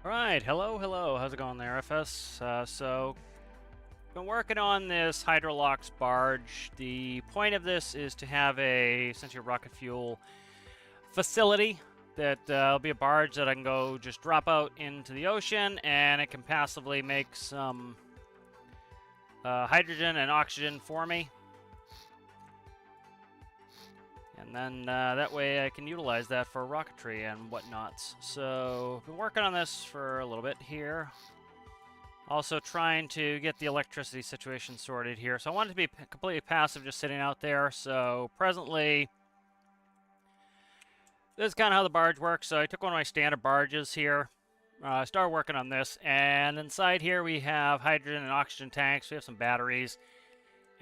Alright, hello, how's it going there, FS? Been working on this Hydrolox barge. The point of this is to have essentially a rocket fuel facility that will be a barge that I can go just drop out into the ocean, and it can passively make some hydrogen and oxygen for me. And then that way I can utilize that for rocketry and whatnots. So, been working on this for a little bit here. Also trying to get the electricity situation sorted here. So I want it to be completely passive, just sitting out there. So presently, this is kind of how the barge works. So I took one of my standard barges here, started working on this, and inside here we have hydrogen and oxygen tanks. We have some batteries,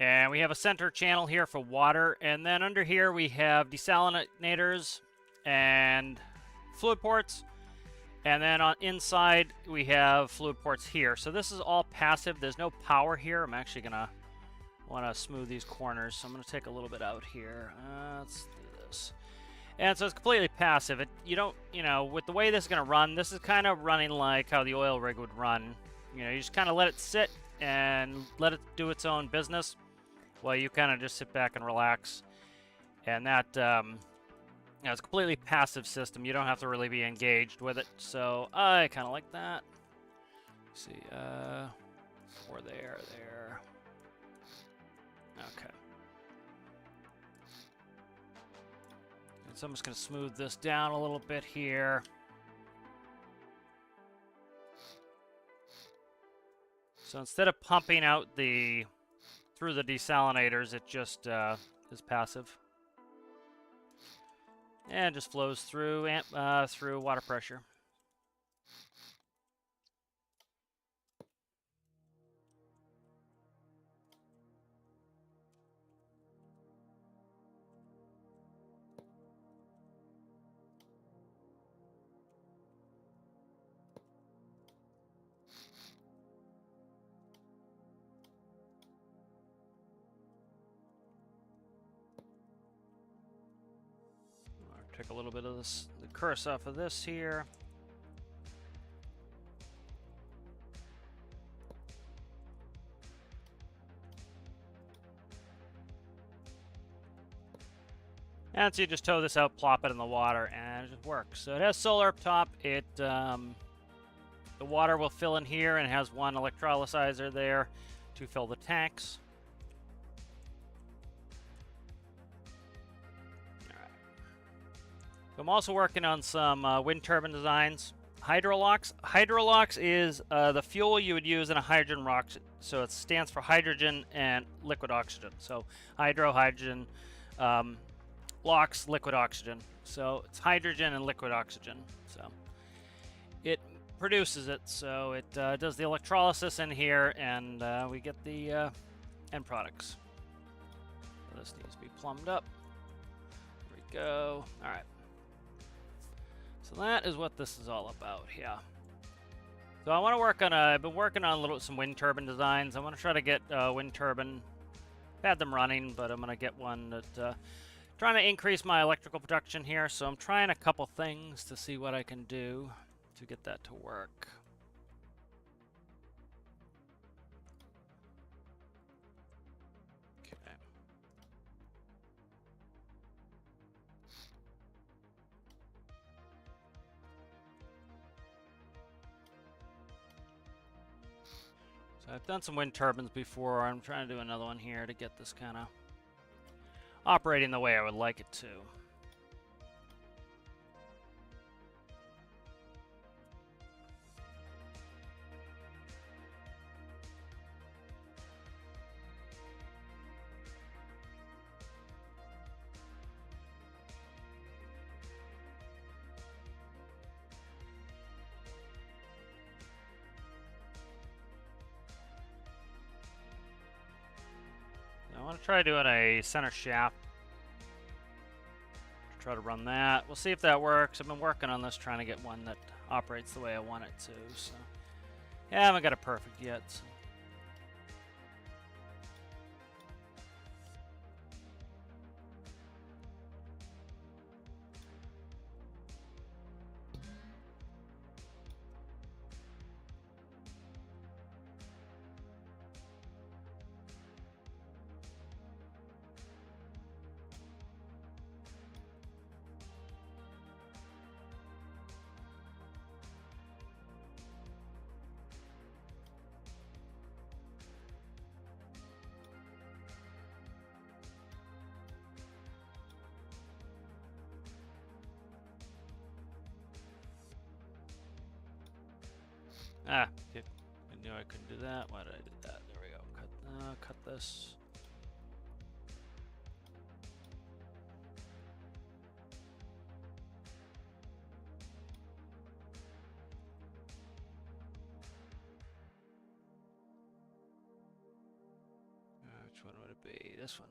and we have a center channel here for water. And then under here we have desalinators and fluid ports. And then on inside, we have fluid ports here. So this is all passive. There's no power here. I'm actually going to want to smooth these corners. So I'm going to take a little bit out here. Let's do this. And so it's completely passive. You don't, with the way this is going to run, this is kind of running like how the oil rig would run. You just kind of let it sit and let it do its own business while you kind of just sit back and relax. And that... it's a completely passive system. You don't have to really be engaged with it. So I kind of like that. Let's see, or there. Okay. And so I'm just going to smooth this down a little bit here. So instead of pumping out through the desalinators, it just is passive. And just flows through through water pressure. Take a little bit of the curse off of this here. And so you just tow this out, plop it in the water, and it just works. So it has solar up top. The water will fill in here, and it has one electrolyzer there to fill the tanks. I'm also working on some wind turbine designs. Hydrolox. Hydrolox is the fuel you would use in a hydrogen rocket. So it stands for hydrogen and liquid oxygen. So hydrogen, lox, liquid oxygen. So it's hydrogen and liquid oxygen. So it produces it. So it does the electrolysis in here, and we get the end products. So this needs to be plumbed up. There we go. All right. So that is what this is all about, yeah. So I want to work on I've been working on some wind turbine designs. I want to try to get wind turbine. I've had them running, but I'm going to get one that trying to increase my electrical production here. So I'm trying a couple things to see what I can do to get that to work. I've done some wind turbines before. I'm trying to do another one here to get this kind of operating the way I would like it to. I want to try doing a center shaft. Try to run that. We'll see if that works. I've been working on this, trying to get one that operates the way I want it to. So, yeah, I haven't got it perfect yet. So. Ah, I knew I couldn't do that. Why did I do that? There we go. Cut this. Which one would it be? This one.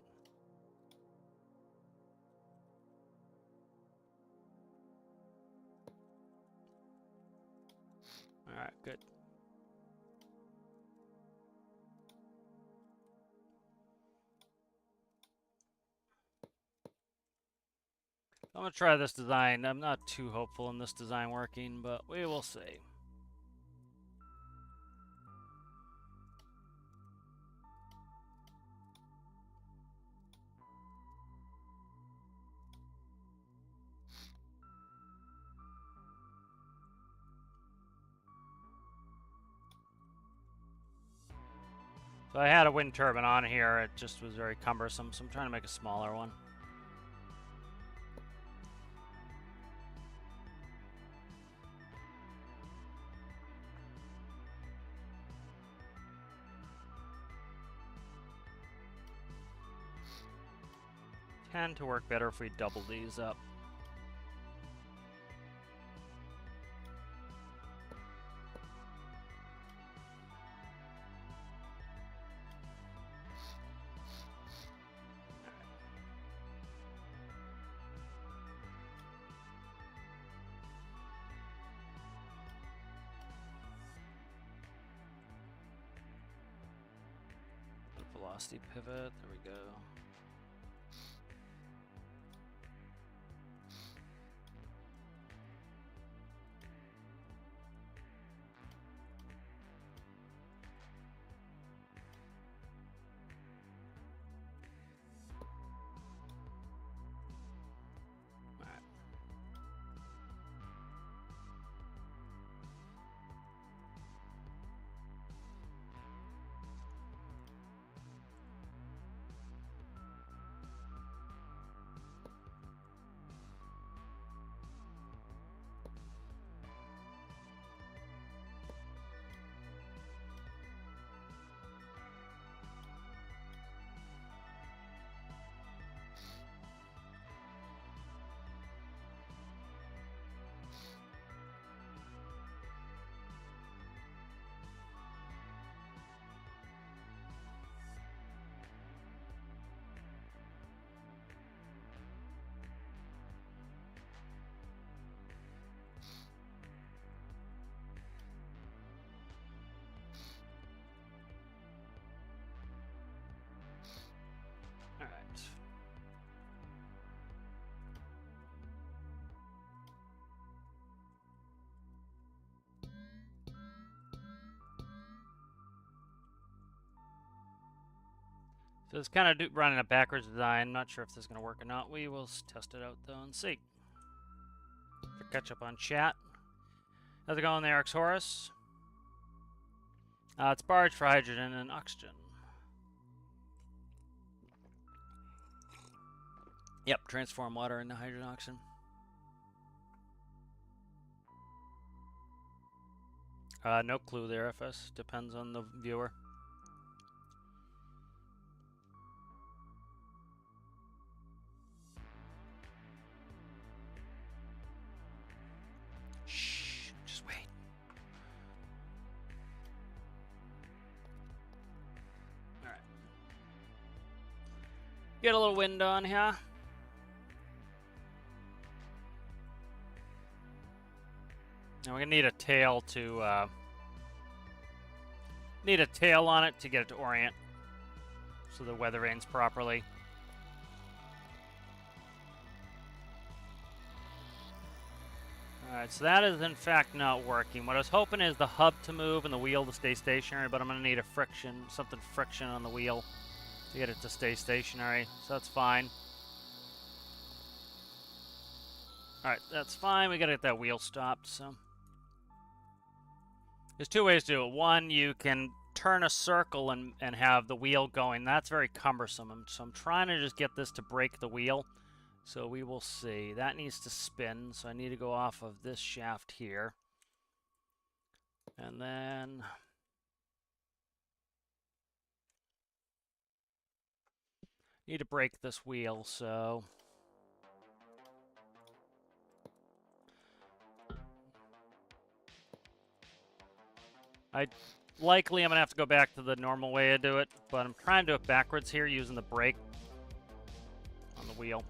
All right, good. I'm gonna try this design. I'm not too hopeful in this design working, but we will see. So I had a wind turbine on here. It just was very cumbersome, so I'm trying to make a smaller one. Tend to work better if we double these up. Velocity pivot, there we go. So it's kind of running a backwards design. Not sure if this is going to work or not. We will test it out though and see. For catch up on chat. How's it going there, Horus? It's Barge for hydrogen and oxygen. Yep, transform water into hydrogen oxygen. No clue there, FS. Depends on the viewer. Shh, just wait. All right. Get a little wind on here. And we're gonna need a tail to on it to get it to orient, so the weather vanes properly. Alright, so that is in fact not working. What I was hoping is the hub to move and the wheel to stay stationary, but I'm gonna need a friction on the wheel to get it to stay stationary, so that's fine. Alright, that's fine. We gotta get that wheel stopped, so. There's two ways to do it. One, you can turn a circle and have the wheel going. That's very cumbersome. So I'm trying to just get this to break the wheel. So we will see. That needs to spin, so I need to go off of this shaft here. And then need to break this wheel, so I'm gonna have to go back to the normal way to do it, but I'm trying to do it backwards here using the brake on the wheel.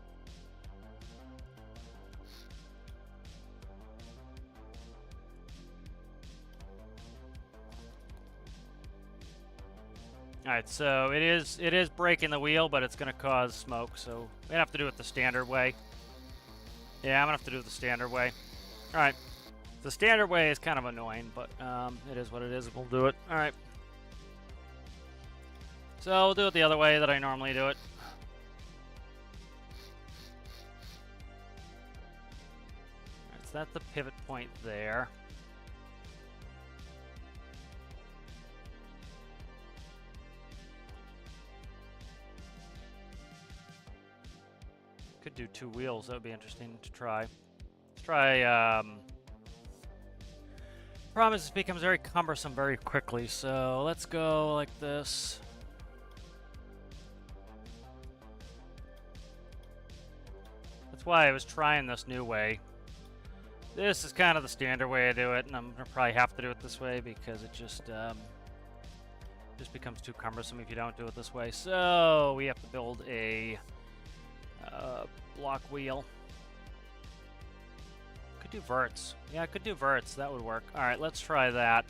Alright, so it is breaking the wheel, but it's gonna cause smoke, so we're gonna have to do it the standard way. Yeah, I'm gonna have to do it the standard way. Alright. The standard way is kind of annoying, but it is what it is. We'll do it. Alright. So we'll do it the other way that I normally do it. Alright, so that's the pivot point there. Could do 2 wheels. That would be interesting to try. Let's try. Problem is, this becomes very cumbersome very quickly. So let's go like this. That's why I was trying this new way. This is kind of the standard way to do it, and I'm gonna probably have to do it this way because it just becomes too cumbersome if you don't do it this way. So we have to build a block wheel. Could do verts. Yeah, I could do verts. That would work. All right, let's try that.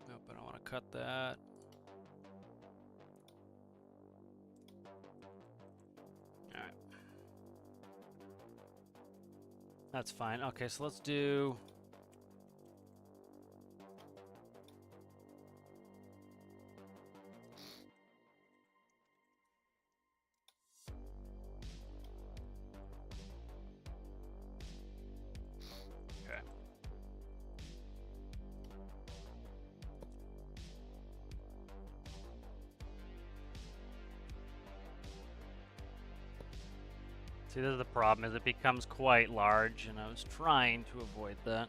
Nope, I don't want to cut that. Alright. That's fine. Okay, so let's do... Okay. See, this is the problem, is it becomes quite large, and I was trying to avoid that.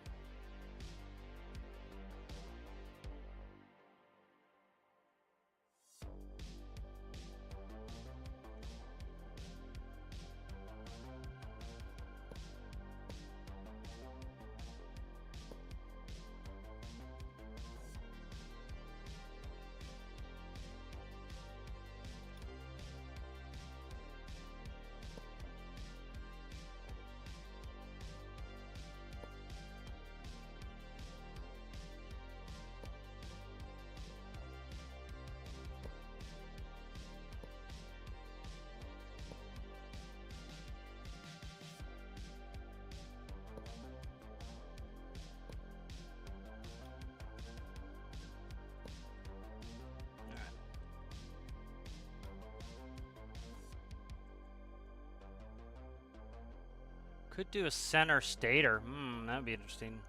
Could do a center stator. That'd be interesting.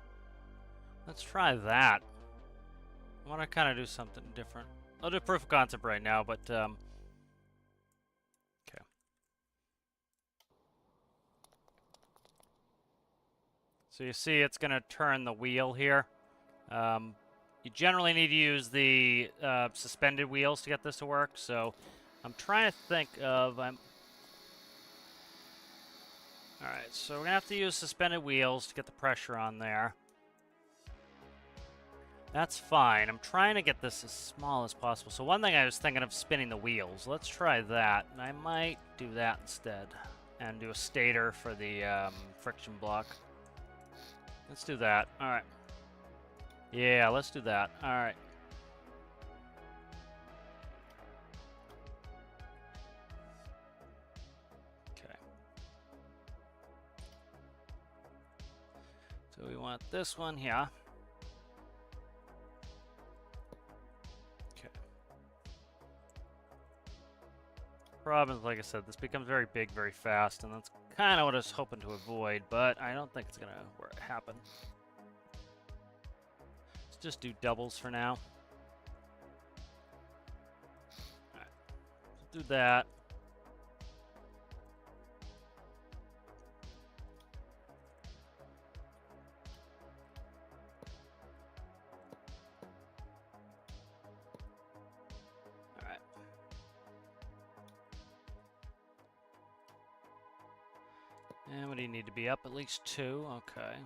Let's try that. I want to kind of do something different. I'll do proof of concept right now, but okay. So you see it's going to turn the wheel here. You generally need to use the suspended wheels to get this to work, so I'm trying to think of... Alright, so we're going to have to use suspended wheels to get the pressure on there. That's fine. I'm trying to get this as small as possible. So one thing I was thinking of spinning the wheels. Let's try that. And I might do that instead. And do a stator for the friction block. Let's do that. Alright. Yeah, let's do that. Alright. So we want this one here. Okay. problem is, like I said, this becomes very big very fast, and that's kind of what I was hoping to avoid, but I don't think it's going to happen. Let's just do doubles for now. Alright, do that. And what do you need to be up? At least 2? Okay.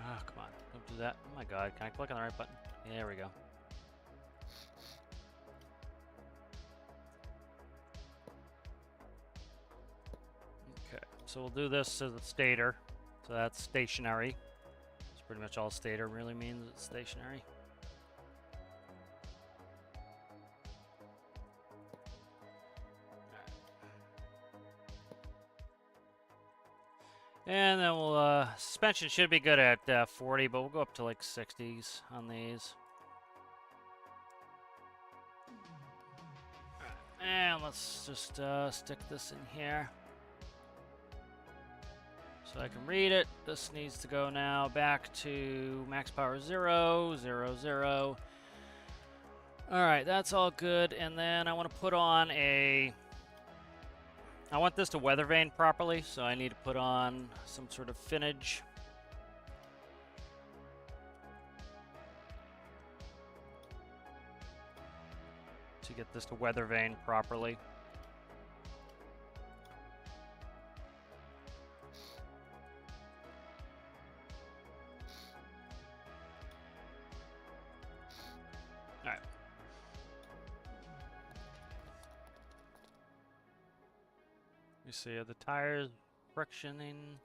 Oh, come on. Don't do that. Oh my god. Can I click on the right button? There we go. Okay. So we'll do this as a stator. So that's stationary. That's pretty much all stator really means. It's stationary. And then we'll, suspension should be good at 40, but we'll go up to like 60s on these. Alright, and let's just stick this in here. So I can read it. This needs to go now back to max power 0, 0, 0. Alright, that's all good. And then I want to put on a... I want this to weather vane properly, so I need to put on some sort of finnage. To get this to weather vane properly. Alright. You see, are the tires frictioning?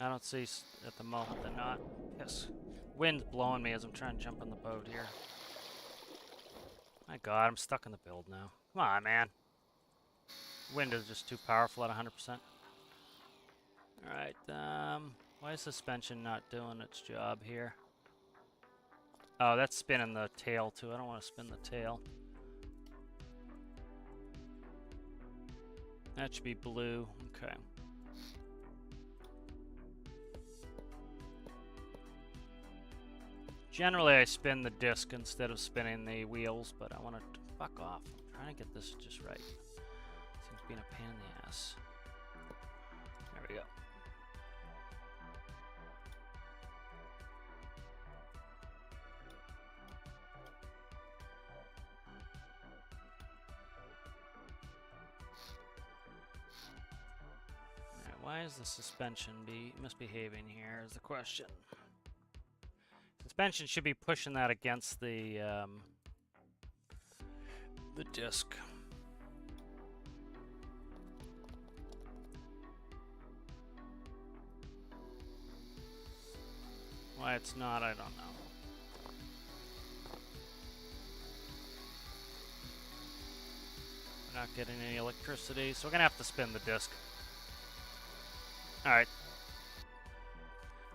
I don't see at the moment they're not. Yes. Wind's blowing me as I'm trying to jump in the boat here. My god, I'm stuck in the build now. Come on, man. Wind is just too powerful at 100%. Alright, why is suspension not doing its job here? Oh, that's spinning the tail too. I don't want to spin the tail. That should be blue. Okay. Generally, I spin the disc instead of spinning the wheels, but I want to fuck off. I'm trying to get this just right. Seems being a pain in the ass. There we go. Why is the suspension misbehaving here is the question. Suspension should be pushing that against the disc. Why it's not, I don't know. We're not getting any electricity, so we're gonna have to spin the disc. Alright.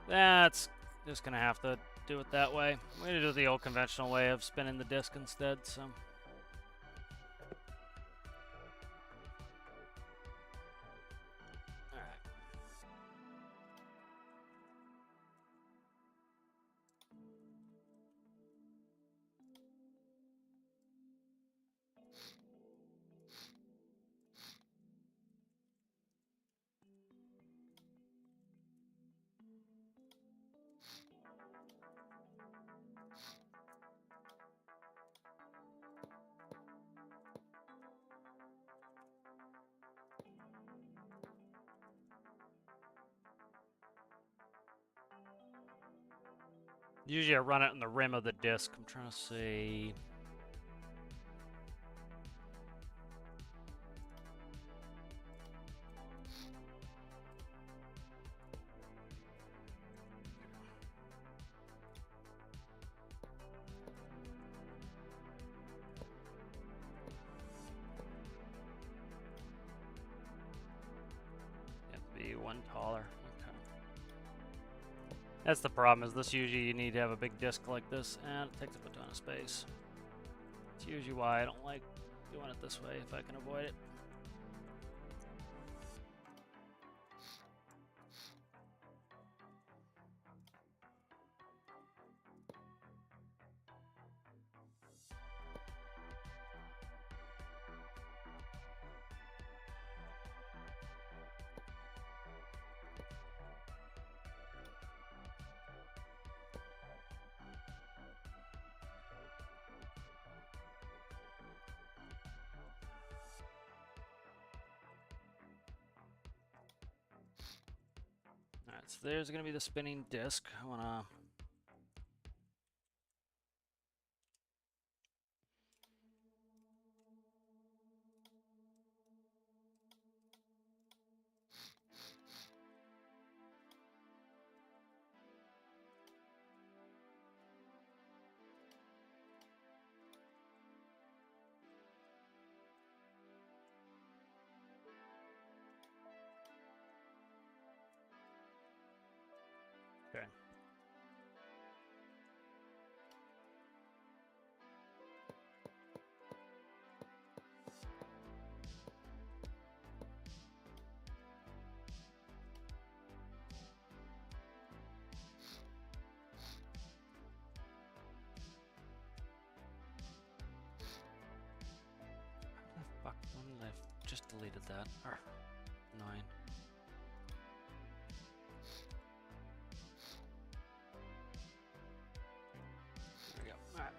That's just gonna have to do it that way. I'm gonna do the old conventional way of spinning the disc instead, so. Alright. Usually I run it on the rim of the disc. I'm trying to see. one taller. Okay. That's the problem, is this usually you need to have a big disc like this, and it takes up a ton of space. It's usually why I don't like doing it this way if I can avoid it. Alright, so there's going to be the spinning disc. I want to... Okay. Fuck, when did I just deleted that? Arr, annoying. There we go. Alright.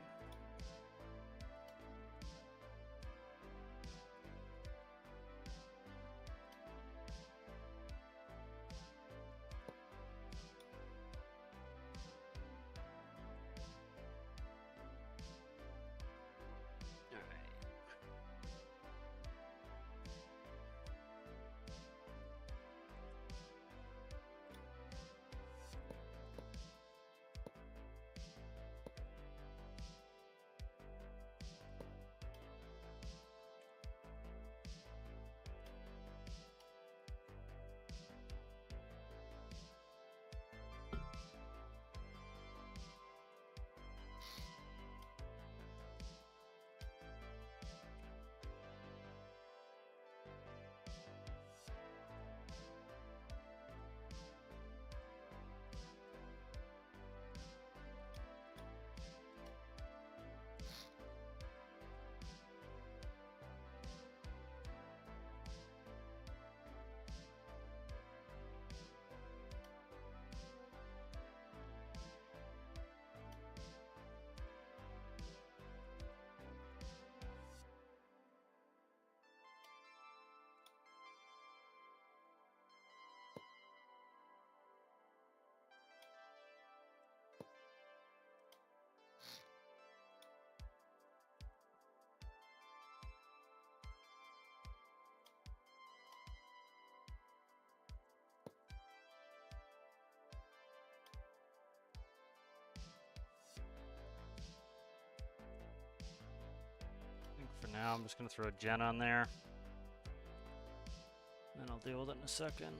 For now, I'm just going to throw a gen on there. And I'll deal with it in a second.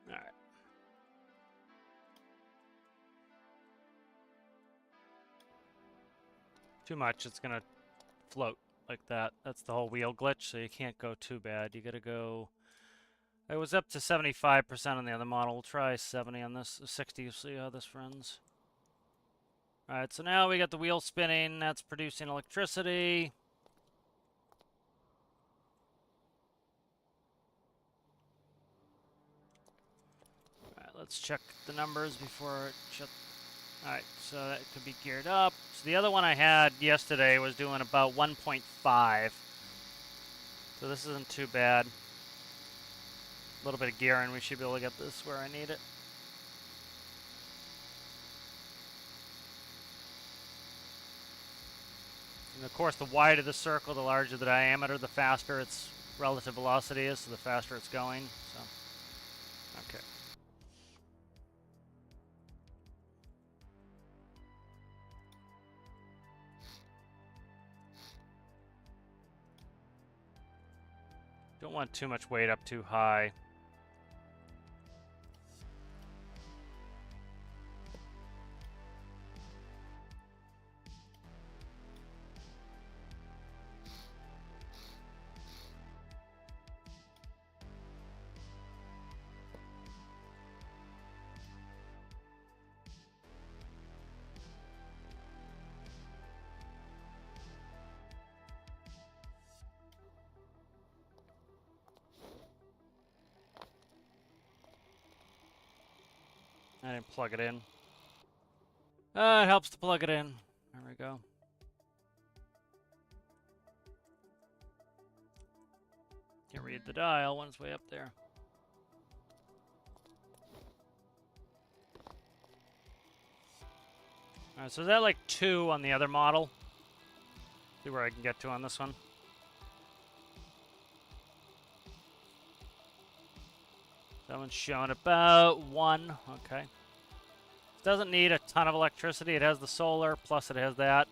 All right. Too much, it's gonna float like that. That's the whole wheel glitch, so you can't go too bad. You gotta go... It was up to 75% on the other model. We'll try 70 on this, 60, see how this runs. Alright, so now we got the wheel spinning. That's producing electricity. let's check the numbers before it shut. Alright, so that could be geared up. So the other one I had yesterday was doing about 1.5. So this isn't too bad. A little bit of gearing, we should be able to get this where I need it. And of course, the wider the circle, the larger the diameter, the faster its relative velocity is, so the faster it's going. So, okay. Don't want too much weight up too high. I didn't plug it in. It helps to plug it in. There we go. Can read the dial when it's way up there. Alright, so is that like 2 on the other model? See where I can get to on this one. That one's showing about 1. Okay. It doesn't need a ton of electricity. It has the solar, plus it has that.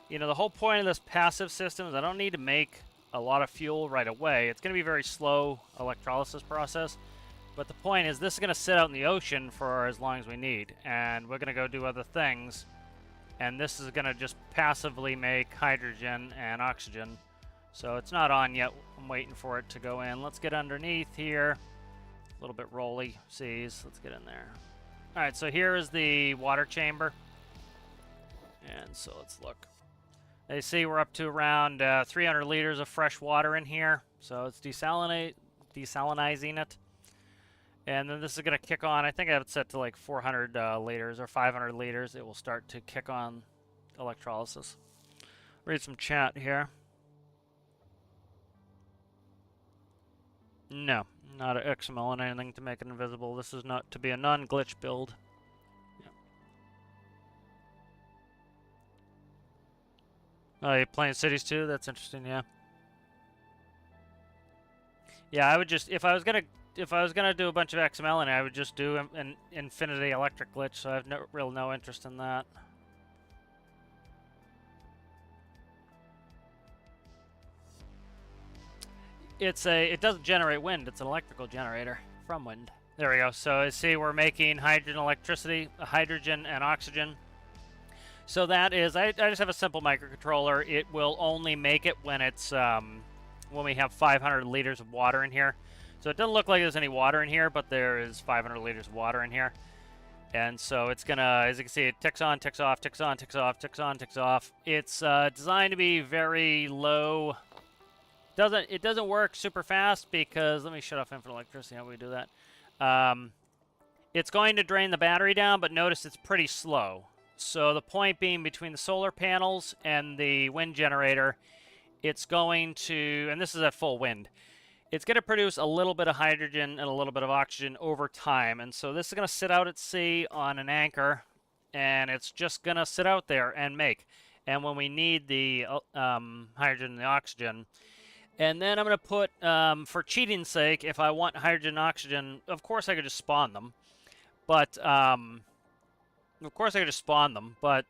You know, the whole point of this passive system is I don't need to make a lot of fuel right away. It's going to be a very slow electrolysis process. But the point is this is going to sit out in the ocean for as long as we need. And we're going to go do other things. And this is going to just passively make hydrogen and oxygen. So it's not on yet. I'm waiting for it to go in. Let's get underneath here. A little bit rolly seas. Let's get in there. All right, so here is the water chamber. And so let's look. You see we're up to around 300 liters of fresh water in here. So it's desalinizing it. And then this is going to kick on. I think I have it set to like 400 liters or 500 liters. It will start to kick on electrolysis. Read some chat here. No. Not an XML and anything to make it invisible. This is not to be a non-glitch build. Yeah. Oh, you're playing cities too? That's interesting, yeah. Yeah, I would just if I was gonna do a bunch of XML and I would just do an infinity electric glitch, so I have no interest in that. It doesn't generate wind, it's an electrical generator from wind. There we go. So you see we're making hydrogen and oxygen. So that is, I just have a simple microcontroller. It will only make it when it's, when we have 500 liters of water in here. So it doesn't look like there's any water in here, but there is 500 liters of water in here. And so it's gonna, as you can see, it ticks on, ticks off, ticks on, ticks off, ticks on, ticks off. It's designed to be very low. It doesn't work super fast because, let me shut off infinite electricity, how do we do that? It's going to drain the battery down, but notice it's pretty slow. So the point being, between the solar panels and the wind generator, it's going to, and this is at full wind, it's going to produce a little bit of hydrogen and a little bit of oxygen over time. And so this is going to sit out at sea on an anchor, and it's just going to sit out there and make. And when we need the hydrogen and the oxygen, and then I'm going to put, for cheating's sake, if I want hydrogen and oxygen, of course I could just spawn them. But,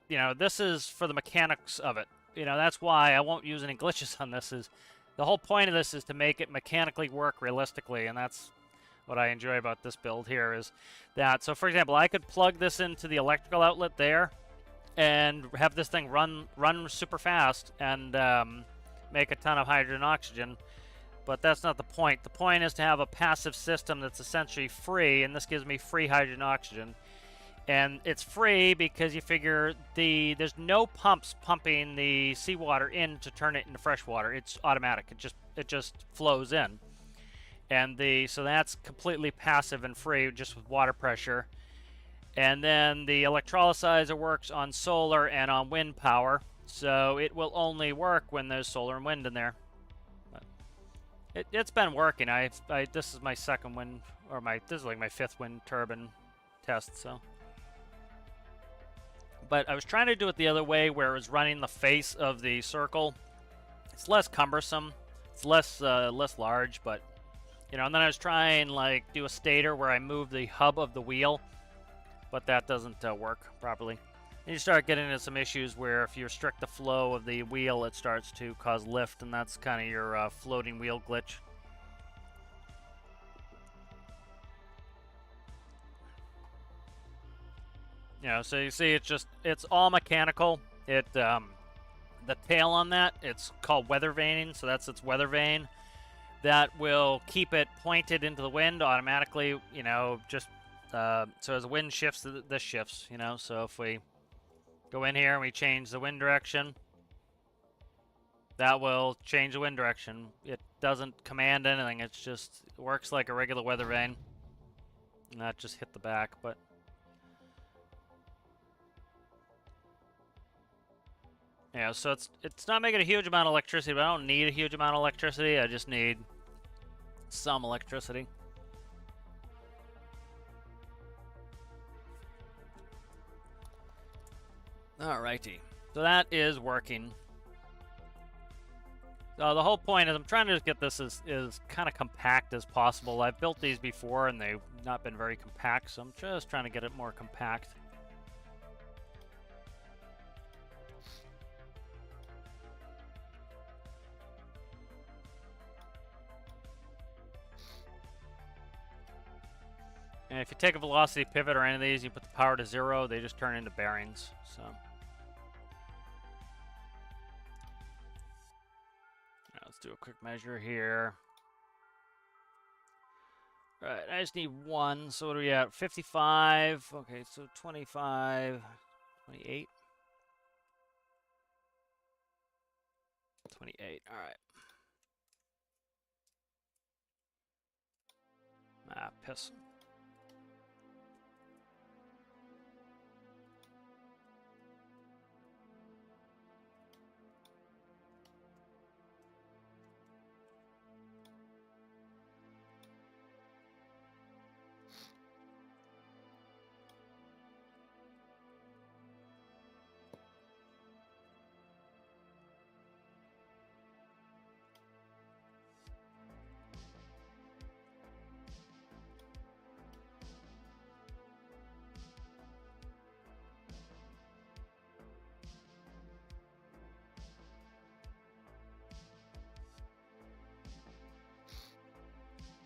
you know, this is for the mechanics of it. You know, that's why I won't use any glitches on this. The whole point of this is to make it mechanically work realistically, and that's what I enjoy about this build here is that. So, for example, I could plug this into the electrical outlet there and have this thing run super fast and make a ton of hydrogen and oxygen, but that's not the point. The point is to have a passive system that's essentially free, and this gives me free hydrogen and oxygen. And it's free because you figure there's no pumps pumping the seawater in to turn it into fresh water. It's automatic. It just flows in. And so that's completely passive and free, just with water pressure. And then the electrolyzer works on solar and on wind power, so it will only work when there's solar and wind in there. But it's been working. This is my second wind, or this is like my fifth wind turbine test. So, but I was trying to do it the other way, where it was running the face of the circle. It's less cumbersome. It's less large, but you know. And then I was trying like do a stator where I move the hub of the wheel, but that doesn't work properly. And you start getting into some issues where if you restrict the flow of the wheel, it starts to cause lift, and that's kind of your floating wheel glitch. You know, so you see it's all mechanical. The tail on that, it's called weather vaning, so that's its weather vane. That will keep it pointed into the wind automatically, you know, just so as the wind shifts, this shifts, you know. So if we go in here and we change the wind direction, that will change the wind direction. It doesn't command anything. It works like a regular weather vane. And that just hit the back, but yeah, so it's not making a huge amount of electricity, but I don't need a huge amount of electricity. I just need some electricity. Alrighty, so that is working. So the whole point is I'm trying to just get this as kind of compact as possible. I've built these before and they've not been very compact, so I'm just trying to get it more compact. And if you take a velocity pivot or any of these, you put the power to 0, they just turn into bearings. So now let's do a quick measure here. All right, I just need one. So what are we at? 55. Okay, so 25, 28. 28. All right. Ah, piss.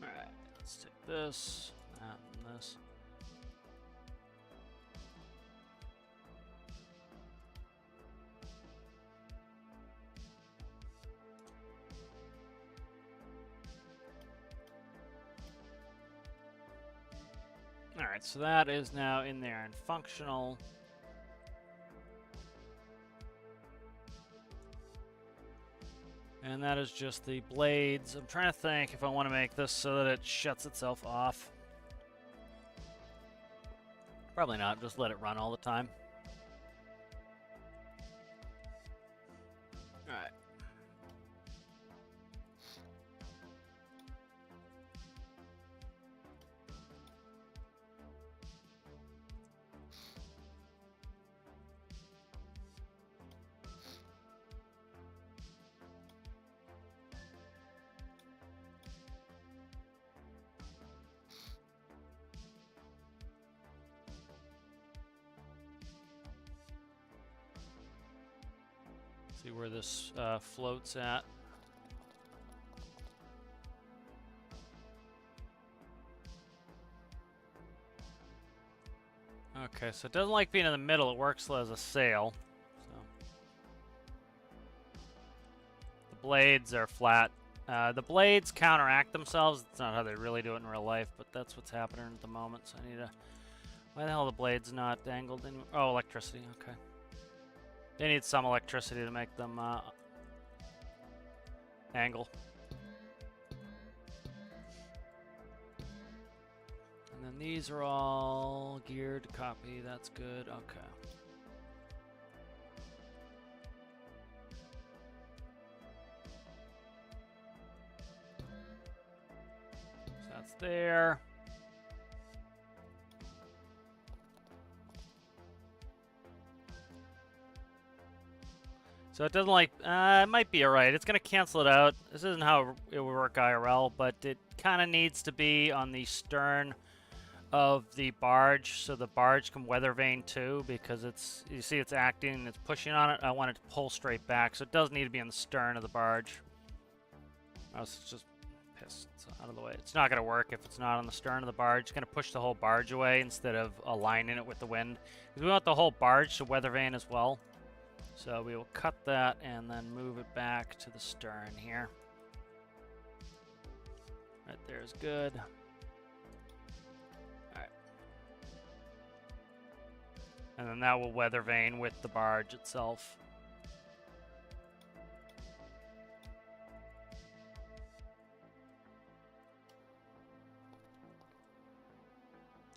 Alright, let's take this, that, and this. Alright, so that is now in there and functional. And that is just the blades. I'm trying to think if I want to make this so that it shuts itself off. Probably not, just let it run all the time. Alright. See where this floats at. Okay, so it doesn't like being in the middle. It works as a sail. So the blades are flat. The blades counteract themselves. It's not how they really do it in real life, but that's what's happening at the moment. So I need to... Why the hell are the blades not angled anymore? Oh, electricity. Okay. They need some electricity to make them angle. these are all geared to copy. That's good. Okay. So that's there. So it doesn't like, it might be alright. It's going to cancel it out. This isn't how it would work IRL, but it kind of needs to be on the stern of the barge, so the barge can weather vane too, because it's, you see it's acting, it's pushing on it. I want it to pull straight back, so it does need to be on the stern of the barge. I was just pissed. It's out of the way. It's not going to work if it's not on the stern of the barge. It's going to push the whole barge away instead of aligning it with the wind. Because we want the whole barge to weather vane as well. So we will cut that and then move it back to the stern here. Right there is good. Alright. And then that will weather vane with the barge itself.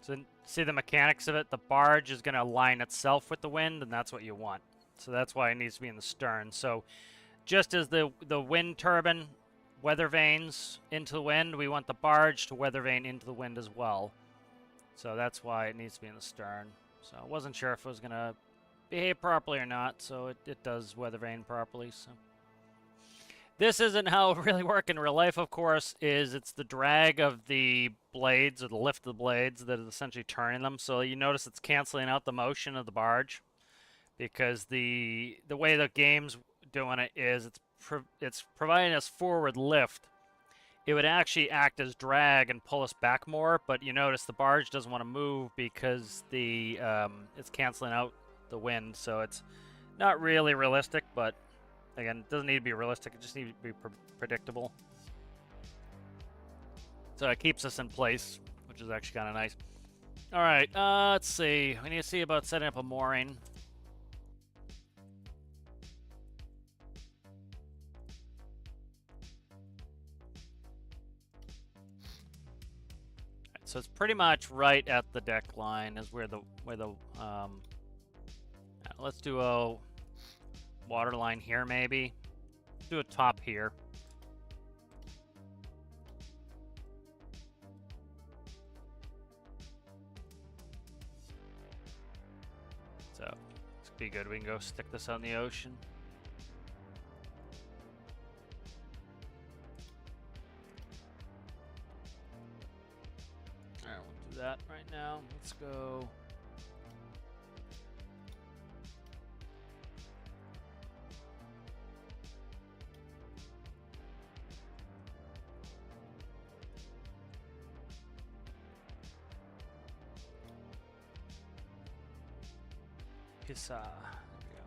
So see the mechanics of it? The barge is going to align itself with the wind, and that's what you want. So that's why it needs to be in the stern. So just as the wind turbine weather vanes into the wind, we want the barge to weather vane into the wind as well. So that's why it needs to be in the stern. So I wasn't sure if it was going to behave properly or not, so it does weather vane properly. So this isn't how it really works in real life, of course, it's the drag of the blades, or the lift of the blades, that is essentially turning them. So you notice it's canceling out the motion of the barge, because the way the game's doing it is it's providing us forward lift. It would actually act as drag and pull us back more, but you notice the barge doesn't want to move because the it's canceling out the wind, so it's not really realistic, but again, it doesn't need to be realistic, it just needs to be predictable. So it keeps us in place, which is actually kind of nice. Alright, let's see. We need to see about setting up a mooring. So it's pretty much right at the deck line is where the let's do a water line here maybe. Let's do a top here. So this could be good. We can go stick this out in the ocean. That right now. Let's go. Pissa. There we go.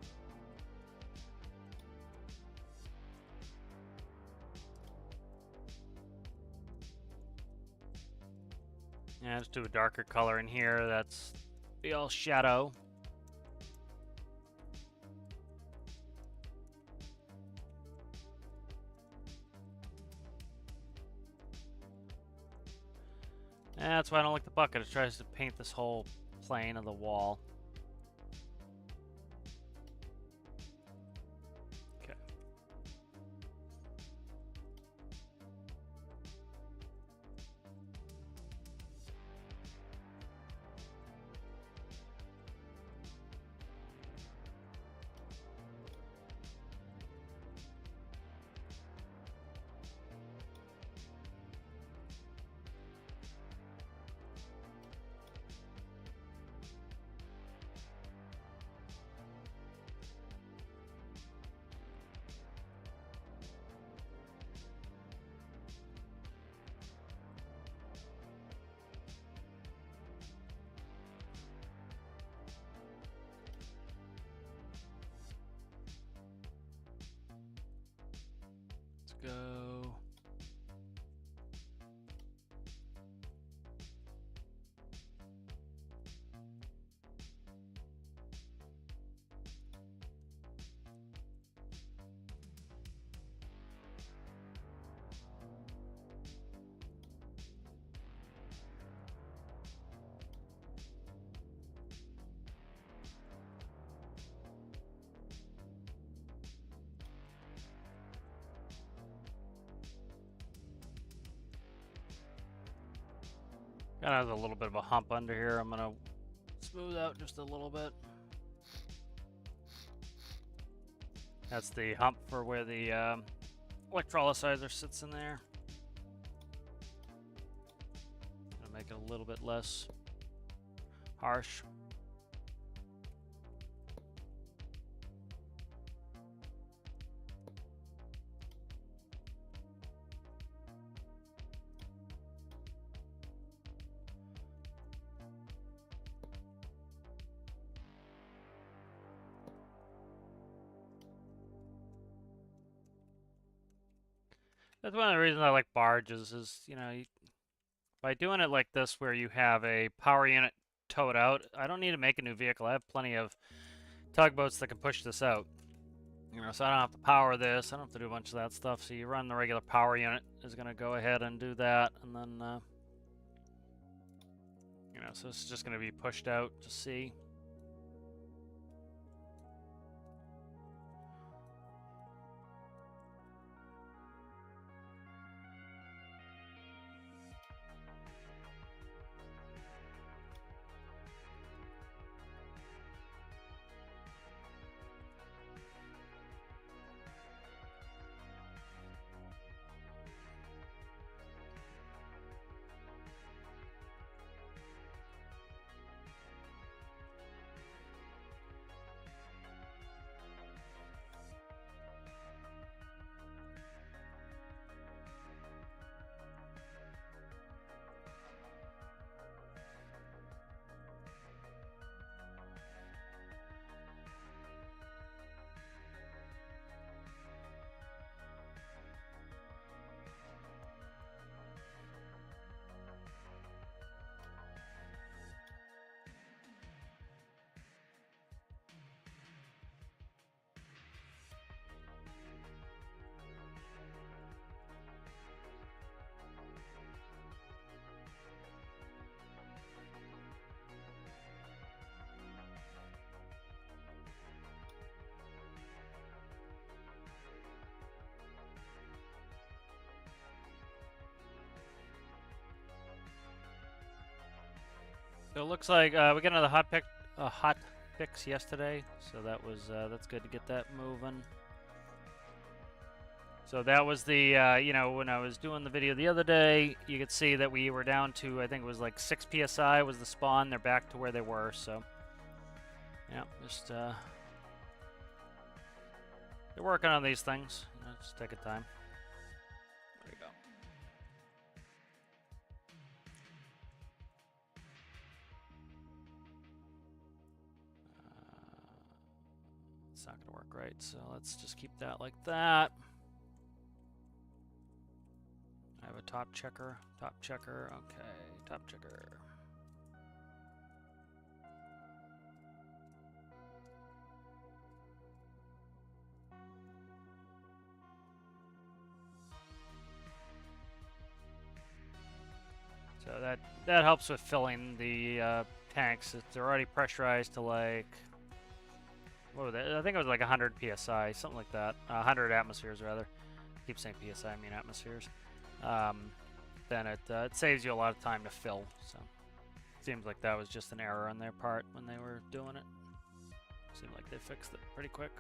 Yeah, let's do a darker color in here. That's be all shadow. And that's why I don't like the bucket. It tries to paint this whole plane of the wall. Kind of has a little bit of a hump under here. I'm gonna smooth out just a little bit. That's the hump for where the electrolyzer sits in there. Gonna make it a little bit less harsh. That's one of the reasons I like barges is, you know, by doing it like this where you have a power unit towed out, I don't need to make a new vehicle. I have plenty of tugboats that can push this out. You know, so I don't have to power this. I don't have to do a bunch of that stuff. So you run the regular power unit is going to go ahead and do that. And then, you know, so it's just going to be pushed out to sea. So it looks like we got another hot fix yesterday, so that was that's good to get that moving. So that was the you know, when I was doing the video the other day, you could see that we were down to, I think it was like 6 psi was the spawn. They're back to where they were. So yeah, just they're working on these things. You know, just take a time. There you go. It's not going to work right, so let's just keep that like that. I have a top checker, okay, top checker. So that helps with filling the tanks. They're already pressurized to like, what was that? I think it was like 100 psi, something like that. 100 atmospheres rather. I keep saying psi, I mean atmospheres. Then it saves you a lot of time to fill. So it seems like that was just an error on their part when they were doing it. Seemed like they fixed it pretty quick.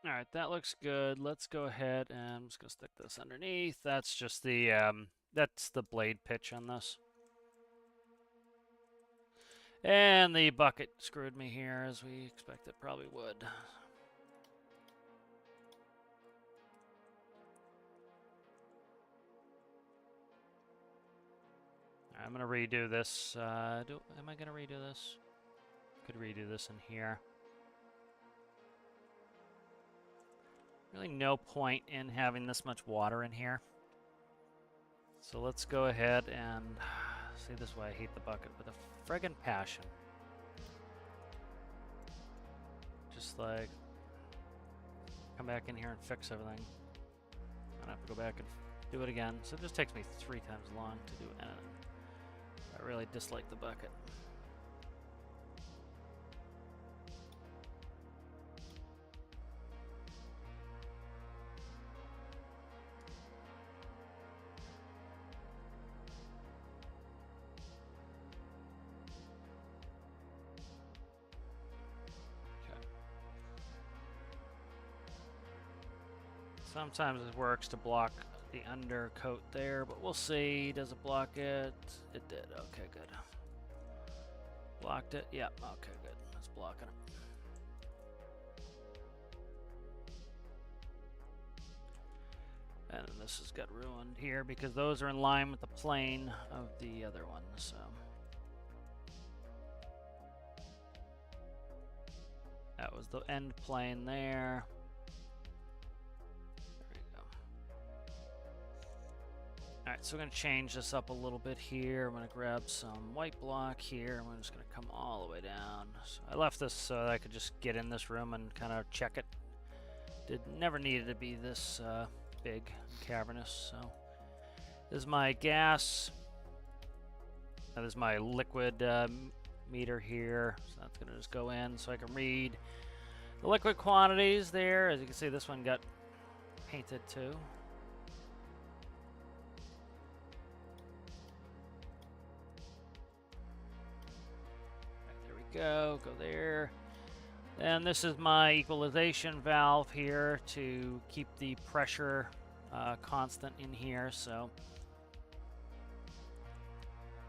All right, that looks good. Let's go ahead and I'm just gonna stick this underneath. That's just the blade pitch on this. And the bucket screwed me here, as we expected probably would. I'm gonna redo this. Am I gonna redo this? Could redo this in here. Really no point in having this much water in here. So let's go ahead and see, this is why I hate the bucket with a friggin' passion. Just like come back in here and fix everything. I don't have to go back and do it again. So it just takes me 3 times as long to do it. I really dislike the bucket. Sometimes it works to block the undercoat there, but we'll see. Does it block it? It did. Okay, good. Blocked it? Yeah, okay, good. It's blocking it. And this has got ruined here because those are in line with the plane of the other one, so. That was the end plane there. Alright, so we're going to change this up a little bit here. I'm going to grab some white block here. I'm just going to come all the way down. So I left this so that I could just get in this room and kind of check it. Never needed to be this big and cavernous. So this is my gas. This is my liquid meter here. So that's going to just go in so I can read the liquid quantities there. As you can see, this one got painted too. Go there. And this is my equalization valve here to keep the pressure constant in here. So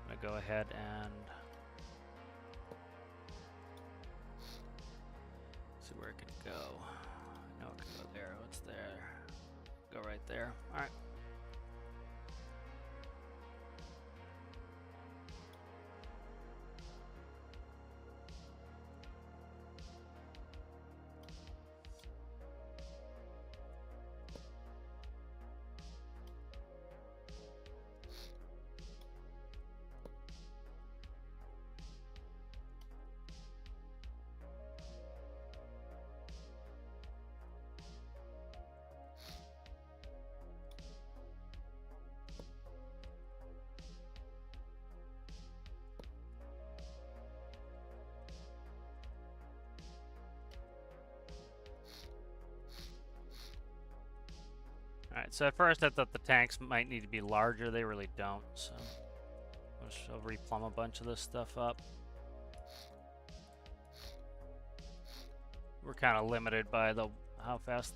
I'm gonna go ahead and see where it can go. I know it can go there. What's there? Go right there. All right. Alright, so at first I thought the tanks might need to be larger. They really don't, so I'll replumb a bunch of this stuff up. We're kind of limited by how fast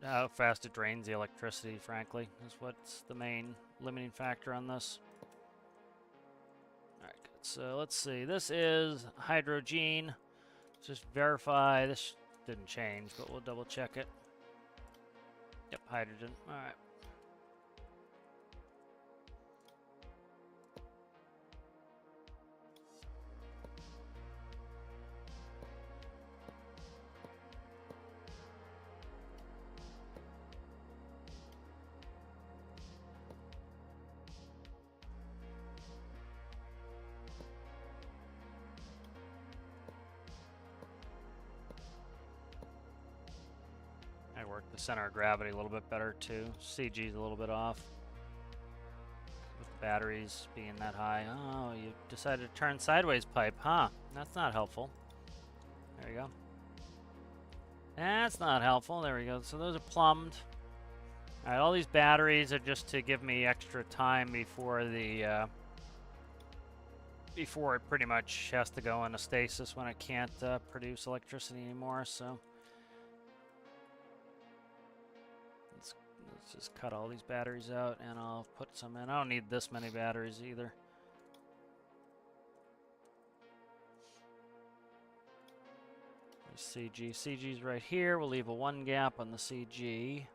how fast it drains the electricity, frankly, is what's the main limiting factor on this. Alright, good. So let's see. This is hydrogen. Just verify this didn't change, but we'll double check it. Yep, hydrogen. All right. I worked the center of gravity a little bit better too. CG's a little bit off with the batteries being that high. Oh, you decided to turn sideways pipe, huh? That's not helpful. There you go. That's not helpful. There we go. So those are plumbed. All right, all these batteries are just to give me extra time before the before it pretty much has to go into stasis when it can't produce electricity anymore. So let's just cut all these batteries out, and I'll put some in. I don't need this many batteries either. There's CG. CG's right here. We'll leave a 1 gap on the CG.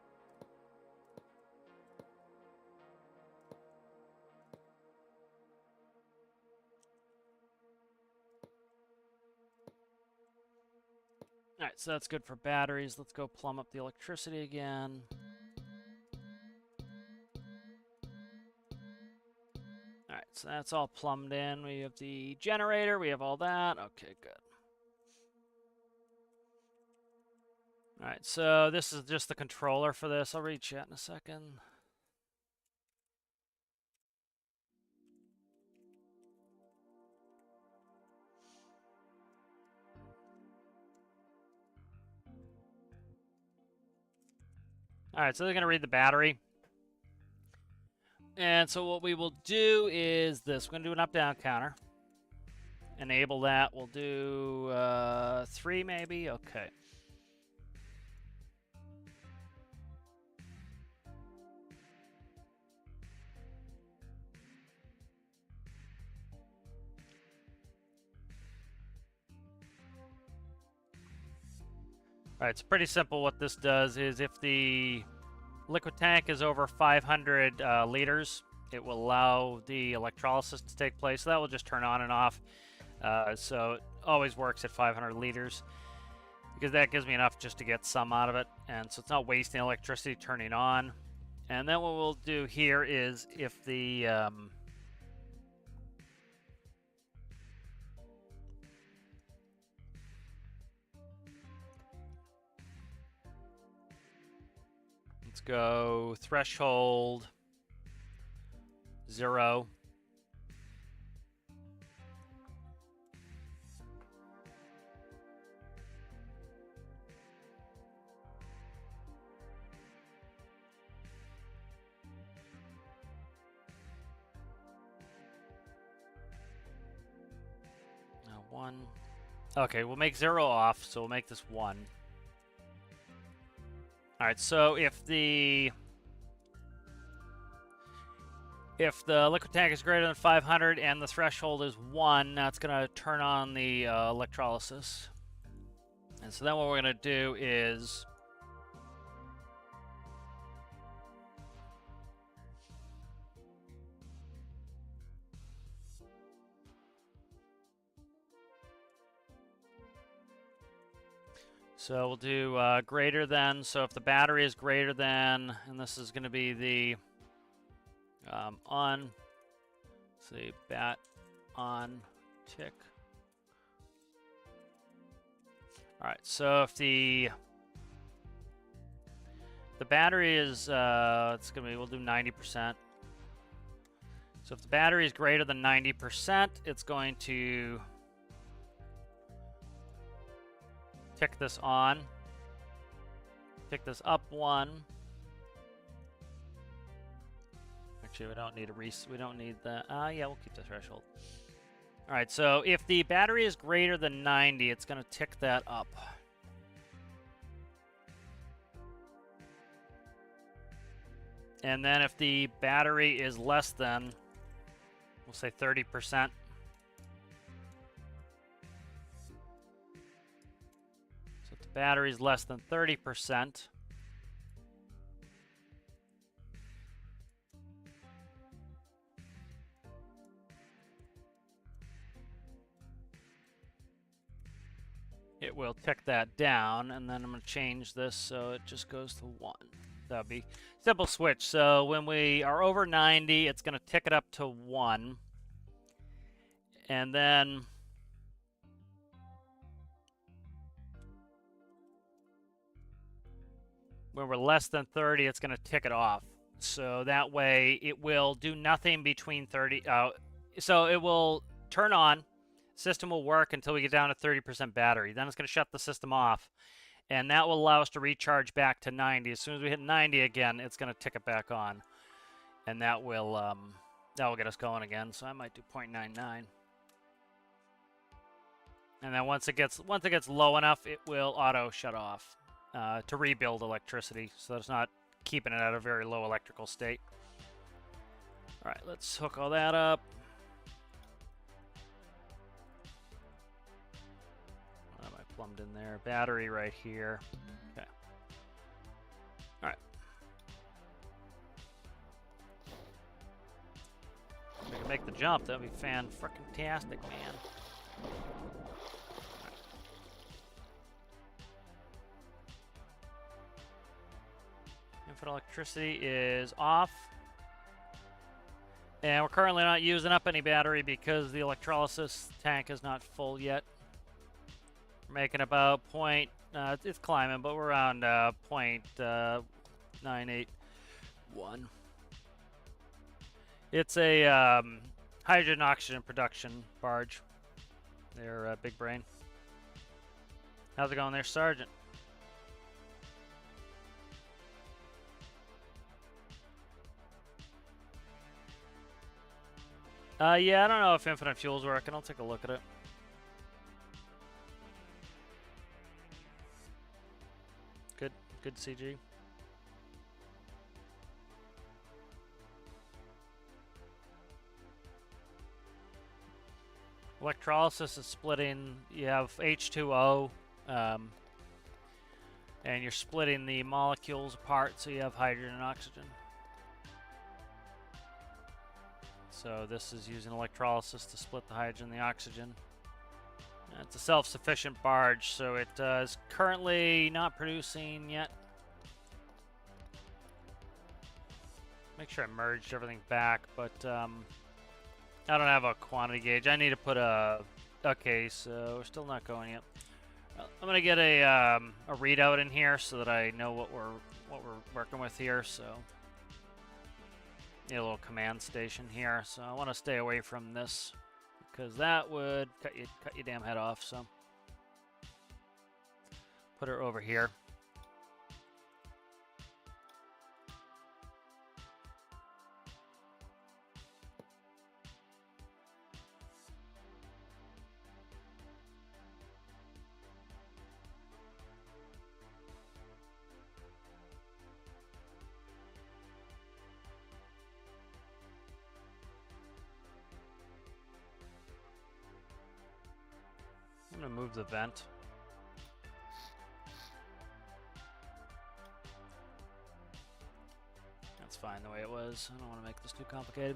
Alright, so that's good for batteries. Let's go plumb up the electricity again. Alright, so that's all plumbed in. We have the generator, we have all that. Okay, good. Alright, so this is just the controller for this. I'll read chat in a second. Alright, so they're going to read the battery. And so what we will do is this. We're going to do an up-down counter. Enable that. We'll do 3 maybe. Okay. Alright, it's pretty simple. What this does is if the liquid tank is over 500 liters, it will allow the electrolysis to take place. So that will just turn on and off. So it always works at 500 liters because that gives me enough just to get some out of it. And so it's not wasting electricity turning on. And then what we'll do here is if the let's go threshold 0. Now 1. Okay, we'll make 0 off, so we'll make this 1. Alright, so if the liquid tank is greater than 500 and the threshold is 1, that's going to turn on the electrolysis. And so then what we're going to do is so we'll do greater than. So if the battery is greater than, and this is going to be the on, say bat on tick. All right, so if the battery is, it's going to be, we'll do 90%. So if the battery is greater than 90%, it's going to tick this on, tick this up 1. Actually, we don't need we don't need the, yeah, we'll keep the threshold. All right, so if the battery is greater than 90, it's going to tick that up. And then if the battery is less than, we'll say 30%. So if the battery is less than 30%, it will tick that down, and then I'm going to change this so it just goes to 1. That would be simple switch. So when we are over 90, it's going to tick it up to 1. And then when we're less than 30, it's going to tick it off. So that way it will do nothing between 30. So it will turn on. System will work until we get down to 30% battery. Then it's going to shut the system off. And that will allow us to recharge back to 90. As soon as we hit 90 again, it's going to tick it back on. And that will get us going again. So I might do 0.99. And then once it gets low enough, it will auto shut off to rebuild electricity. So it's not keeping it at a very low electrical state. All right, let's hook all that up. Plumbed in there. Battery right here. Okay. All right. If we can make the jump, that'd be fan-frickin-tastic, man. Infinite electricity is off. And we're currently not using up any battery because the electrolysis tank is not full yet. We're making about it's climbing, but we're around 0.981. It's a hydrogen oxygen production barge. They're big brain. How's it going there, Sergeant? Yeah, I don't know if infinite fuel's working. I'll take a look at it. Good CG. Electrolysis is splitting. You have H2O, and you're splitting the molecules apart, so you have hydrogen and oxygen. So this is using electrolysis to split the hydrogen and the oxygen. It's a self-sufficient barge, so it is currently not producing yet. Make sure I merged everything back, but I don't have a quantity gauge. I need to put okay, so we're still not going yet. I'm gonna get a readout in here so that I know what we're working with here. So need a little command station here. So I want to stay away from this because that would cut your damn head off. So put her over here. I'm gonna move the vent. That's fine the way it was. I don't want to make this too complicated.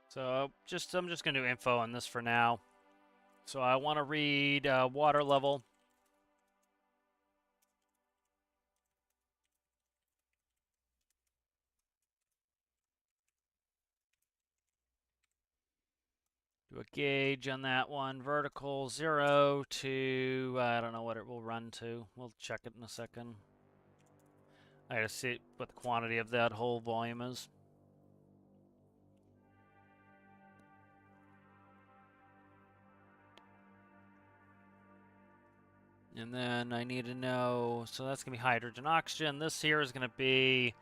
So I'm just gonna do info on this for now. So I want to read water level. Do a gauge on that one. Vertical 0 to I don't know what it will run to. We'll check it in a second. I gotta see what the quantity of that whole volume is. And then I need to know, so that's going to be hydrogen, oxygen. This here is going to be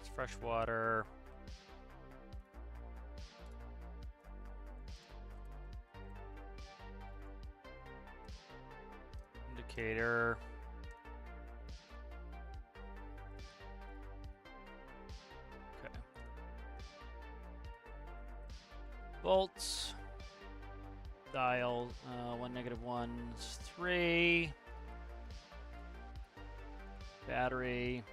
it's fresh water. Indicator. Volts, dial, 1, -1, 3, battery,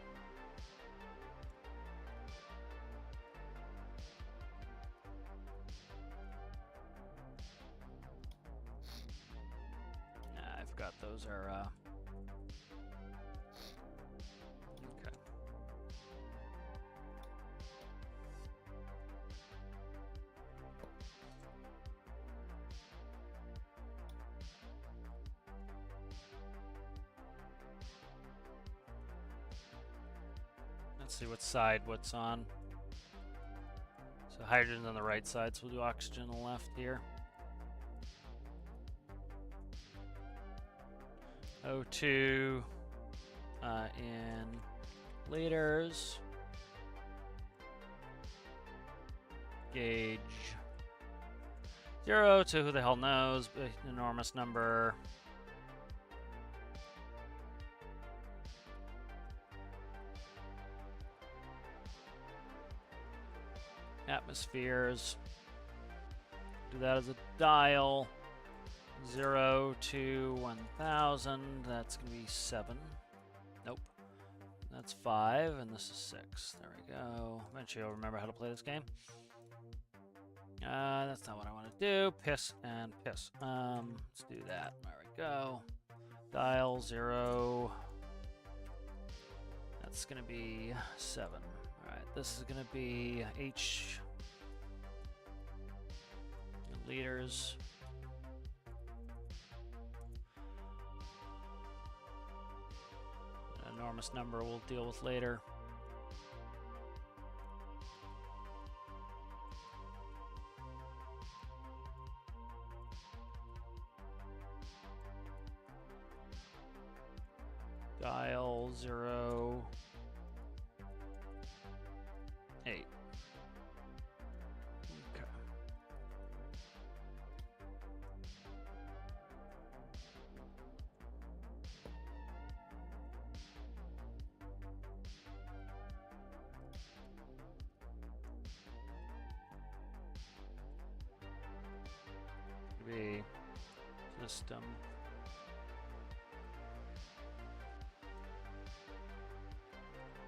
I forgot those are, okay. Let's see what side what's on. So hydrogen's on the right side, so we'll do oxygen on the left here. O2 in liters. Gauge 0 to who the hell knows, but an enormous number. atmospheres. Do that as a dial. 0 to 1000. That's going to be 7. Nope. That's 5, and this is 6. There we go. Eventually I'll remember how to play this game. That's not what I want to do. Piss and piss. Let's do that. There we go. Dial 0. That's going to be 7. Alright, this is going to be H liters. An enormous number we'll deal with later. Dial 0, 8. Okay. Be system.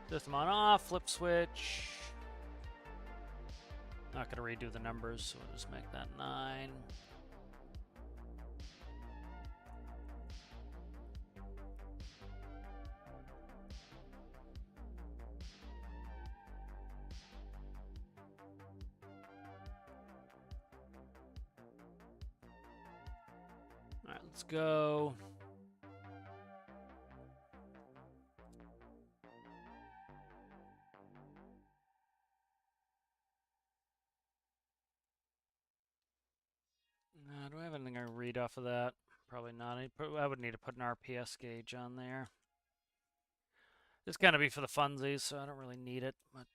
System on off, flip switch. Not going to redo the numbers, so we'll just make that 9. All right, let's go. Do I have anything I can read off of that? Probably not. I would need to put an RPS gauge on there. It's gonna be for the funsies, so I don't really need it. But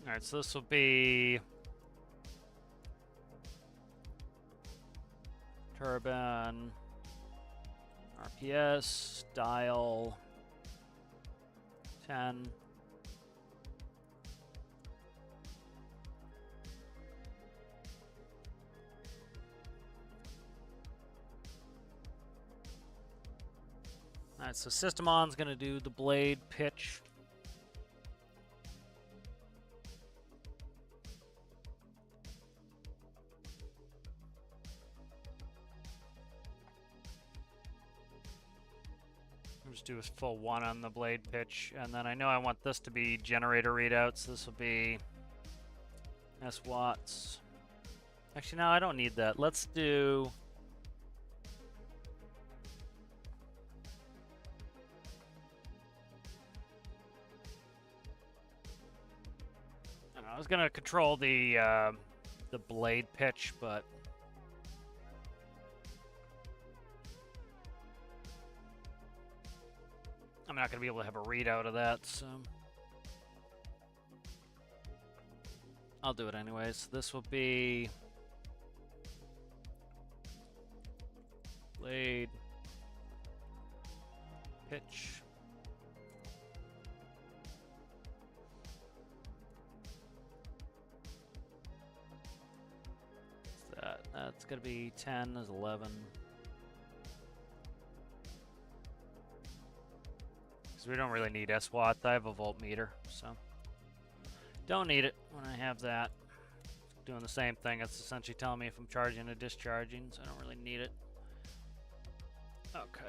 all right, so this will be turbine, RPS, dial 10. All right, so system on's going to do the blade pitch. Just do a full 1 on the blade pitch, and then I know I want this to be generator readouts. This will be S watts. Actually, no, I don't need that. Let's do I don't know, I was gonna control the blade pitch, but I'm not going to be able to have a readout of that, so I'll do it anyways. This will be blade pitch. What's that? That's going to be 10 is 11. We don't really need S-Watt. I have a voltmeter, so don't need it when I have that. Doing the same thing. It's essentially telling me if I'm charging or discharging, so I don't really need it. Okay.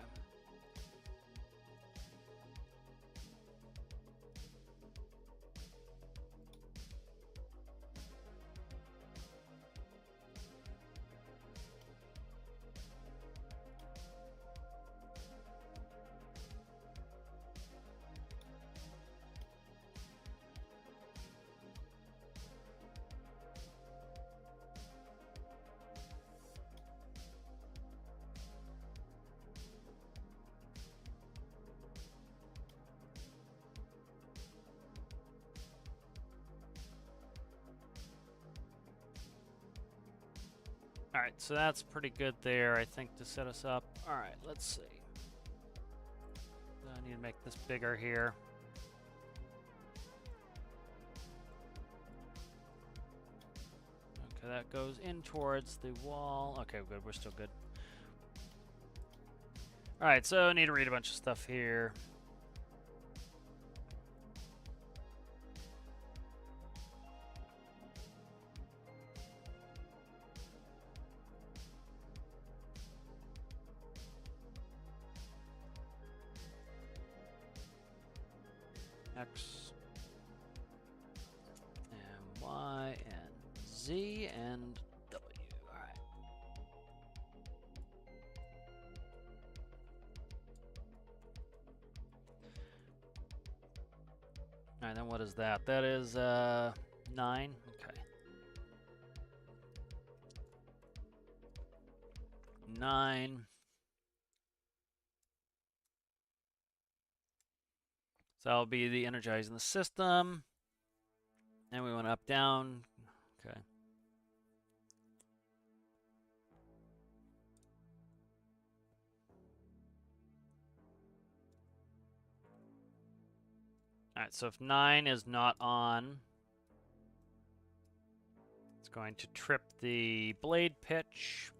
Alright, so that's pretty good there, I think, to set us up. Alright, let's see. I need to make this bigger here. Okay, that goes in towards the wall. Okay, good, we're still good. Alright, so I need to read a bunch of stuff here. X and Y and Z and W. All right. All right, then what is that? That is 9. Okay. 9. So that'll be the energizing the system. And we went up, down. Okay. All right, so if 9 is not on, it's going to trip the blade pitch.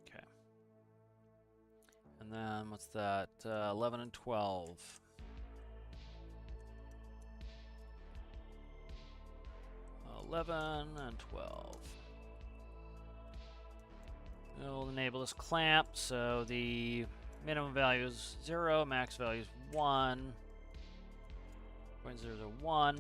Okay. And then what's that? 11 and 12. 11 and 12. It'll enable this clamp, so the minimum value is 0, max value is 1. 0.001.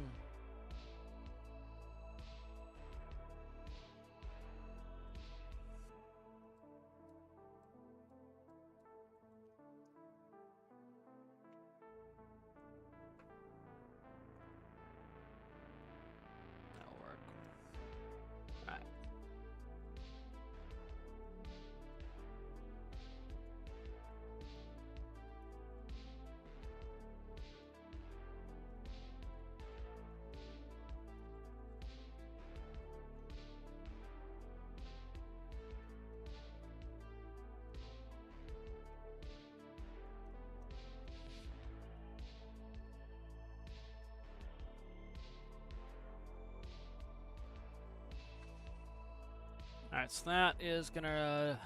Alright, so that is going to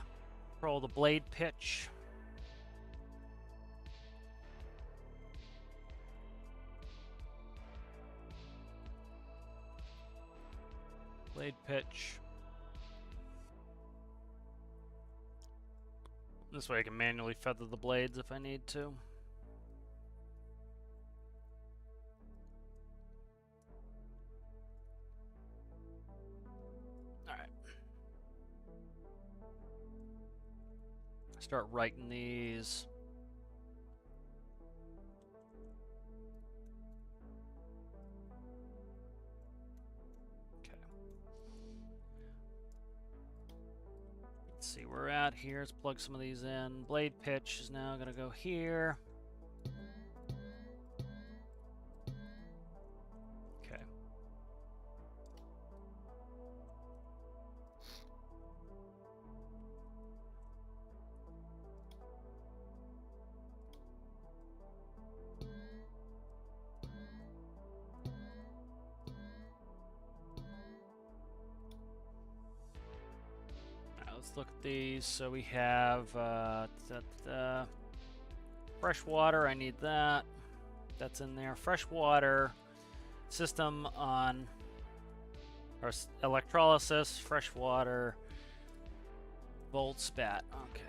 control the blade pitch. Blade pitch. This way I can manually feather the blades if I need to. Start writing these. Okay. Let's see where we're at here. Let's plug some of these in. Blade pitch is now going to go here. Okay. Let's look at these. So we have fresh water. I need that. That's in there. Fresh water system on, or electrolysis, fresh water, volt spat. Okay.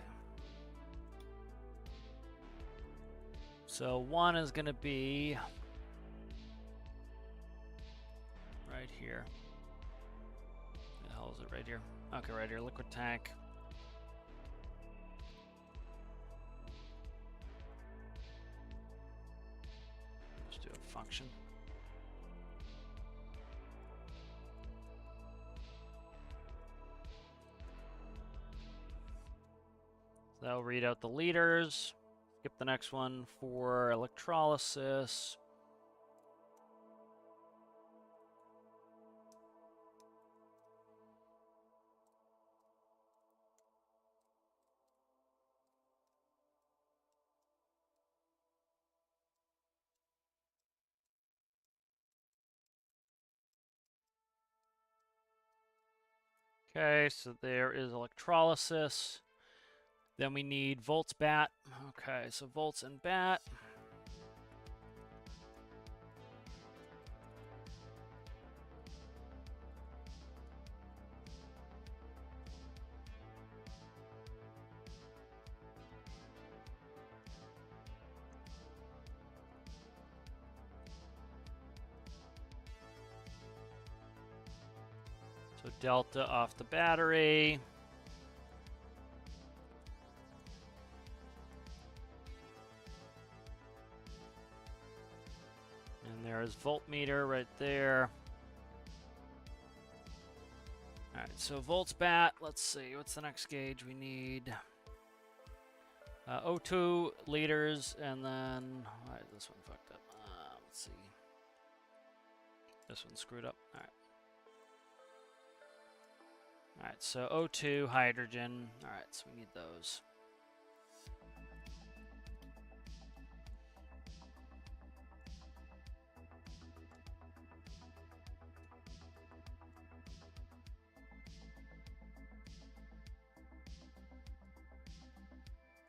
So one is going to be right here. What the hell is it right here? Okay, right here, liquid tank. Let's do a function. So that'll read out the liters. Skip the next one for electrolysis. Okay, so there is electrolysis. Then we need volts bat. Okay, so volts and bat. So delta off the battery. And there's voltmeter right there. Alright, so volts bat. Let's see, what's the next gauge we need? O2 liters, and then... Alright, this one fucked up. Let's see. This one screwed up. Alright. Alright, so O2, hydrogen. Alright, so we need those.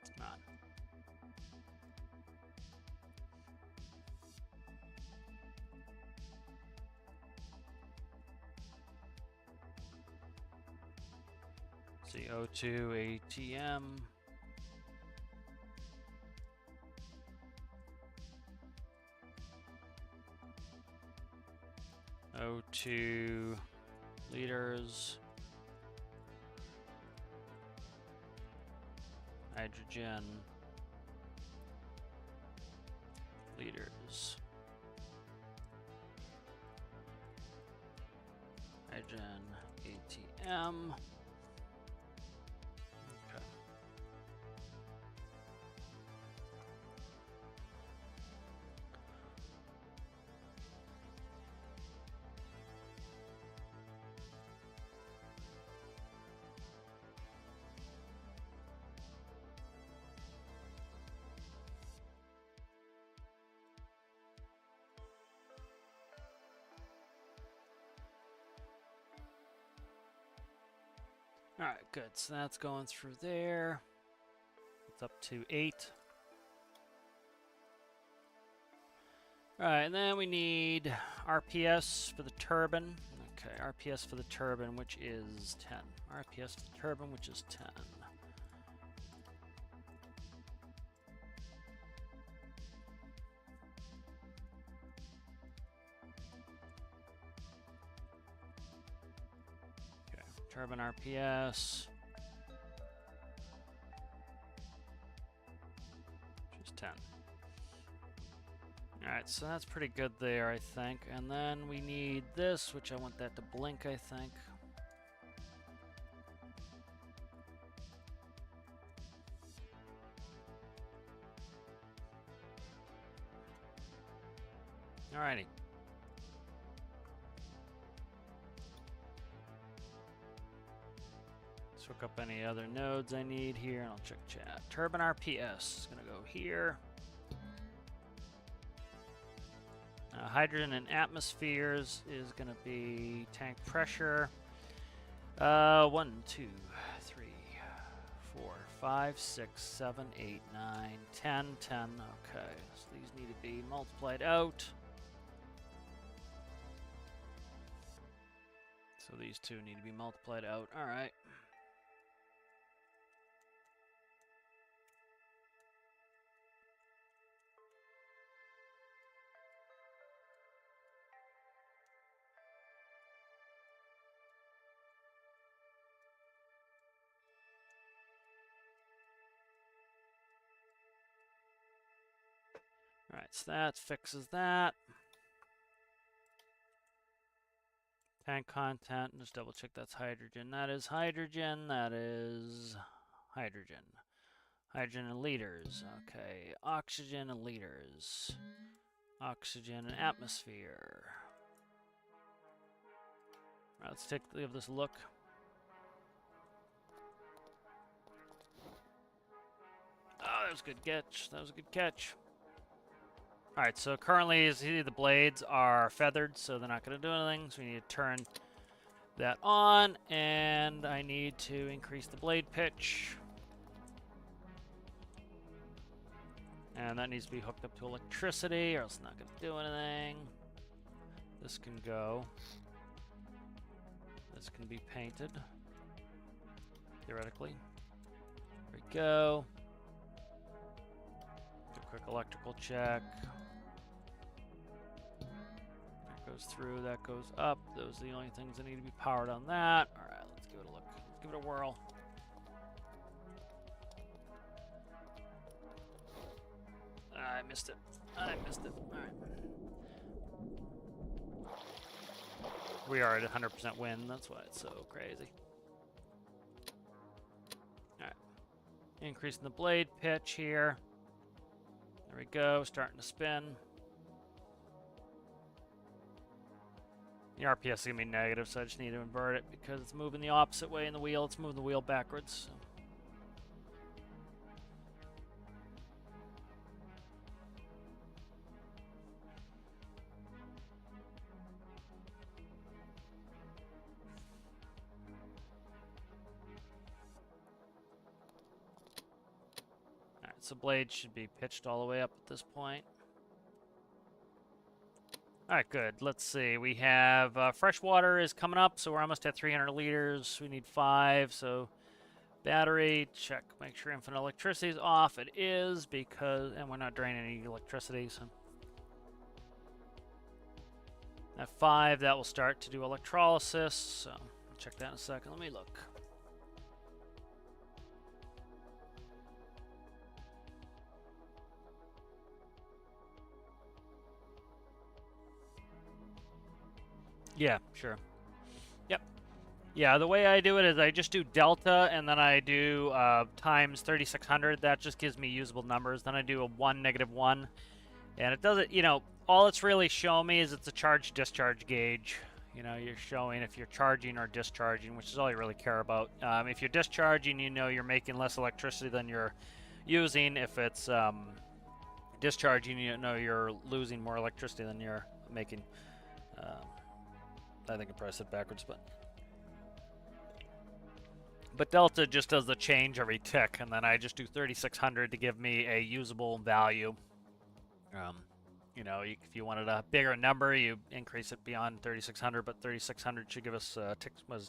It's not. CO2 ATM. O2 liters. Hydrogen liters. Hydrogen ATM. Alright, good. So that's going through there. It's up to 8. Alright, and then we need RPS for the turbine. Okay, RPS for the turbine, which is 10. RPS for the turbine, which is 10. Turbine RPS, which is 10. Alright, so that's pretty good there, I think. And then we need this, which I want that to blink, I think. Alrighty. Look up any other nodes I need here, and I'll check chat. Turbine RPS is going to go here. Hydrogen and atmospheres is going to be tank pressure. 1, 2, 3, 4, 5, 6, 7, 8, 9, 10, 10. Okay, so these need to be multiplied out. So these two need to be multiplied out. All right. Alright, so that fixes that. Tank content, just double check that's hydrogen. That is hydrogen, that is hydrogen. Hydrogen in liters, okay. Oxygen in liters. Oxygen in atmosphere. Alright, let's give this a look. Oh, that was a good catch. That was a good catch. Alright, so currently the blades are feathered, so they're not going to do anything. So we need to turn that on, and I need to increase the blade pitch. And that needs to be hooked up to electricity, or else it's not going to do anything. This can go. This can be painted, theoretically. There we go. Do a quick electrical check. That goes through, that goes up. Those are the only things that need to be powered on that. All right, let's give it a look. Let's give it a whirl. I missed it. I missed it. All right. We are at 100% wind. That's why it's so crazy. All right. Increasing the blade pitch here. There we go. Starting to spin. The RPS is going to be negative, so I just need to invert it because it's moving the opposite way in the wheel. It's moving the wheel backwards. So. So blade should be pitched all the way up at this point. All right, good. Let's see. We have fresh water is coming up, so we're almost at 300 liters. We need 5, so battery, check. Make sure infinite electricity is off. It is, because, and we're not draining any electricity, so. At 5, that will start to do electrolysis, so I'll check that in a second. Let me look. Yeah, sure. Yep. Yeah, the way I do it is I just do delta, and then I do times 3600. That just gives me usable numbers. Then I do a 1, -1. And it doesn't, you know, all it's really showing me is it's a charge-discharge gauge. You know, you're showing if you're charging or discharging, which is all you really care about. If you're discharging, you know you're making less electricity than you're using. If it's discharging, you know you're losing more electricity than you're making. I think I pressed it backwards, but delta just does the change every tick, and then I just do 3600 to give me a usable value. You know, if you wanted a bigger number, you increase it beyond 3600, but 3600 should give us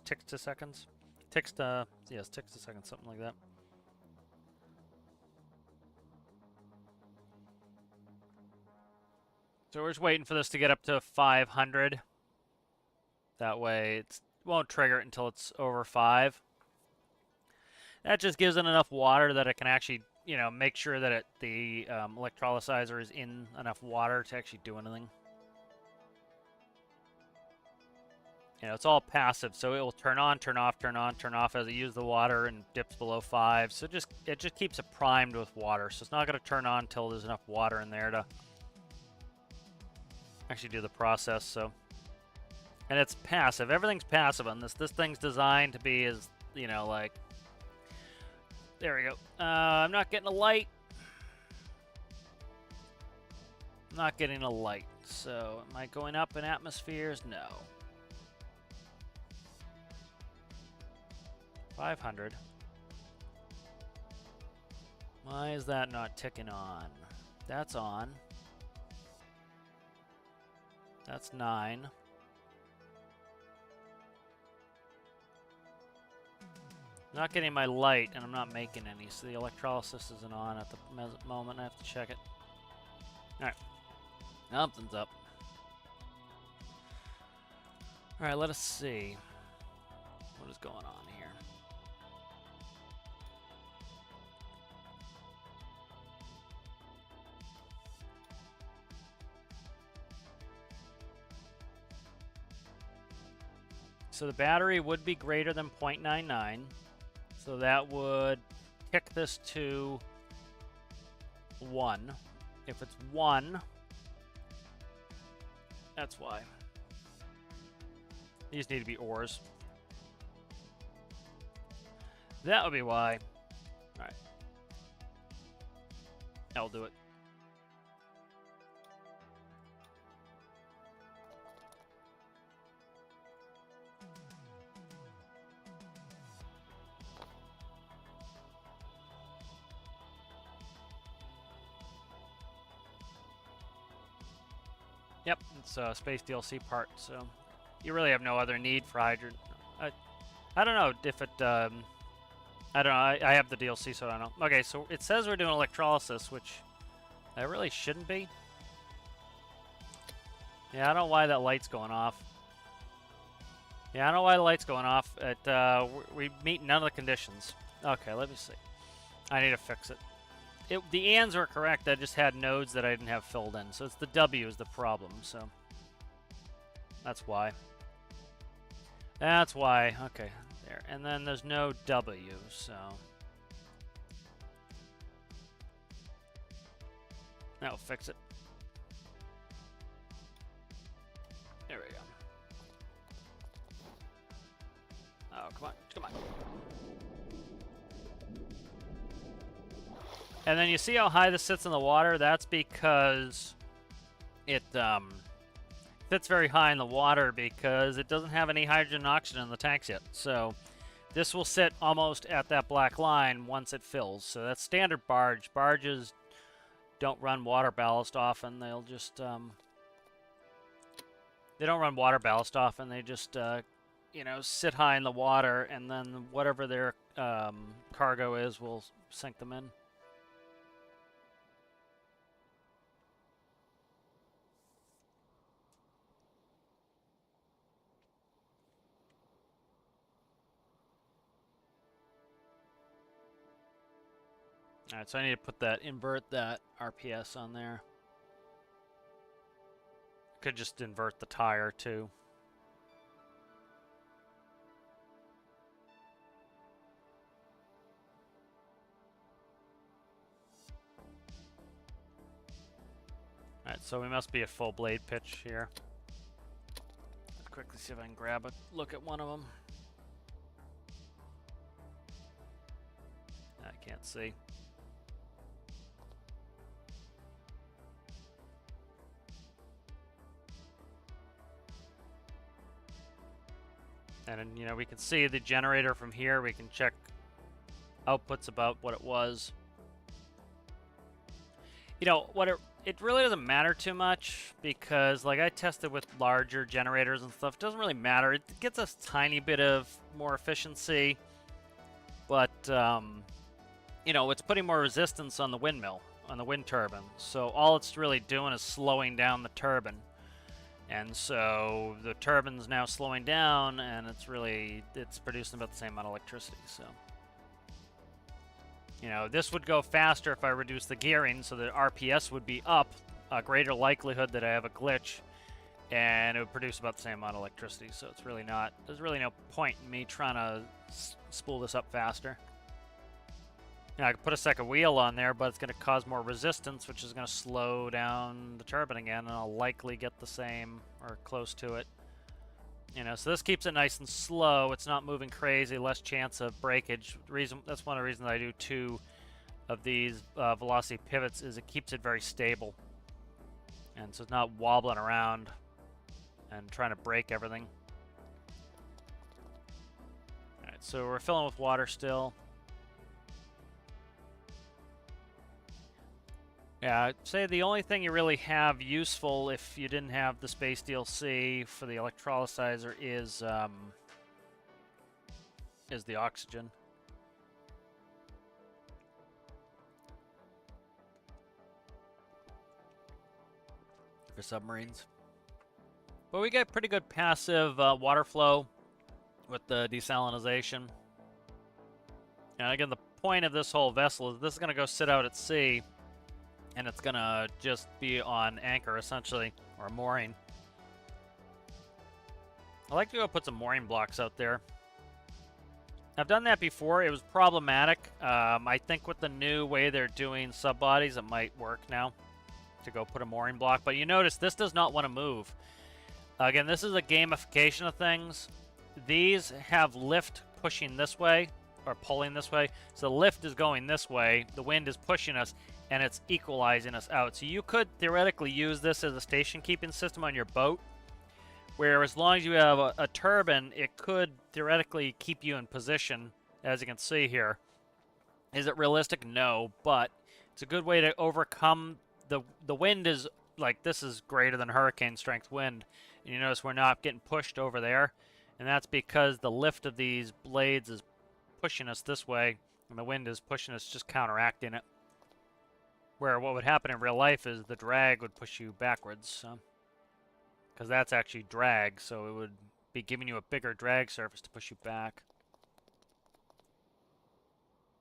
ticks to seconds? Ticks to seconds, something like that. So we're just waiting for this to get up to 500. That way it won't trigger it until it's over 5. That just gives it enough water that it can actually, you know, make sure that the electrolyzer is in enough water to actually do anything. You know, it's all passive, so it will turn on, turn off, turn on, turn off as it uses the water and dips below 5. So it just keeps it primed with water. So it's not going to turn on until there's enough water in there to actually do the process. So. And it's passive. Everything's passive on this. This thing's designed to be as, you know, like... There we go. I'm not getting a light. I'm not getting a light. So, am I going up in atmospheres? No. 500. Why is that not ticking on? That's on. That's 9. I'm not getting my light, and I'm not making any, so the electrolysis isn't on at the moment. I have to check it. Alright. Something's up. Alright, let us see what is going on here. So the battery would be greater than 0.99. So that would kick this to 1. If it's 1, that's why. These need to be ores. That would be why. Alright. I'll do it. Yep, it's a space DLC part, so you really have no other need for hydrogen. I don't know if it, I don't know, I have the DLC, so I don't know. Okay, so it says we're doing electrolysis, which I really shouldn't be. Yeah, I don't know why that light's going off. Yeah, I don't know why the light's going off. We meet none of the conditions. Okay, let me see. I need to fix it. The ands were correct, I just had nodes that I didn't have filled in. So it's the W is the problem, so that's why. That's why. Okay, there. And then there's no W, so that'll fix it. There we go. Oh, come on, come on. And then you see how high this sits in the water? That's because it sits very high in the water because it doesn't have any hydrogen and oxygen in the tanks yet. So this will sit almost at that black line once it fills. So that's standard barge. Barges don't run water ballast often. They'll just they don't run water ballast often. They just you know, sit high in the water, and then whatever their cargo is will sink them in. Alright, so I need to put that, invert that RPS on there. Could just invert the tire too. Alright, so we must be a full blade pitch here. Let's quickly see if I can grab a look at one of them. I can't see. And you know, we can see the generator from here. We can check outputs about what it was. You know, it really doesn't matter too much because, like, I tested with larger generators and stuff. It doesn't really matter. It gets us a tiny bit of more efficiency, but you know, it's putting more resistance on the windmill, on the wind turbine. So all it's really doing is slowing down the turbine. And so the turbine's now slowing down, and it's producing about the same amount of electricity. So, you know, this would go faster if I reduce the gearing, so the RPS would be up, a greater likelihood that I have a glitch, and it would produce about the same amount of electricity. So it's really not, there's really no point in me trying to spool this up faster. You know, I could put a second wheel on there, but it's going to cause more resistance, which is going to slow down the turbine again, and I'll likely get the same or close to it. You know, so this keeps it nice and slow. It's not moving crazy, less chance of breakage. That's one of the reasons I do 2 of these velocity pivots, is it keeps it very stable. And so it's not wobbling around and trying to break everything. All right, so we're filling with water still. Yeah, I'd say the only thing you really have useful if you didn't have the space DLC for the electrolyzer is the oxygen. For submarines. But we get pretty good passive water flow with the desalinization. And again, the point of this whole vessel is this is going to go sit out at sea, and it's going to just be on anchor, essentially, or mooring. I like to go put some mooring blocks out there. I've done that before. It was problematic. I think with the new way they're doing sub bodies, it might work now to go put a mooring block. But you notice this does not want to move. Again, this is a gamification of things. These have lift pushing this way, or pulling this way. So the lift is going this way. The wind is pushing us, and it's equalizing us out. So you could theoretically use this as a station keeping system on your boat, where as long as you have a turbine, it could theoretically keep you in position, as you can see here. Is it realistic? No, but it's a good way to overcome the wind is like this is greater than hurricane strength wind. And you notice we're not getting pushed over there. And that's because the lift of these blades is pushing us this way, and the wind is pushing us, just counteracting it. Where what would happen in real life is the drag would push you backwards. Because that's actually drag, so it would be giving you a bigger drag surface to push you back.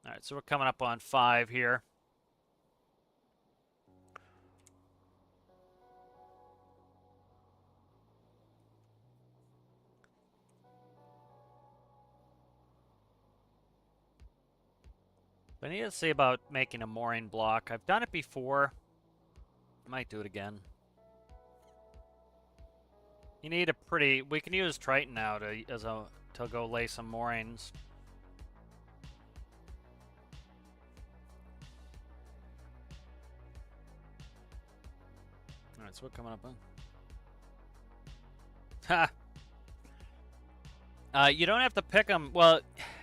Alright, so we're coming up on 5 here. I need to see about making a mooring block. I've done it before. I might do it again. You need a pretty... We can use Triton now to go lay some moorings. Alright, so we're coming up on... Ha! You don't have to pick them... Well,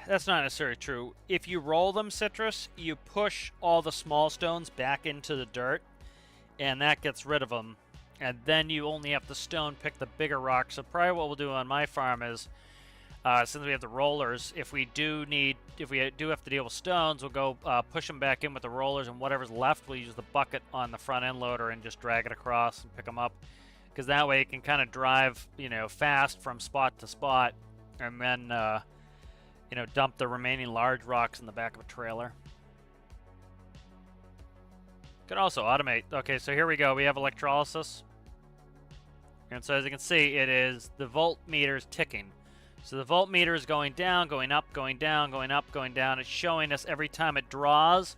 that's not necessarily true. If you roll them, Citrus, you push all the small stones back into the dirt, and that gets rid of them. And then you only have to stone pick the bigger rocks. So probably what we'll do on my farm is, since we have the rollers, if we do have to deal with stones, we'll go push them back in with the rollers, and whatever's left, we'll use the bucket on the front end loader and just drag it across and pick them up. Because that way it can kind of drive, you know, fast from spot to spot, and then, you know, dump the remaining large rocks in the back of a trailer. Could also automate. Okay, so here we go. We have electrolysis. And so as you can see, it is the voltmeter is ticking. So the voltmeter is going down, going up, going down, going up, going down. It's showing us every time it draws,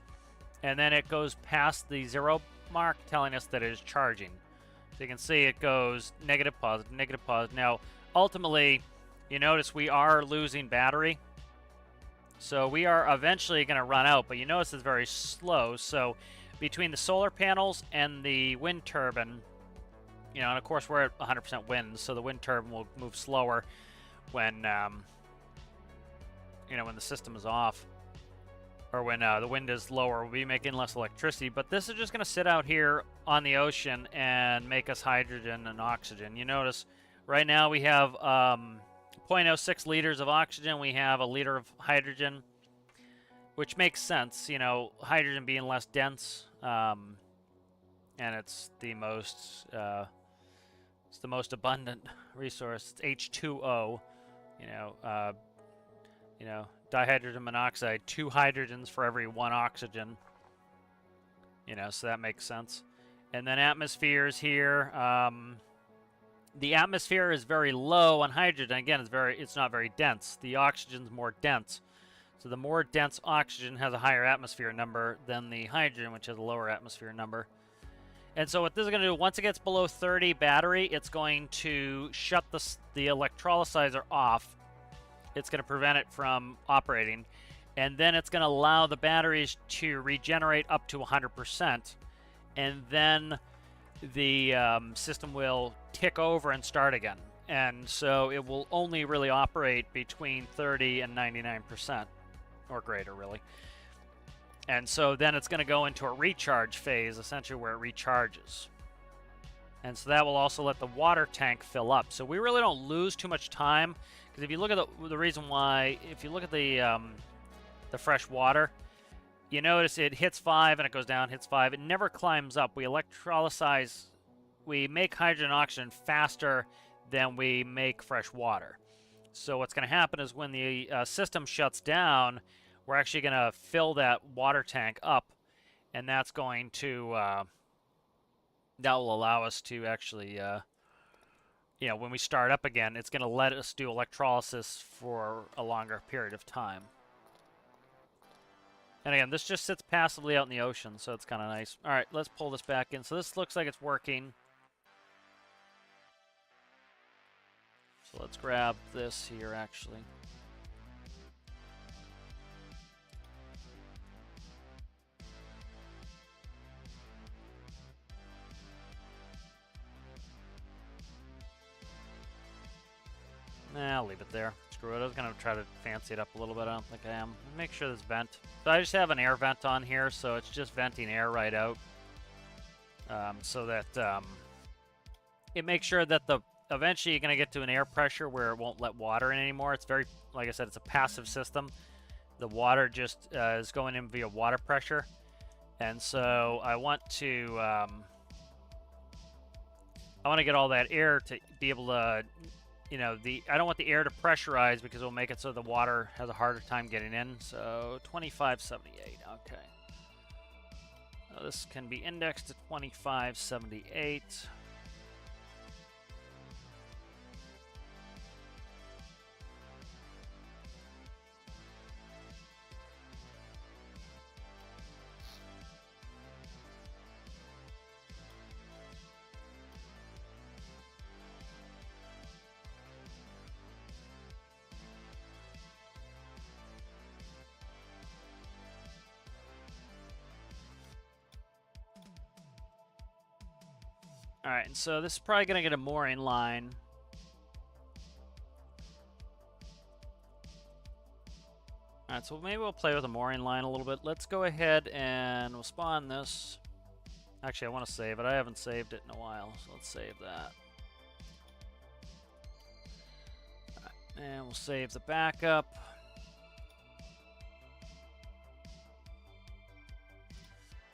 and then it goes past the 0 mark, telling us that it is charging. So you can see it goes negative, positive, negative, positive. Now, ultimately, you notice we are losing battery. So we are eventually going to run out, but you notice it's very slow. So between the solar panels and the wind turbine, you know, and of course we're at 100% wind, so the wind turbine will move slower when, you know, when the system is off, or when the wind is lower. We'll be making less electricity, but this is just going to sit out here on the ocean and make us hydrogen and oxygen. You notice right now we have 0.06 liters of oxygen, we have a liter of hydrogen, which makes sense, you know, hydrogen being less dense, and it's the most abundant resource. It's H2O, you know, dihydrogen monoxide, 2 hydrogens for every 1 oxygen, you know, so that makes sense. And then atmospheres here. The atmosphere is very low on hydrogen. Again, it's not very dense. The oxygen's more dense. So the more dense oxygen has a higher atmosphere number than the hydrogen, which has a lower atmosphere number. And so what this is going to do, once it gets below 30 battery, it's going to shut the electrolyzer off. It's going to prevent it from operating. And then it's going to allow the batteries to regenerate up to 100%. And then the system will tick over and start again. And so it will only really operate between 30 and 99%, or greater, really. And so then it's going to go into a recharge phase, essentially where it recharges. And so that will also let the water tank fill up. So we really don't lose too much time, because if you look at the reason why, if you look at the fresh water, you notice it hits 5 and it goes down, hits 5. It never climbs up. We electrolyze, we make hydrogen and oxygen faster than we make fresh water. So what's going to happen is when the system shuts down, we're actually going to fill that water tank up, and that's going to, that will allow us to actually, you know, when we start up again, it's going to let us do electrolysis for a longer period of time. And again, this just sits passively out in the ocean, so it's kind of nice. All right, let's pull this back in. So this looks like it's working. So let's grab this here, actually. Nah, I'll leave it there. Screw it. I was going to try to fancy it up a little bit. I don't think I am. Make sure this vent. So I just have an air vent on here, so it's just venting air right out. so that it makes sure that eventually you're going to get to an air pressure where it won't let water in anymore. It's very, like I said, it's a passive system. The water just is going in via water pressure. And so I want to get all that air to be able to, you know, I don't want the air to pressurize because it will make it so the water has a harder time getting in. So 2578, okay. Now this can be indexed to 2578. Alright, and so this is probably going to get a mooring line. Alright, so maybe we'll play with a mooring line a little bit. Let's go ahead and we'll spawn this. Actually, I want to save it. I haven't saved it in a while, so let's save that. Alright, and we'll save the backup.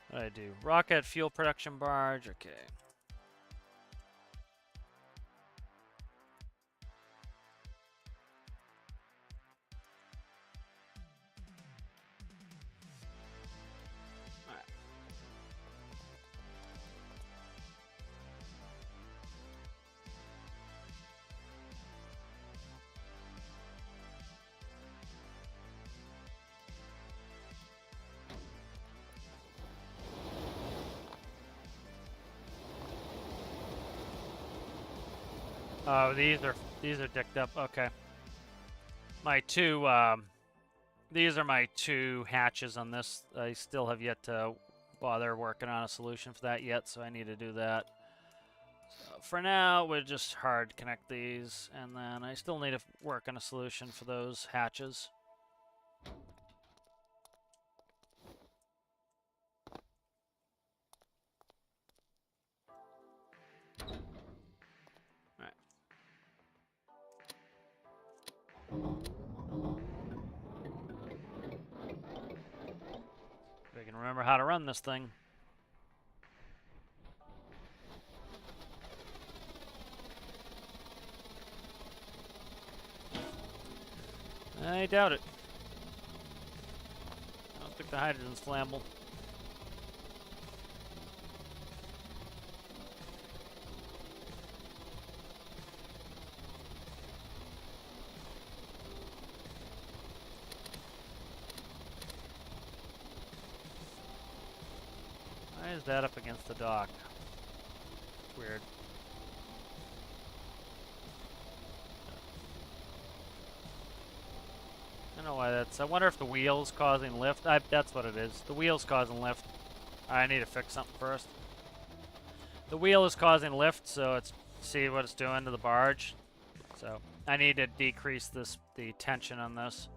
What did I do? Rocket fuel production barge. Okay. Oh, these are dicked up. Okay. My two these are my two hatches on this. I still have yet to bother working on a solution for that yet, so I need to do that. So for now, we'll just hard connect these, and then I still need to work on a solution for those hatches. If I can remember how to run this thing. I doubt it. I don't think the hydrogen's flammable. Why is that up against the dock? Weird. I don't know why that's... I wonder if the wheel's causing lift. That's what it is. The wheel's causing lift. I need to fix something first. The wheel is causing lift, so it's... See what it's doing to the barge. So, I need to decrease the tension on this.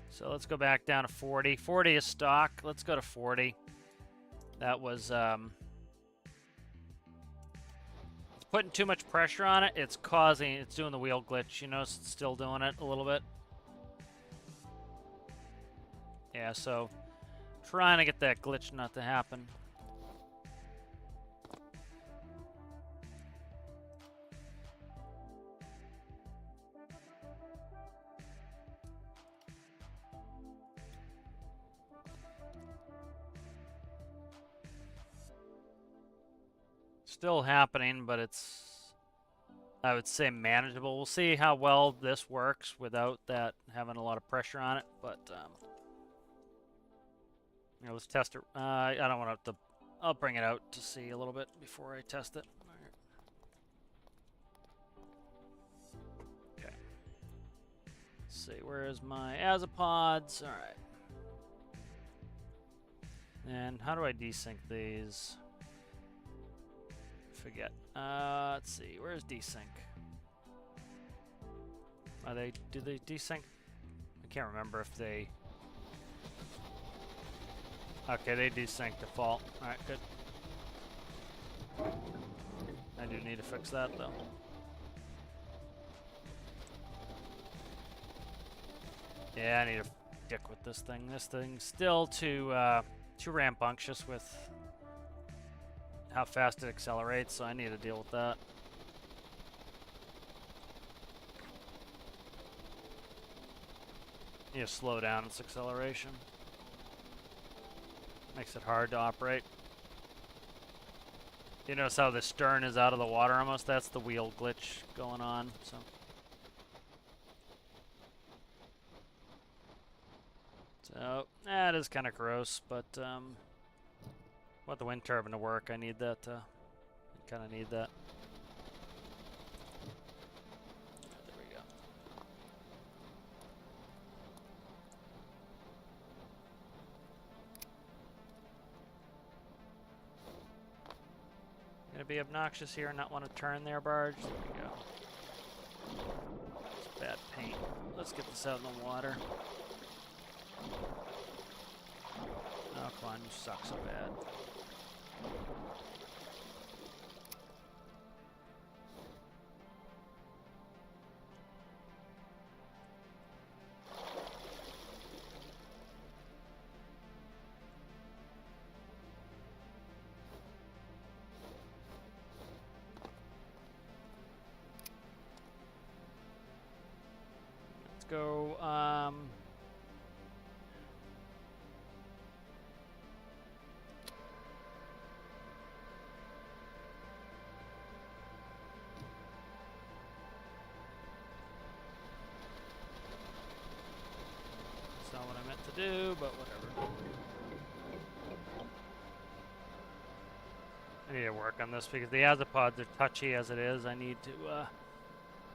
So let's go back down to 40. 40 is stock. Let's go to 40. That was... It's putting too much pressure on it. It's doing the wheel glitch. You notice it's still doing it a little bit. Yeah, so trying to get that glitch not to happen. Still happening, but it's, I would say, manageable. We'll see how well this works without that having a lot of pressure on it, but you know, let's test it. I don't want to. I'll bring it out to see a little bit before I test it. All right. Okay. Let's see. Where is my azapods? All right. And how do I desync these? Forget. Let's see. Where's desync? Do they desync? I can't remember if they... Okay, they desync default. Alright, good. I do need to fix that though. Yeah, I need to dick with this thing. This thing's still too rambunctious with how fast it accelerates, so I need to deal with that. Need to slow down its acceleration. Makes it hard to operate. You notice how the stern is out of the water almost? That's the wheel glitch going on. So that is kind of gross, but want the wind turbine to work. I need that. Kind of need that. There we go. Gonna be obnoxious here and not want to turn there, Barge. There we go. It's bad paint. Let's get this out in the water. Oh, come on, you suck so bad. Let's go, That's not what I meant to do, but whatever. I need to work on this because the azipods are touchy as it is. I need to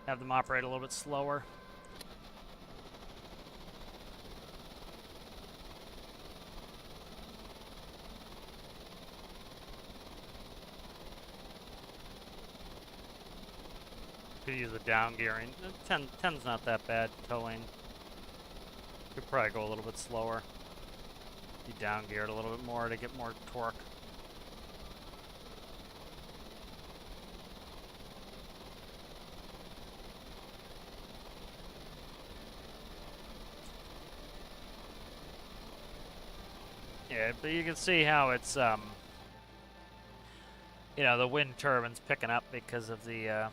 have them operate a little bit slower. Could use the down gearing. 10's not that bad towing. Could probably go a little bit slower. Be down geared a little bit more to get more torque. Yeah, but you can see how it's you know, the wind turbine's picking up because of the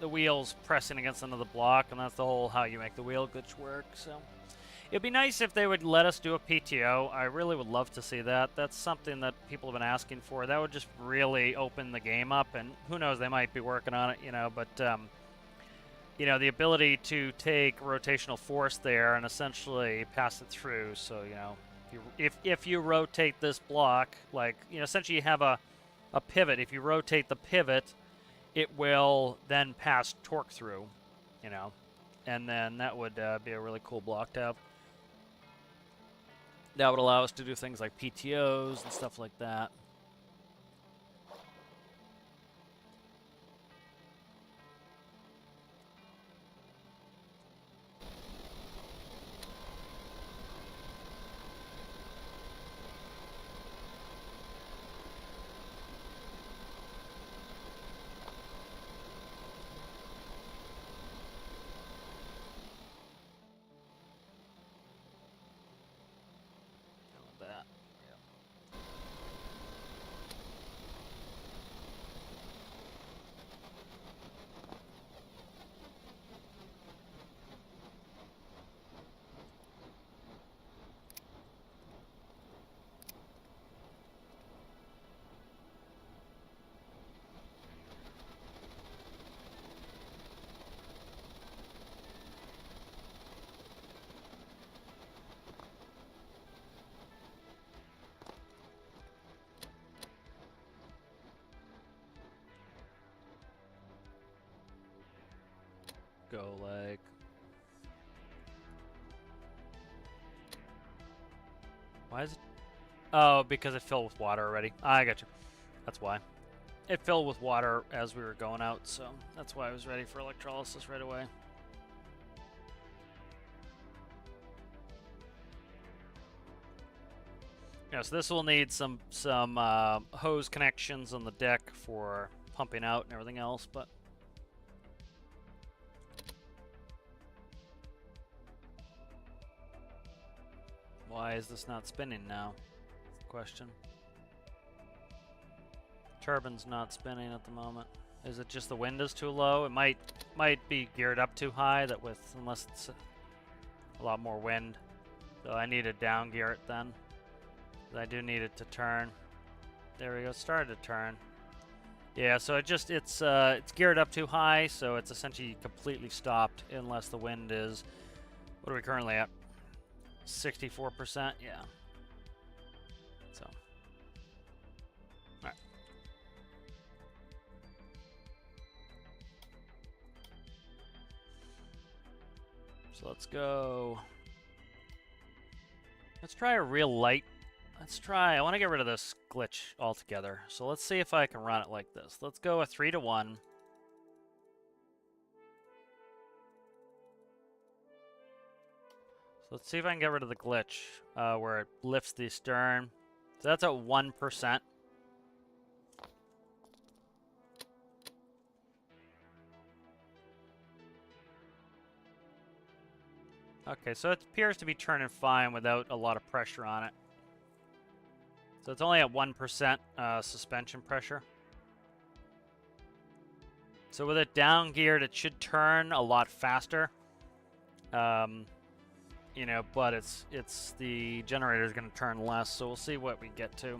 wheels pressing against another block, and that's the whole how you make the wheel glitch work. So it'd be nice if they would let us do a PTO. I really would love to see that. That's something that people have been asking for. That would just really open the game up, and who knows, they might be working on it, you know, but you know, the ability to take rotational force there and essentially pass it through. So, you know, if you rotate this block, like, you know, essentially you have a pivot. If you rotate the pivot, it will then pass torque through, you know, and then that would be a really cool block to have. That would allow us to do things like PTOs and stuff like that. Go like... Why is it... Oh, because it filled with water already. I got you. That's why. It filled with water as we were going out, so that's why I was ready for electrolysis right away. Yeah, so this will need some hose connections on the deck for pumping out and everything else, but why is this not spinning now? Question. Turbine's not spinning at the moment. Is it just the wind is too low? It might be geared up too high, that with unless it's a lot more wind. So I need to down gear it then. I do need it to turn. There we go. Started to turn. Yeah, so it's geared up too high, so it's essentially completely stopped unless the wind is. What are we currently at? 64%. Yeah. So. All right. So let's go. Let's try a real light. I want to get rid of this glitch altogether. So let's see if I can run it like this. Let's go a 3-to-1. So let's see if I can get rid of the glitch where it lifts the stern. So that's at 1%. Okay, so it appears to be turning fine without a lot of pressure on it. So it's only at 1% suspension pressure. So with it down geared, it should turn a lot faster. You know, but it's the generator is going to turn less, so we'll see what we get to.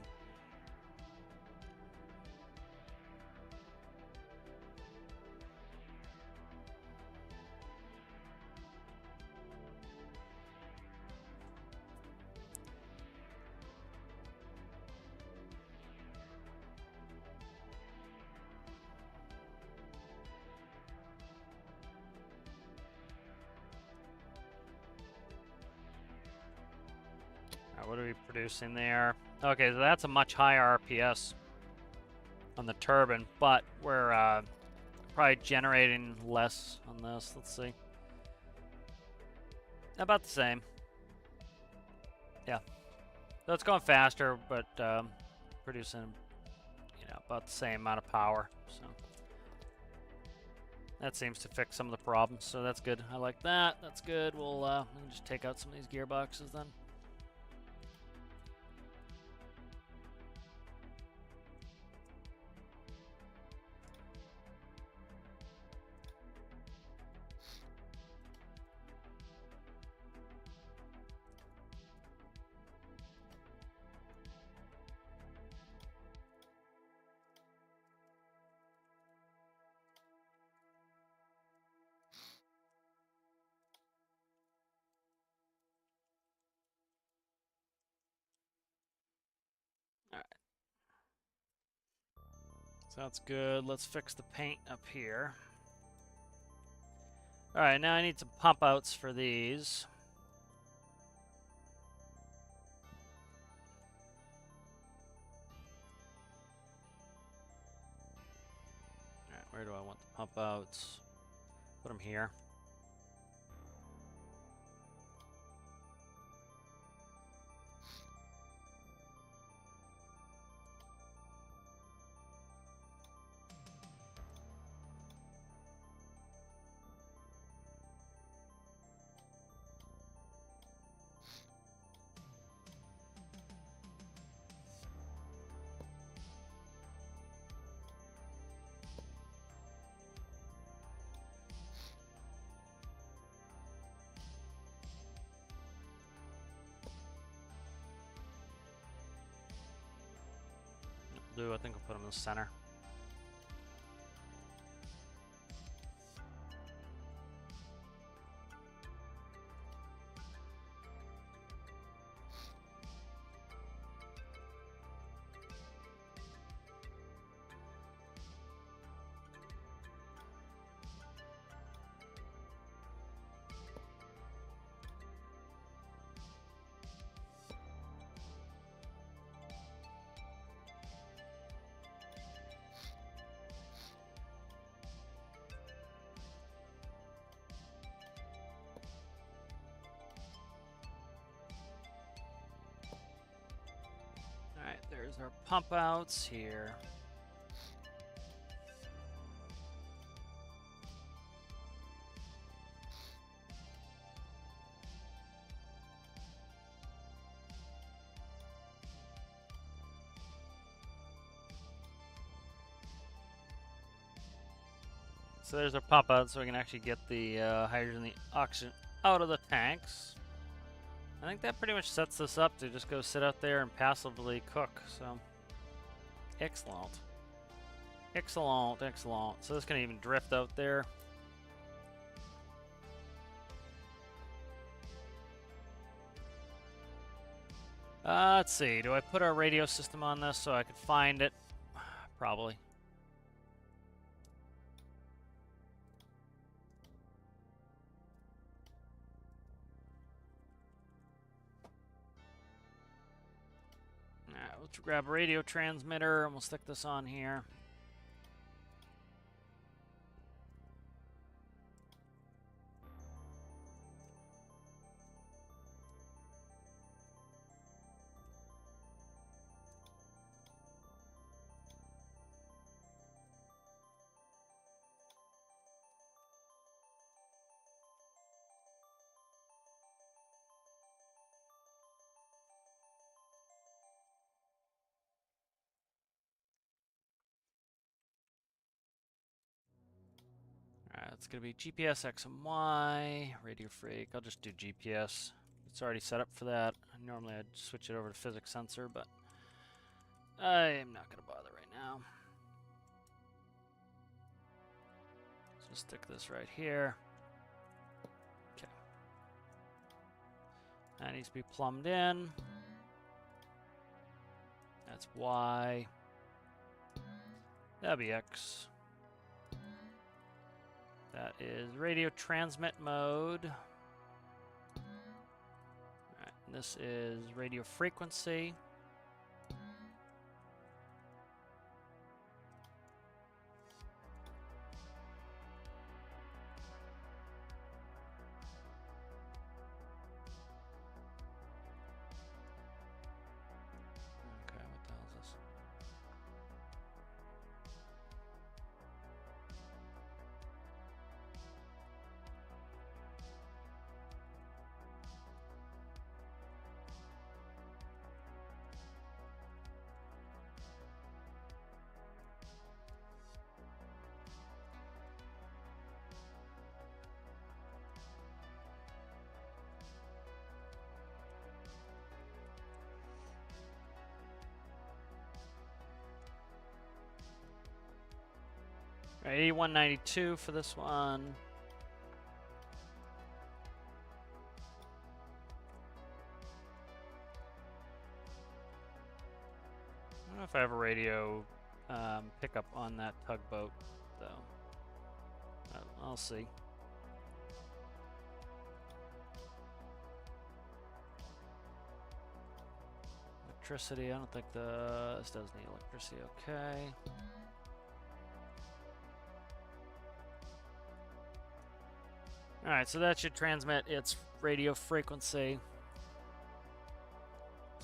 What are we producing there? Okay, so that's a much higher RPS on the turbine, but we're probably generating less on this. Let's see. About the same. Yeah. So it's going faster, but producing, you know, about the same amount of power. So that seems to fix some of the problems. So that's good. I like that. That's good. We'll just take out some of these gearboxes then. So that's good. Let's fix the paint up here. Alright, now I need some pump outs for these. Alright, where do I want the pump outs? Put them here. I think I'll put them in the center. There's our pump outs here. So there's our pump out, so we can actually get the hydrogen and the oxygen out of the tanks. I think that pretty much sets this up to just go sit out there and passively cook. So, excellent. Excellent, excellent. So this can even drift out there. Let's see. Do I put our radio system on this so I could find it? Probably. Alright, let's grab a radio transmitter and we'll stick this on here. Alright, it's going to be GPS X and Y, Radio Freak. I'll just do GPS. It's already set up for that. Normally I'd switch it over to physics sensor, but I am not going to bother right now. So just stick this right here. Okay. That needs to be plumbed in. That's Y. That'll be X. That is radio transmit mode. Alright, this is radio frequency. Okay, what the hell is this? Right, 8192 for this one. I don't know if I have a radio pickup on that tugboat, though. I'll see. Electricity, I don't think this does need electricity, okay. Alright, so that should transmit its radio frequency.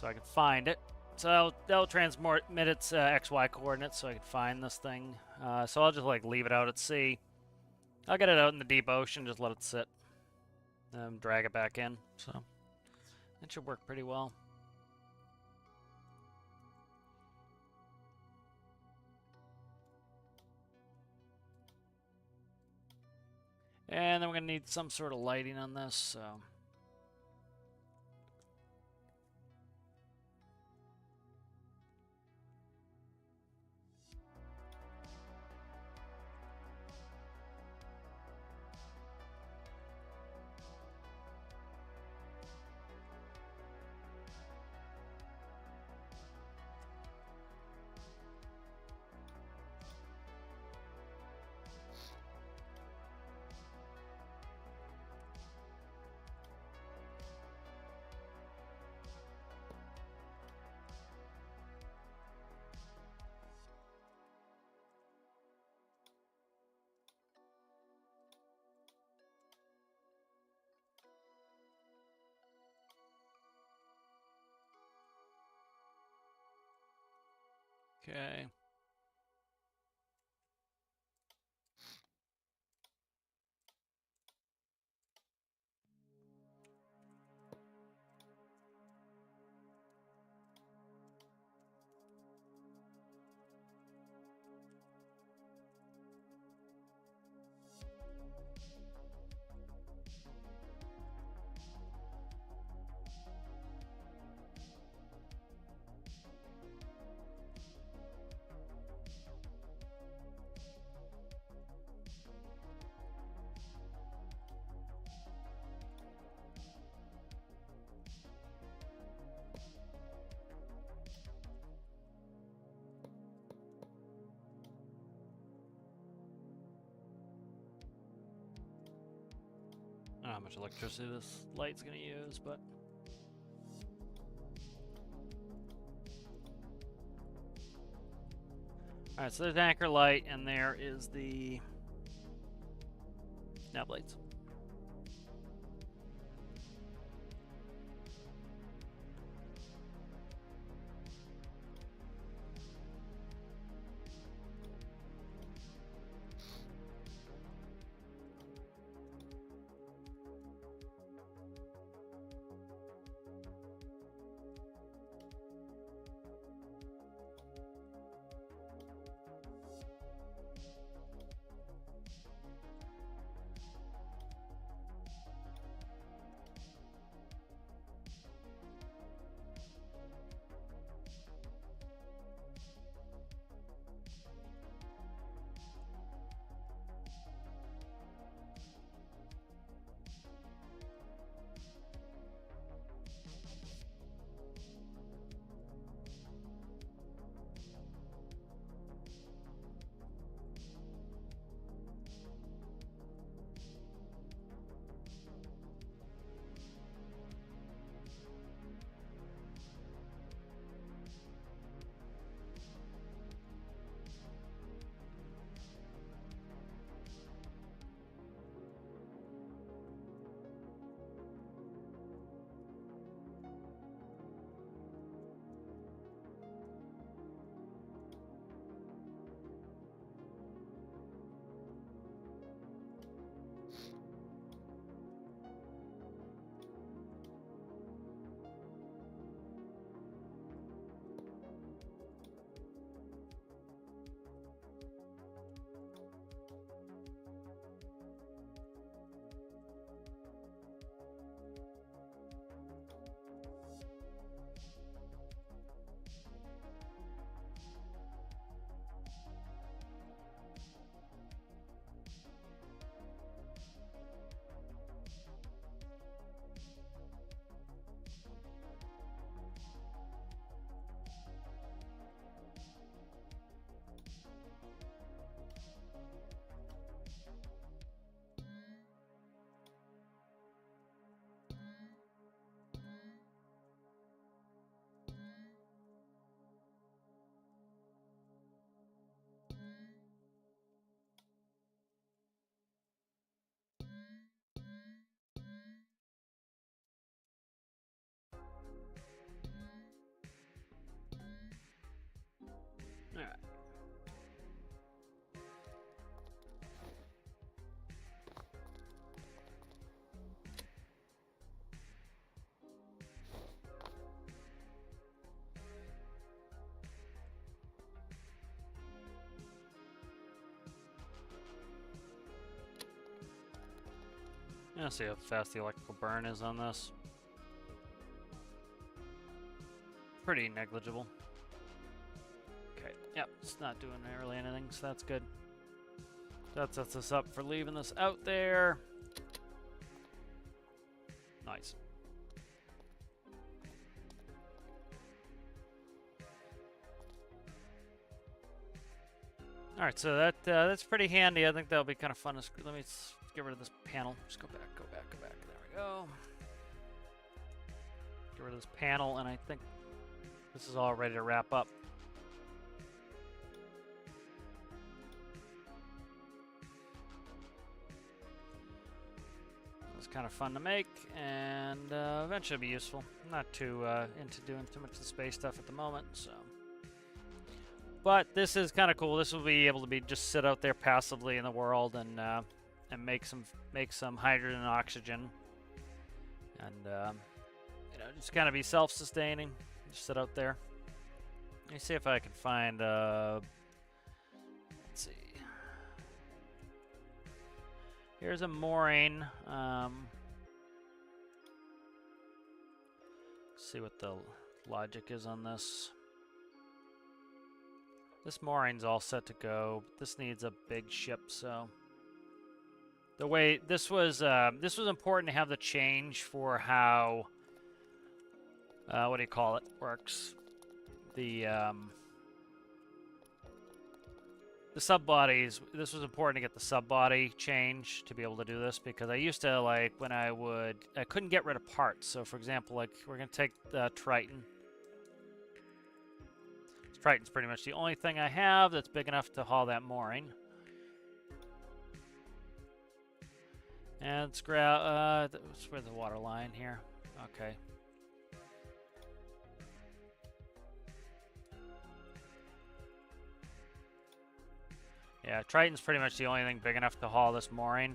So I can find it. So that'll transmit its XY coordinates so I can find this thing. So I'll just like leave it out at sea. I'll get it out in the deep ocean, just let it sit. Drag it back in. So that should work pretty well. And then we're going to need some sort of lighting on this, so... Okay. I don't know how much electricity this light's gonna use, but alright, so there's the anchor light, and there is the nav lights. Alright. Let's see how fast the electrical burn is on this. Pretty negligible. Okay, yep, it's not doing really anything, so that's good. That sets us up for leaving this out there. Nice. All right, so that's pretty handy. I think that'll be kind of fun to screw. Let me get rid of this panel. Just go back. There we go. Get rid of this panel, and I think this is all ready to wrap up. It's kind of fun to make, and eventually be useful. I'm not too into doing too much of the space stuff at the moment, so. But this is kind of cool. This will be able to be just sit out there passively in the world and make some hydrogen and oxygen, and you know, just kind of be self-sustaining. Just sit out there. Let me see if I can find. Let's see. Here's a mooring. See what the logic is on this. This mooring's all set to go. This needs a big ship, so the way this was important to have the change for how what do you call it works. The sub bodies. This was important to get the sub body change to be able to do this, because I used to, like, when I couldn't get rid of parts. So for example, like, we're gonna take the Triton. Triton's pretty much the only thing I have that's big enough to haul that mooring. And let's grab, where's the water line here? Okay. Yeah, Triton's pretty much the only thing big enough to haul this mooring.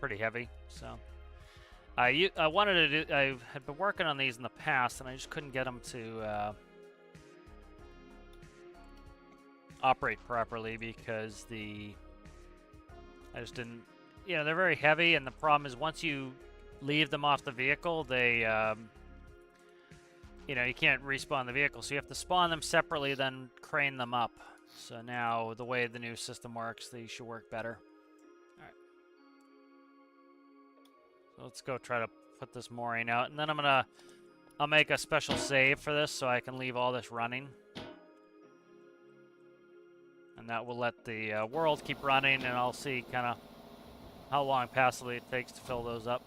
Pretty heavy, so. I wanted to do, I had been working on these in the past, and I just couldn't get them to, operate properly because I just didn't, you know, they're very heavy, and the problem is once you leave them off the vehicle, they you know, you can't respawn the vehicle, so you have to spawn them separately, then crane them up. So now the way the new system works, they should work better. All right, so let's go try to put this mooring out, and then I'll make a special save for this so I can leave all this running. And that will let the world keep running, and I'll see kind of how long passively it takes to fill those up.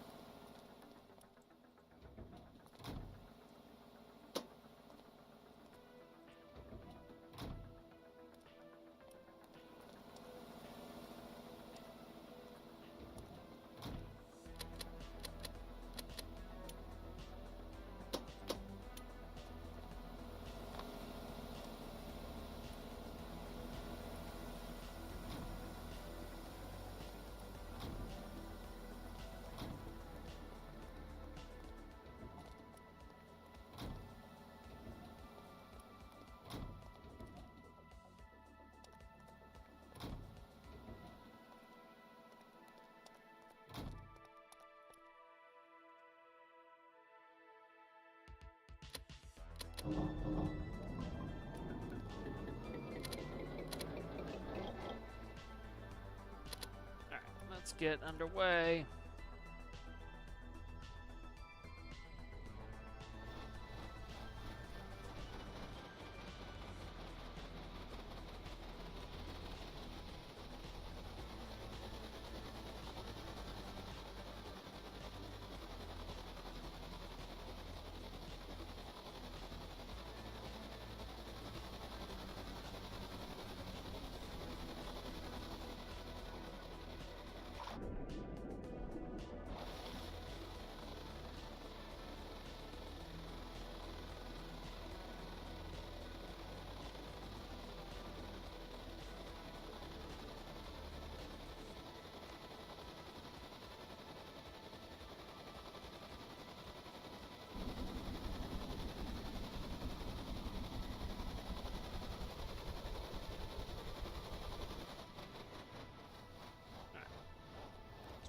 Alright, let's get underway.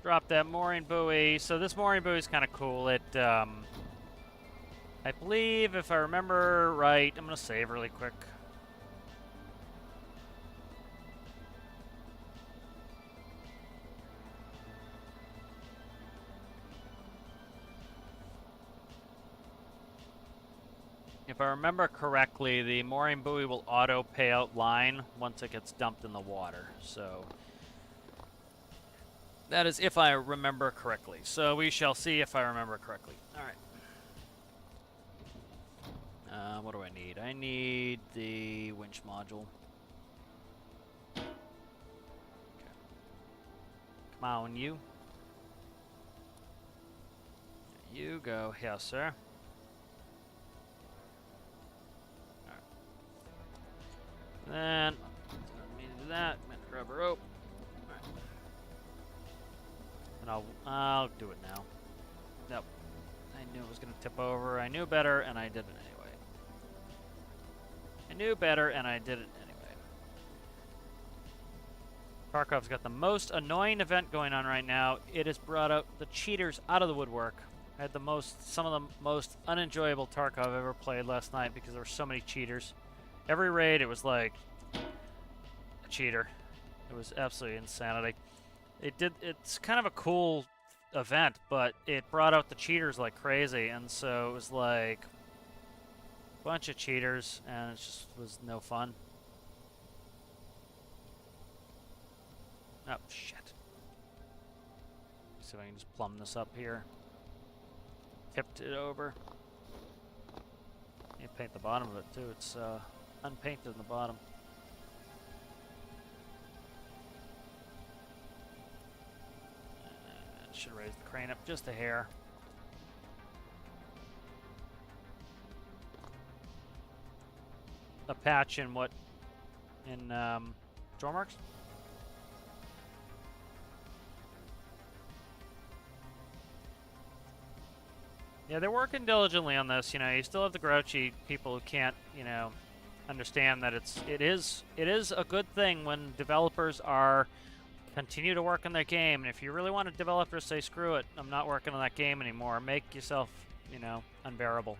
Drop that mooring buoy. So this mooring buoy is kind of cool. It, I believe, if I remember right, I'm going to save really quick. If I remember correctly, the mooring buoy will auto pay out line once it gets dumped in the water. So that is if I remember correctly. So we shall see if I remember correctly. All right. What do I need? I need the winch module. Okay. Come on, you. You go here, sir. Then, don't mean to do that. Meant to grab a rope. Alright. And I'll do it now. Nope. I knew it was going to tip over. I knew better, and I did it anyway. I knew better, and I did it anyway. Tarkov's got the most annoying event going on right now. It has brought out the cheaters out of the woodwork. I had some of the most unenjoyable Tarkov I've ever played last night because there were so many cheaters. Every raid, it was like a cheater. It was absolutely insanity. It's kind of a cool event, but it brought out the cheaters like crazy, and so it was like a bunch of cheaters, and it just was no fun. Oh, shit. See if I can just plumb this up here. Tipped it over. You paint the bottom of it, too. It's unpainted in the bottom. Should raise the crane up just a hair. A patch in what? In Stormworks? Yeah, they're working diligently on this. You know, you still have the grouchy people who can't, you know, understand that it is a good thing when developers continue to work on their game. And if you really want a developer to say, screw it, I'm not working on that game anymore, make yourself, you know, unbearable.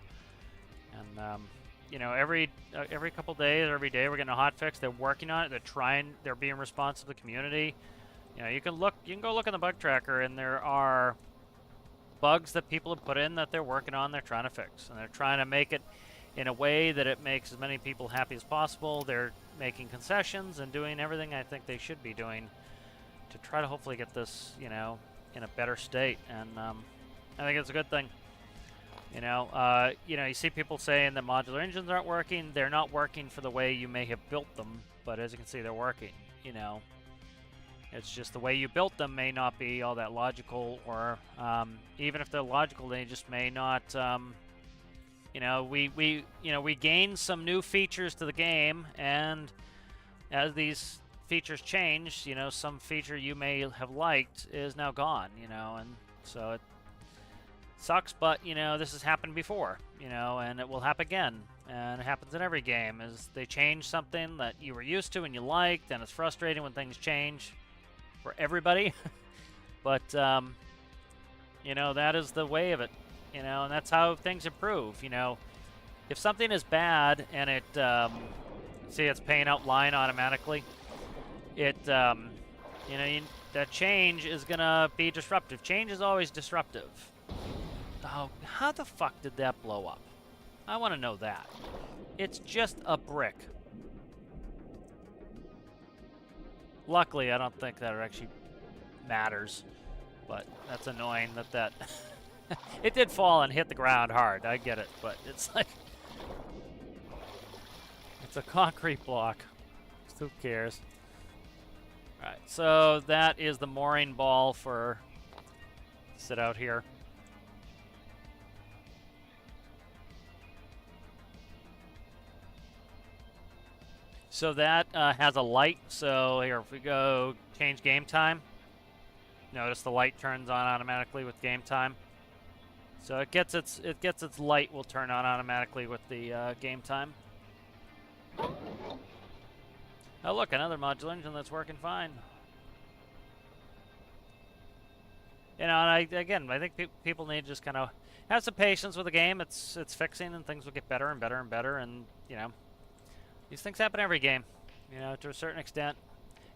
And you know, every couple days or every day we're getting a hot fix. They're working on it. They're being responsive to the community. You know, you can go look in the bug tracker, and there are bugs that people have put in that they're working on, they're trying to fix, and they're trying to make it in a way that it makes as many people happy as possible. They're making concessions and doing everything I think they should be doing to try to hopefully get this, you know, in a better state, and I think it's a good thing. You know, you see people saying that modular engines aren't working. They're not working for the way you may have built them, but as you can see, they're working, you know. It's just the way you built them may not be all that logical, or even if they're logical, they just may not. You know, we gained some new features to the game, and as these features change, you know, some feature you may have liked is now gone. You know, and so it sucks, but you know, this has happened before. You know, and it will happen again. And it happens in every game. Is they change something that you were used to and you liked, and it's frustrating when things change for everybody. But you know, that is the way of it, you know, and that's how things improve. You know, if something is bad and it see, it's paying out line automatically, it you know, that change is gonna be disruptive. Change is always disruptive. Oh, how the fuck did that blow up? I want to know that. It's just a brick. Luckily, I don't think that it actually matters, but that's annoying that it did fall and hit the ground hard. I get it, but it's like, it's a concrete block. Who cares? All right, so that is the mooring ball for sit out here. So that has a light. So here, if we go change game time, notice the light turns on automatically with game time. So it gets its light will turn on automatically with the game time. Oh look, another modular engine that's working fine. You know, and I think people need to just kind of have some patience with the game. It's fixing, and things will get better and better and better, and you know, these things happen every game, you know, to a certain extent.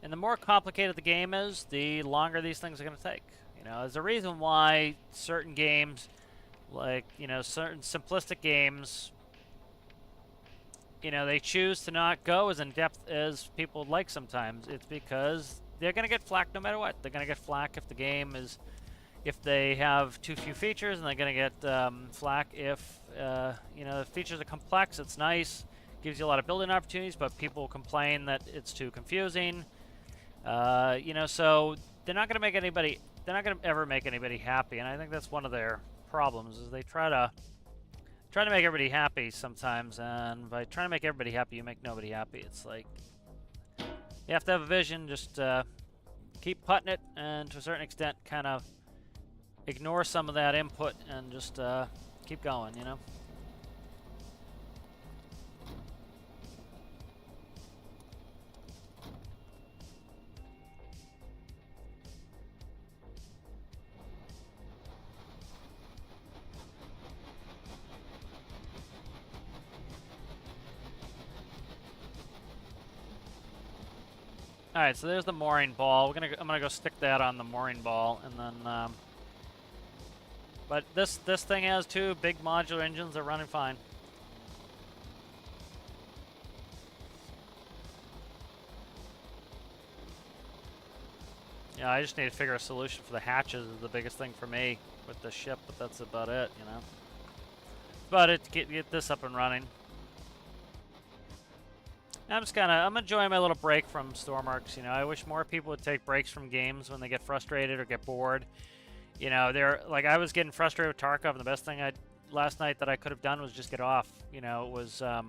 And the more complicated the game is, the longer these things are going to take. You know, there's a reason why certain games, like, you know, certain simplistic games, you know, they choose to not go as in-depth as people would like sometimes. It's because they're going to get flack no matter what. They're going to get flack if the game is, if they have too few features, and they're going to get flack if, you know, the features are complex, it's nice, gives you a lot of building opportunities, but people complain that it's too confusing. You know, so they're not going to make anybody, they're not going to ever make anybody happy, and I think that's one of their problems, is they try to trying to make everybody happy sometimes, and by trying to make everybody happy, you make nobody happy. It's like you have to have a vision, just keep putting it, and to a certain extent, kind of ignore some of that input and just keep going, you know? All right, so there's the mooring ball. I'm gonna go stick that on the mooring ball, and then. But this thing has two big modular engines that are running fine. Yeah, I just need to figure a solution for the hatches. Is the biggest thing for me with the ship, but that's about it, you know. But it to get this up and running. I'm enjoying my little break from Stormworks. You know, I wish more people would take breaks from games when they get frustrated or get bored. You know, like I was getting frustrated with Tarkov, and the best thing last night that I could have done was just get off. You know, it was I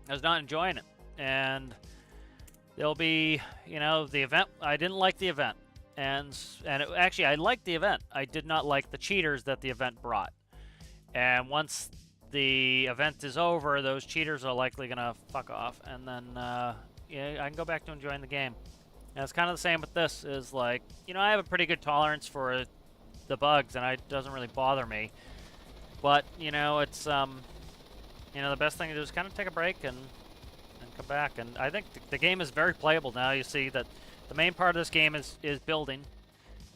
was not enjoying it, and there'll be, you know, the event. I didn't like the event, and actually I liked the event. I did not like the cheaters that the event brought, and once the event is over, those cheaters are likely gonna fuck off, and then yeah, I can go back to enjoying the game. And it's kind of the same with this. Is like, you know, I have a pretty good tolerance for the bugs, and it doesn't really bother me. But you know, it's you know, the best thing to do is kind of take a break and come back. And I think the game is very playable now. You see that the main part of this game is building,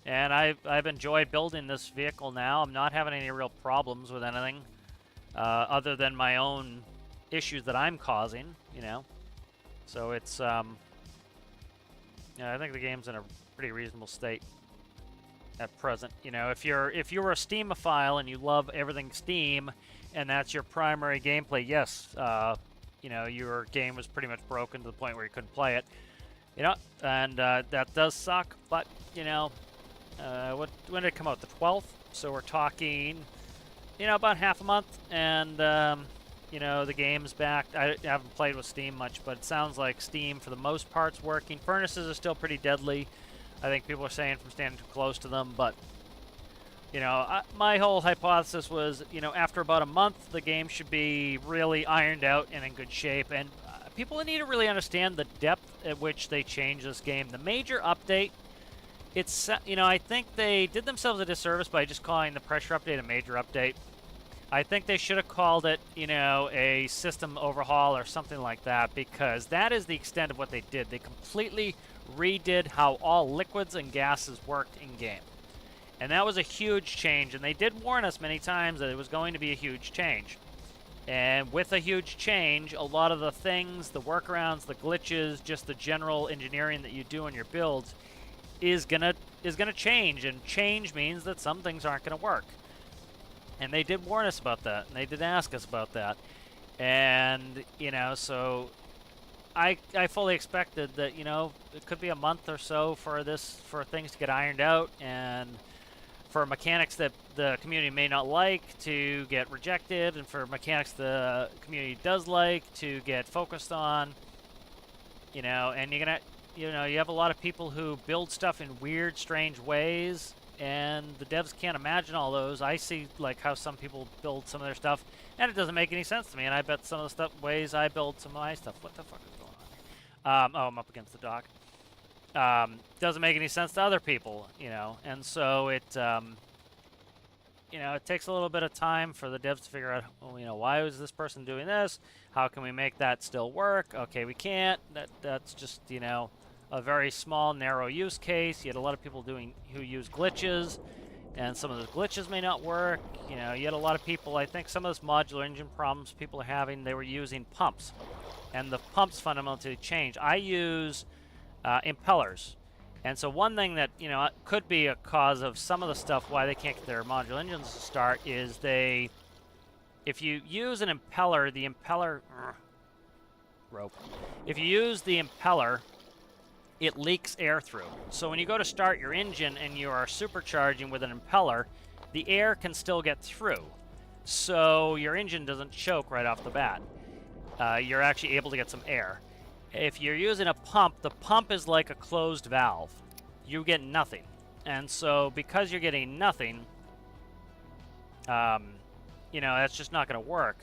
and I've enjoyed building this vehicle now. I'm not having any real problems with anything. Other than my own issues that I'm causing, you know. So it's, yeah, I think the game's in a pretty reasonable state at present. You know, if you're a Steamophile and you love everything Steam, and that's your primary gameplay, yes, you know, your game was pretty much broken to the point where you couldn't play it. You know, and that does suck. But you know, when did it come out? The 12th. So we're talking, you know, about half a month, and you know, the game's back. I haven't played with Steam much, but it sounds like Steam, for the most part, is working. Furnaces are still pretty deadly. I think people are saying from standing too close to them, but you know, my whole hypothesis was, you know, after about a month, the game should be really ironed out and in good shape. And people need to really understand the depth at which they change this game. The major update, it's, you know, I think they did themselves a disservice by just calling the pressure update a major update. I think they should have called it, you know, a system overhaul or something like that, because that is the extent of what they did. They completely redid how all liquids and gases worked in-game. And that was a huge change, and they did warn us many times that it was going to be a huge change. And with a huge change, a lot of the things, the workarounds, the glitches, just the general engineering that you do in your builds is gonna change, and change means that some things aren't gonna work. And they did warn us about that, and they did ask us about that. And, you know, so I fully expected that, you know, it could be a month or so for things to get ironed out, and for mechanics that the community may not like to get rejected, and for mechanics the community does like to get focused on, you know. And you're gonna, you know, you have a lot of people who build stuff in weird, strange ways, and the devs can't imagine all those. I see like how some people build some of their stuff, and it doesn't make any sense to me. And I bet some of the ways I build some of my stuff. What the fuck is going on here? Oh, I'm up against the dock. Doesn't make any sense to other people, you know. And so it, you know, it takes a little bit of time for the devs to figure out, well, you know, why was this person doing this? How can we make that still work? Okay, we can't. That's just, you know, a very small, narrow use case. You had a lot of people who use glitches, and some of those glitches may not work. You know, you had a lot of people, I think some of those modular engine problems people are having, they were using pumps, and the pumps fundamentally changed. I use impellers, and so one thing that, you know, could be a cause of some of the stuff why they can't get their modular engines to start is if you use an impeller, the impeller rope. If you use the impeller, it leaks air through. So when you go to start your engine and you are supercharging with an impeller, the air can still get through. so your engine doesn't choke right off the bat. You're actually able to get some air. If you're using a pump, the pump is like a closed valve. You get nothing. And so because you're getting nothing, you know, that's just not going to work.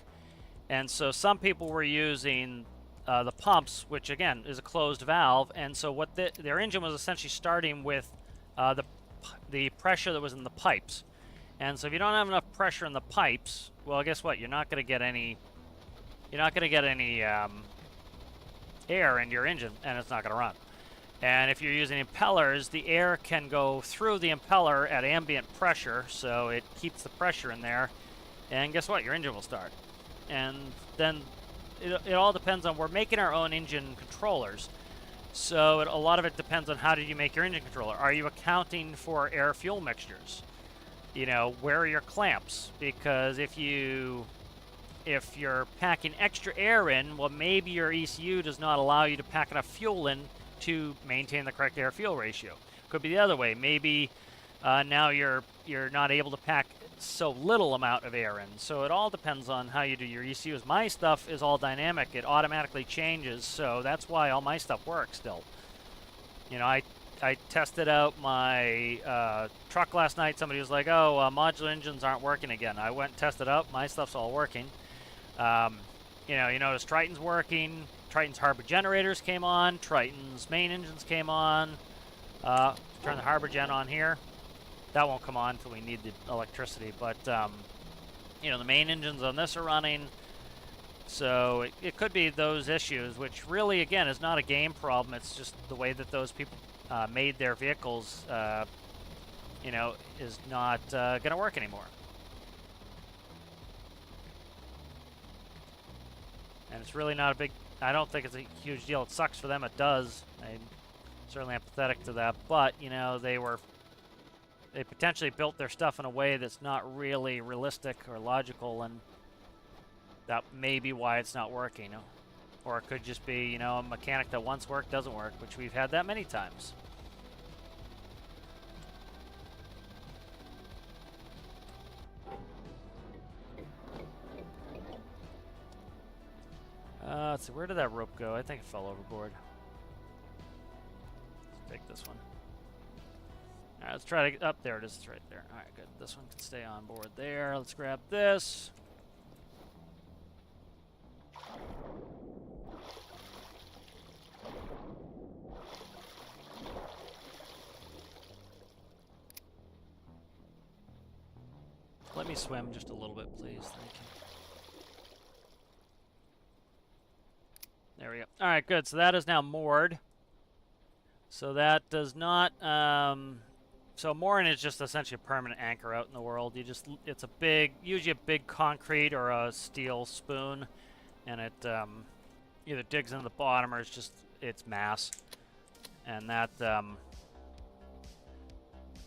And so some people were using the pumps, which again is a closed valve. And so what their engine was essentially starting with the pressure that was in the pipes. And so if you don't have enough pressure in the pipes, well, guess what? You're not going to get any. You're not going to get any air into your engine, and it's not going to run. And if you're using impellers, the air can go through the impeller at ambient pressure, so it keeps the pressure in there. And guess what? Your engine will start. And then it all depends on, we're making our own engine controllers. So a lot of it depends on how did you make your engine controller. Are you accounting for air-fuel mixtures? You know, where are your clamps? Because if you're packing extra air in, well, maybe your ECU does not allow you to pack enough fuel in to maintain the correct air-fuel ratio. Could be the other way. Maybe now you're not able to pack so little amount of air in. So it all depends on how you do your ECUs. My stuff is all dynamic. It automatically changes, so that's why all my stuff works still. You know, I tested out my truck last night. Somebody was like, oh, modular engines aren't working again. I went and tested out. My stuff's all working. You know, you notice Triton's working. Triton's harbor generators came on. Triton's main engines came on. Turn the harbor gen on here. That won't come on until we need the electricity. But, you know, the main engines on this are running. So it could be those issues, which really, again, is not a game problem. It's just the way that those people made their vehicles, you know, is not going to work anymore. And it's really not a big, I don't think it's a huge deal. It sucks for them, it does. I'm certainly empathetic to that. But, you know, they potentially built their stuff in a way that's not really realistic or logical, and that may be why it's not working. Or it could just be, you know, a mechanic that once worked doesn't work, which we've had that many times. Let's see, where did that rope go? I think it fell overboard. Let's take this one. Alright, let's try to, up there it is, it's right there. Alright, good. This one can stay on board there. Let's grab this. Let me swim just a little bit, please. Thank you. There we go. All right, good. So that is now moored. So that does not... so mooring is just essentially a permanent anchor out in the world. It's a big, usually a big concrete or a steel spoon, and it either digs into the bottom or it's mass. And that...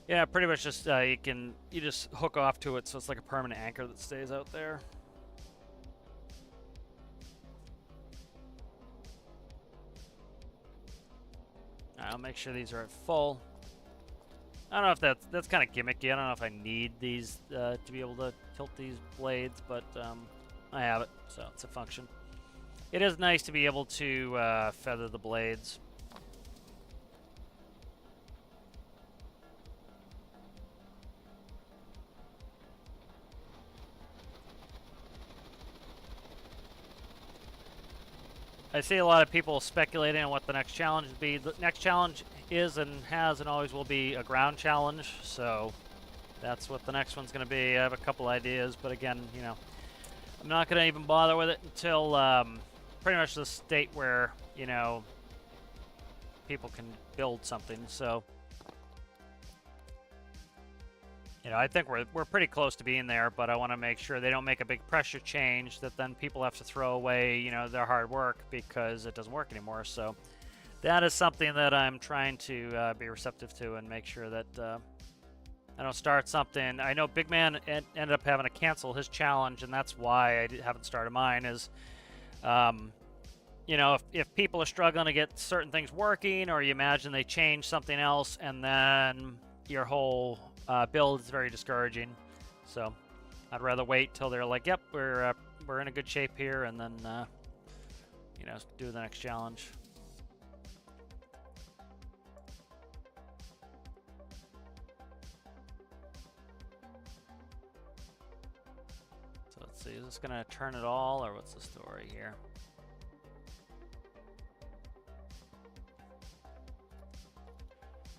yeah, pretty much just you just hook off to it, so it's like a permanent anchor that stays out there. I'll make sure these are at full. I don't know if that's kind of gimmicky. I don't know if I need these to be able to tilt these blades, but I have it, so it's a function. It is nice to be able to feather the blades. I see a lot of people speculating on what the next challenge would be. The next challenge is and has and always will be a ground challenge, so that's what the next one's going to be. I have a couple ideas, but again, you know, I'm not going to even bother with it until pretty much the state where, you know, people can build something. So, you know, I think we're pretty close to being there, but I want to make sure they don't make a big pressure change that then people have to throw away, you know, their hard work because it doesn't work anymore. So that is something that I'm trying to be receptive to and make sure that I don't start something. I know Big Man ended up having to cancel his challenge, and that's why I haven't started mine is, you know, if people are struggling to get certain things working, or you imagine they change something else and then your whole build is very discouraging. So I'd rather wait till they're like, yep, we're in a good shape here, and then you know, do the next challenge. So let's see, is this gonna turn it all, or what's the story here?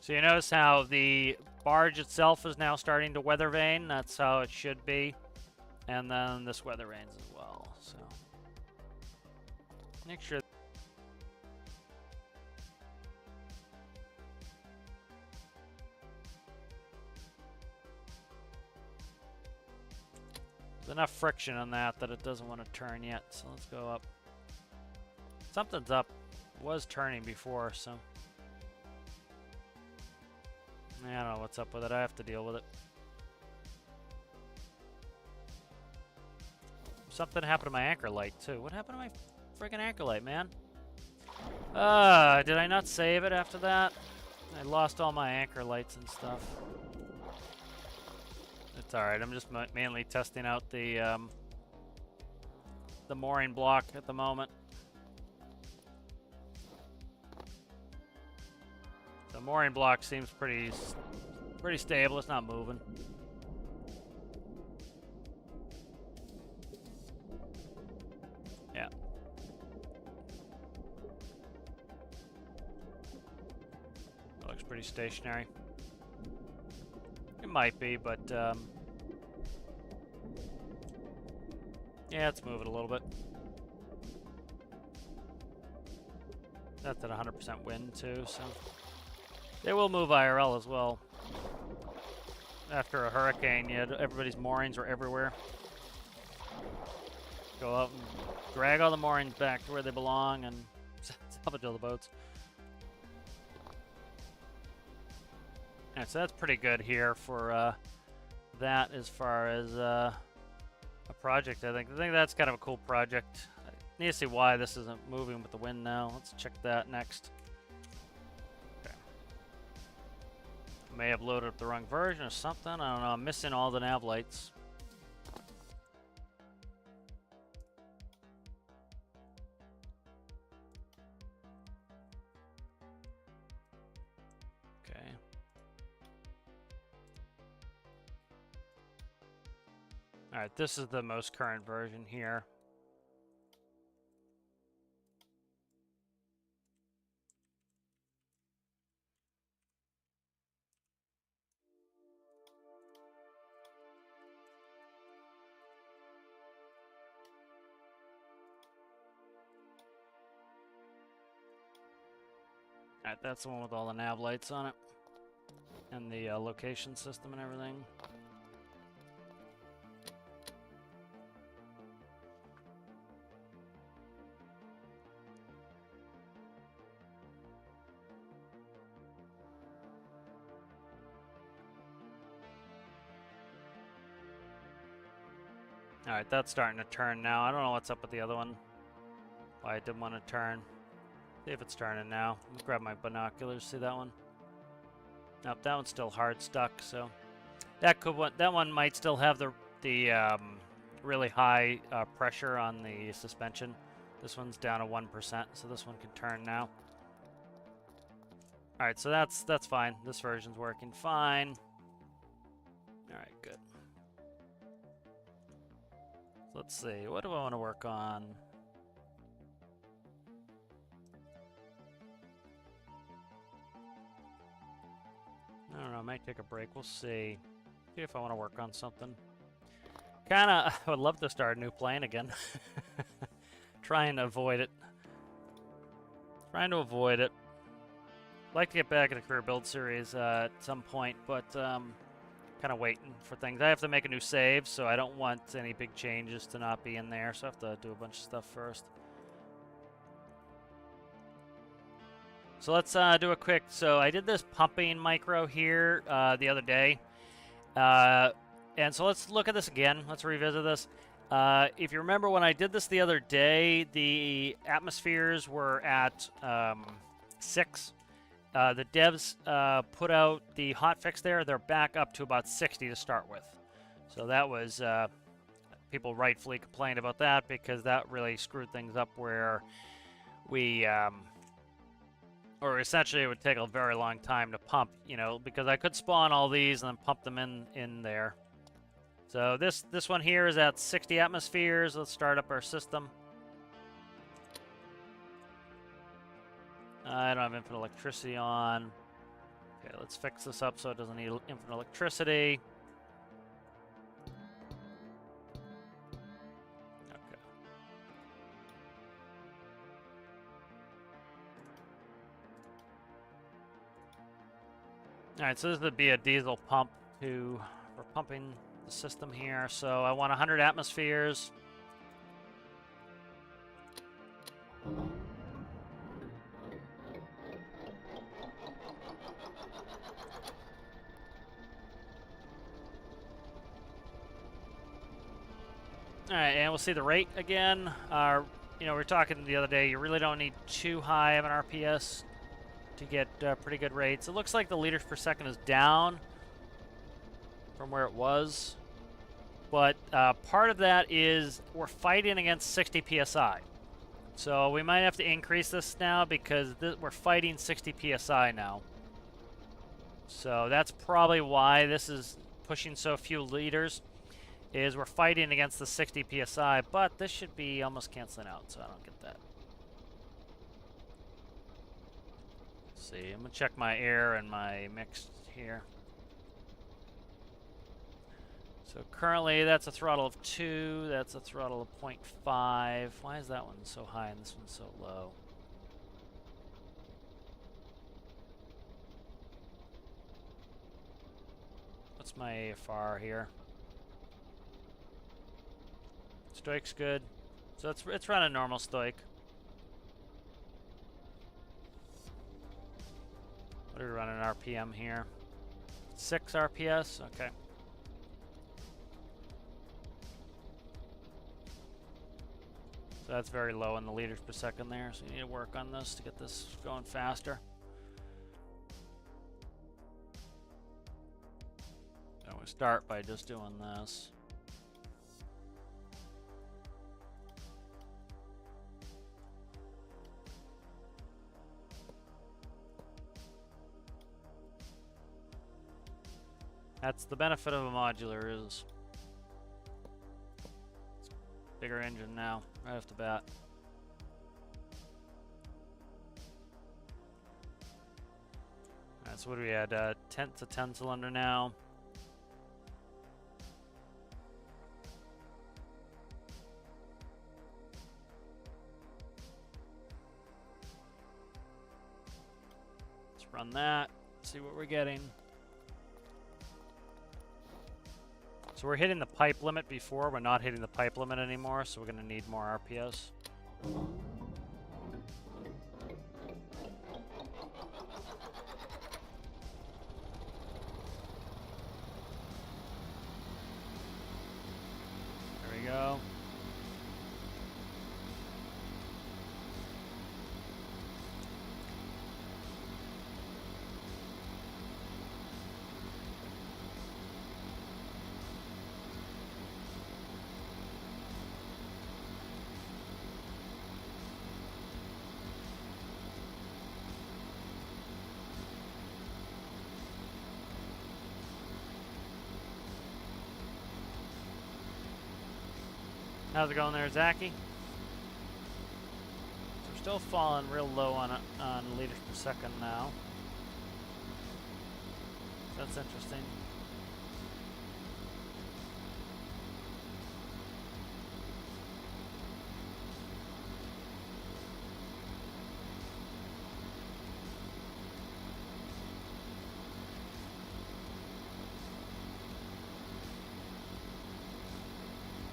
So you notice how the barge itself is now starting to weather vane. That's how it should be. And then this weather vanes as well. So make sure. There's enough friction on that it doesn't want to turn yet. So let's go up. Something's up. It was turning before, so. I don't know what's up with it. I have to deal with it. Something happened to my anchor light, too. What happened to my freaking anchor light, man? Did I not save it after that? I lost all my anchor lights and stuff. It's alright. I'm just mainly testing out the mooring block at the moment. The mooring block seems pretty stable. It's not moving. Yeah. It looks pretty stationary. It might be, but yeah, it's moving a little bit. That's at 100% wind too, so. They will move IRL as well. After a hurricane, yeah, everybody's moorings were everywhere. Go out and drag all the moorings back to where they belong and salvage all the boats. Alright, so that's pretty good here for that as far as a project, I think. I think that's kind of a cool project. I need to see why this isn't moving with the wind now. Let's check that next. May have loaded up the wrong version or something. I don't know. I'm missing all the nav lights. Okay. Alright, this is the most current version here. Alright, that's the one with all the nav lights on it. And the location system and everything. Alright, that's starting to turn now. I don't know what's up with the other one. Why it didn't want to turn. See if it's turning now. Let me grab my binoculars. See that one? Nope, that one's still hard stuck. So that one might still have the really high pressure on the suspension. This one's down to 1%, so this one can turn now. All right, so that's fine. This version's working fine. All right, good. So let's see. What do I want to work on? I don't know, I might take a break. We'll see. See if I want to work on something. I would love to start a new plane again. Trying to avoid it. Like to get back in the career build series at some point, but kind of waiting for things. I have to make a new save, so I don't want any big changes to not be in there, so I have to do a bunch of stuff first. So let's do a quick, so I did this pumping micro here the other day. And so let's look at this again. Let's revisit this. If you remember when I did this the other day, the atmospheres were at 6. The devs put out the hotfix there. They're back up to about 60 to start with. So that was people rightfully complained about that because that really screwed things up where we, or essentially it would take a very long time to pump, you know, because I could spawn all these and then pump them in there. So this one here is at 60 atmospheres. Let's start up our system. I don't have infinite electricity on. Okay, let's fix this up so it doesn't need infinite electricity. Okay. Alright, so this would be a diesel pump for pumping the system here. So I want 100 atmospheres. Alright, and we'll see the rate again. You know, we were talking the other day, you really don't need too high of an RPS to get pretty good rates. It looks like the liters per second is down from where it was. But part of that is we're fighting against 60 PSI. So we might have to increase this now because we're fighting 60 PSI now. So that's probably why this is pushing so few liters. Is we're fighting against the 60 PSI, but this should be almost canceling out, so I don't get that. Let's see, I'm gonna check my air and my mix here. So currently that's a throttle of 2, that's a throttle of 0.5. Why is that one so high and this one so low? What's my AFR here? Stoic's good. So it's running normal stoic. What are we running RPM here? 6 RPS? Okay. So that's very low in the liters per second there, so you need to work on this to get this going faster. So we start by just doing this. That's the benefit of a modular is it's a bigger engine now, right off the bat. Alright, so what do we had? 10 cylinder now. Let's run that, see what we're getting. So we're hitting the pipe limit before, we're not hitting the pipe limit anymore, so we're going to need more RPS. There we go. How's it going there, Zachy? So we're still falling real low on liters per second now. That's interesting.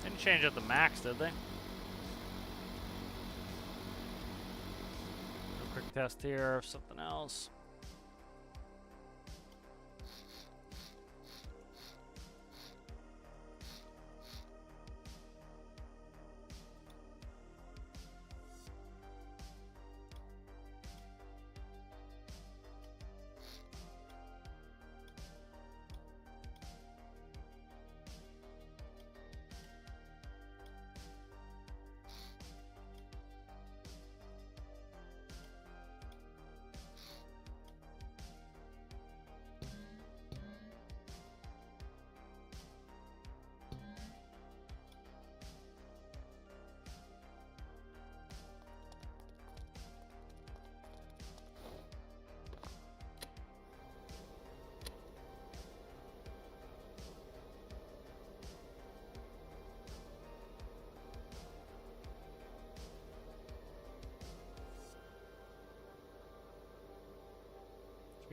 Didn't change up the max, did they? Do a quick test here of something else.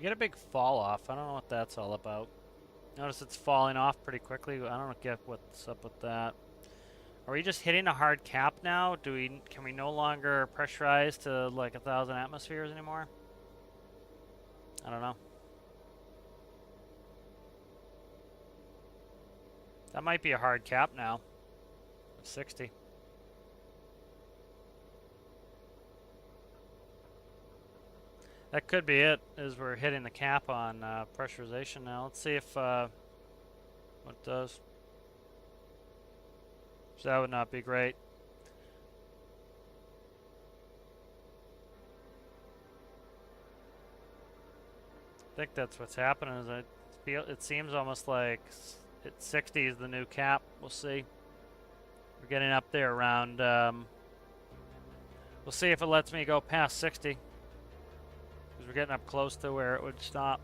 get a big fall off. I don't know what that's all about. Notice it's falling off pretty quickly. I don't get what's up with that. Are we just hitting a hard cap now? Can we no longer pressurize to like 1,000 atmospheres anymore? I don't know. That might be a hard cap now. 60. That could be it, as we're hitting the cap on pressurization now. Let's see if what it does. So that would not be great. I think that's what's happening. Is it seems almost like 60 is the new cap. We'll see. We're getting up there around. We'll see if it lets me go past 60. Because we're getting up close to where it would stop,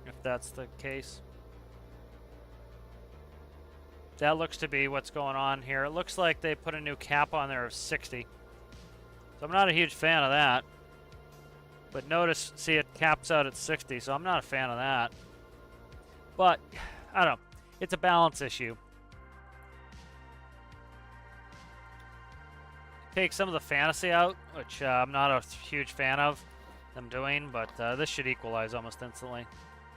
if that's the case. That looks to be what's going on here. It looks like they put a new cap on there of 60. So I'm not a huge fan of that. But notice, see, it caps out at 60, so I'm not a fan of that. But, I don't know. It's a balance issue. Take some of the fantasy out, which I'm not a huge fan of them doing, but this should equalize almost instantly.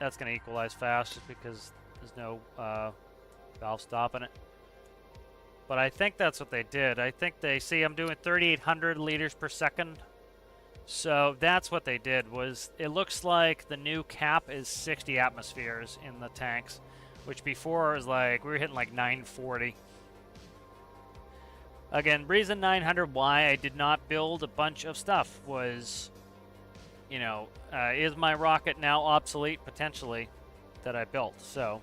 That's going to equalize fast just because there's no valve stopping it. But I think that's what they did. I think they see I'm doing 3,800 liters per second. So that's what they did. Was it looks like the new cap is 60 atmospheres in the tanks, which before was like we were hitting like 940. Again, reason 900 why I did not build a bunch of stuff was, you know, is my rocket now obsolete potentially that I built? So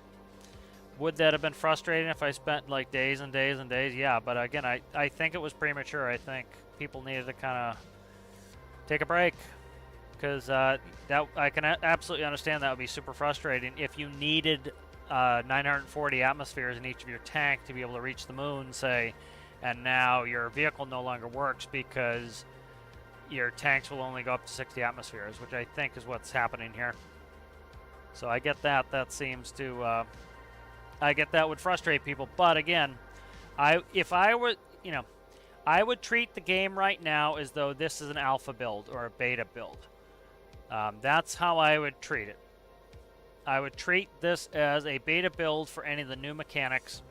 would that have been frustrating if I spent like days and days and days? Yeah, but again, I think it was premature. I think people needed to kind of take a break, because that I can absolutely understand that would be super frustrating if you needed 940 atmospheres in each of your tank to be able to reach the moon, say, and now your vehicle no longer works because your tanks will only go up to 60 atmospheres, which I think is what's happening here. So I get that. That seems to I get that would frustrate people, but again, if I were, you know, I would treat the game right now as though this is an alpha build or a beta build. That's how I would treat it. I would treat this as a beta build for any of the new mechanics.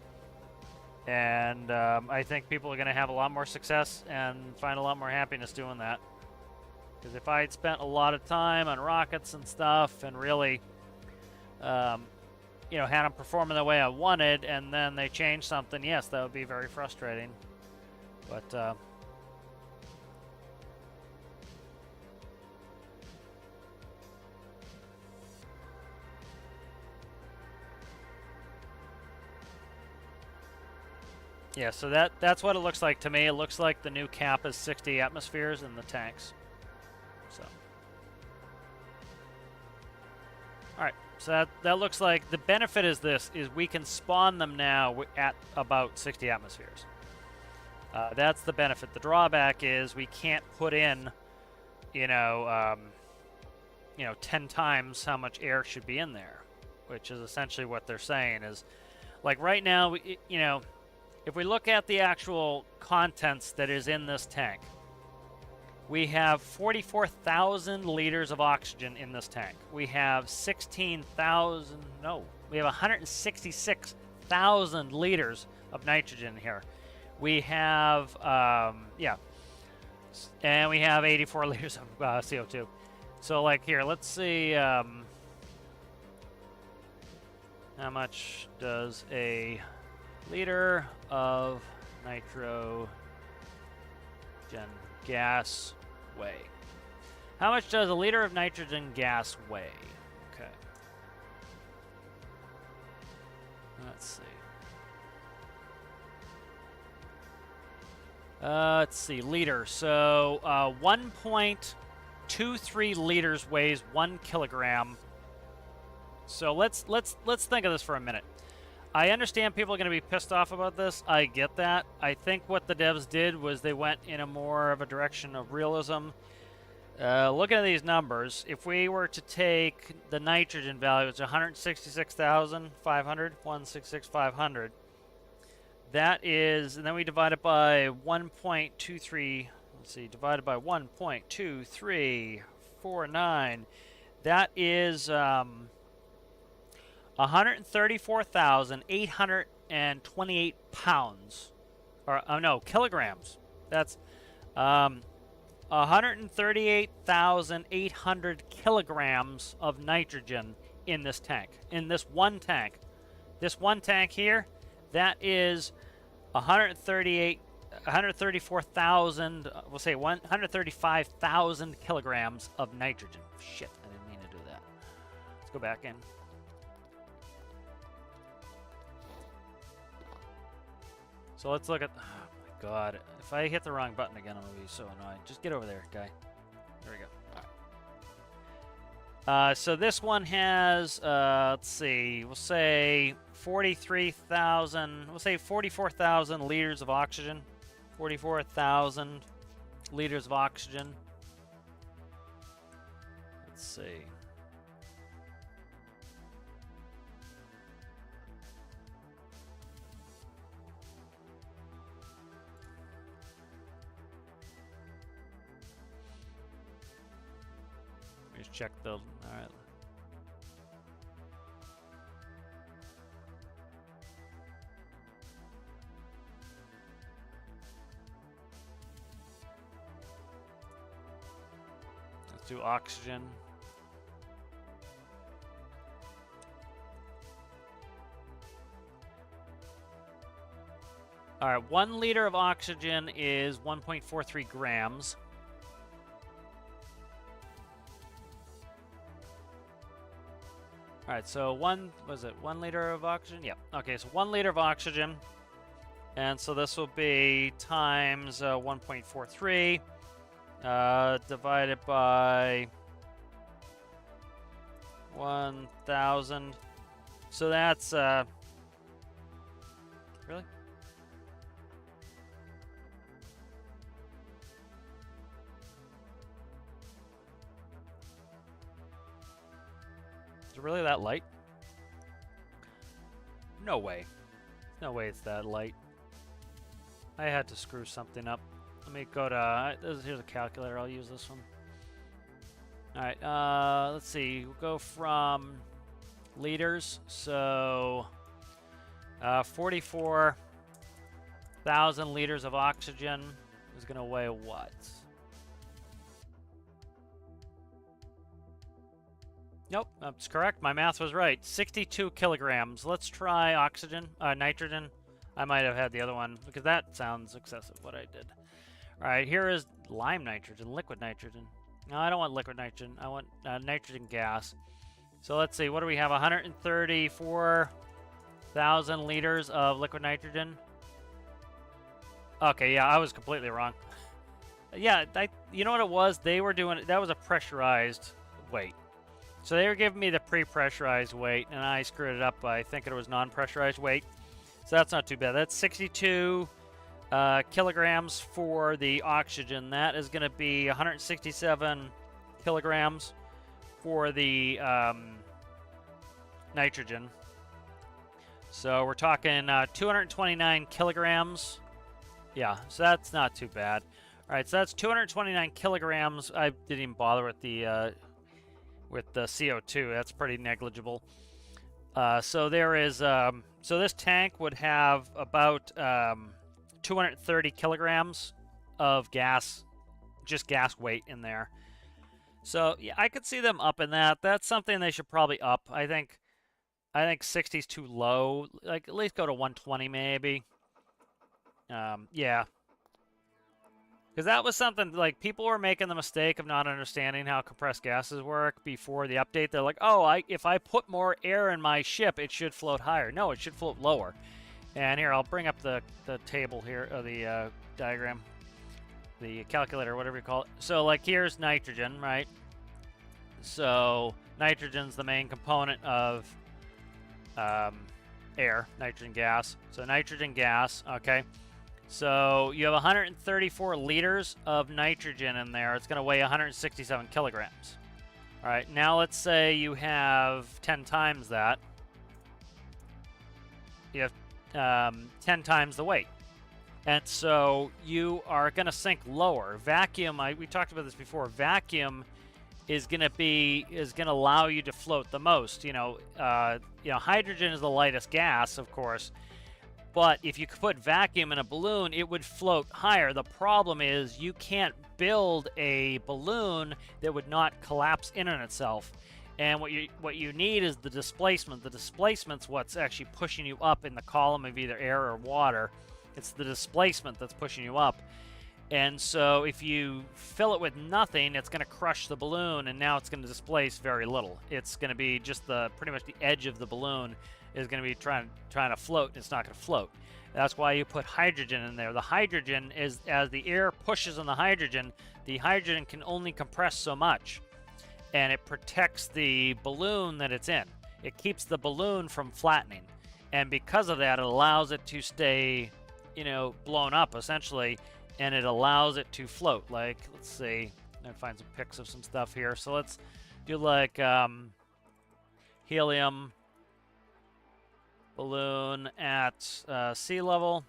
And I think people are going to have a lot more success and find a lot more happiness doing that. Because if I had spent a lot of time on rockets and stuff and really, you know, had them performing the way I wanted and then they changed something, yes, that would be very frustrating. But yeah, so that's what it looks like to me. It looks like the new cap is 60 atmospheres in the tanks. So, all right. So that looks like the benefit is this: is we can spawn them now at about 60 atmospheres. That's the benefit. The drawback is we can't put in, you know, 10 times how much air should be in there, which is essentially what they're saying. Is like right now, you know, if we look at the actual contents that is in this tank, we have 44,000 liters of oxygen in this tank. We have 16,000. No, we have 166,000 liters of nitrogen here. We have, yeah, and we have 84 liters of CO2. So, like, here, let's see, how much does a liter of nitrogen gas weigh? How much does a liter of nitrogen gas weigh? Okay. Let's see. Let's see, liter. So 1.23 liters weighs 1 kilogram. So let's think of this for a minute. I understand people are going to be pissed off about this. I get that. I think what the devs did was they went in a more of a direction of realism. looking at these numbers, if we were to take the nitrogen value, it's 166,500, 166,500. That is, and then we divide it by 1.23. Let's see, divided by 1.2349. That is 134,828 pounds, or oh no, kilograms. That's 138,800 kilograms of nitrogen in this tank, in this one tank. This one tank here, that is 134,000, we'll say 135,000 kilograms of nitrogen. Shit, I didn't mean to do that. Let's go back in. So let's look at, oh my god, if I hit the wrong button again, I'm going to be so annoyed. Just get over there, guy. There we go. All right. So this one has, let's see, we'll say 43,000, we'll say 44,000 liters of oxygen. 44,000 liters of oxygen. Let's see. Just check the, all right. Let's do oxygen. All right, 1 liter of oxygen is 1.43 grams. All right, so one liter of oxygen? Yep. Okay, so 1 liter of oxygen. And so this will be times 1.43 divided by 1,000. So that's, really? Is it really that light? No way. No way it's that light. I had to screw something up. Let me go to, here's a calculator, I'll use this one. Alright, let's see, we'll go from liters, so 44,000 liters of oxygen is going to weigh what? Nope, that's correct, my math was right, 62 kilograms. Let's try oxygen, nitrogen. I might have had the other one, because that sounds excessive, what I did. Alright, here is lime nitrogen, liquid nitrogen. No, I don't want liquid nitrogen. I want nitrogen gas. So let's see, what do we have? 134,000 liters of liquid nitrogen. Okay, yeah, I was completely wrong. Yeah, you know what it was? They were doing, that was a pressurized weight. So they were giving me the pre-pressurized weight, and I screwed it up by thinking it was non-pressurized weight. So that's not too bad. That's 62 kilograms for the oxygen. That is going to be 167 kilograms for the nitrogen. So we're talking 229 kilograms. Yeah, so that's not too bad. All right, so that's 229 kilograms. I didn't even bother with the CO2. That's pretty negligible. So there is, so this tank would have about 230 kilograms of gas, just gas weight in there. So yeah, I could see them up in that. That's something they should probably up. I think 60 is too low. Like at least go to 120 maybe. Yeah. Because that was something, like, people were making the mistake of not understanding how compressed gases work before the update. They're like, oh, if I put more air in my ship, it should float higher. No, it should float lower. And here, I'll bring up the table here, or the diagram, the calculator, whatever you call it. So, like, here's nitrogen, right? So, nitrogen's the main component of air, nitrogen gas. So, nitrogen gas, okay? So you have 134 liters of nitrogen in there. It's going to weigh 167 kilograms. All right, now let's say you have 10 times that. You have 10 times the weight. And so you are going to sink lower. Vacuum, we talked about this before. Vacuum is going to allow you to float the most. Hydrogen is the lightest gas, of course. But if you put vacuum in a balloon, it would float higher. The problem is you can't build a balloon that would not collapse in on itself. And what you need is the displacement. The displacement's what's actually pushing you up in the column of either air or water. It's the displacement that's pushing you up. And so if you fill it with nothing, it's going to crush the balloon, and now it's going to displace very little. It's going to be just pretty much the edge of the balloon is going to be trying to float, and it's not going to float. That's why you put hydrogen in there. The hydrogen is, as the air pushes on the hydrogen can only compress so much, and it protects the balloon that it's in. It keeps the balloon from flattening, and because of that, it allows it to stay, blown up essentially, and it allows it to float. Like, let's see, I'm gonna find some pics of some stuff here. So let's do like helium balloon at sea level.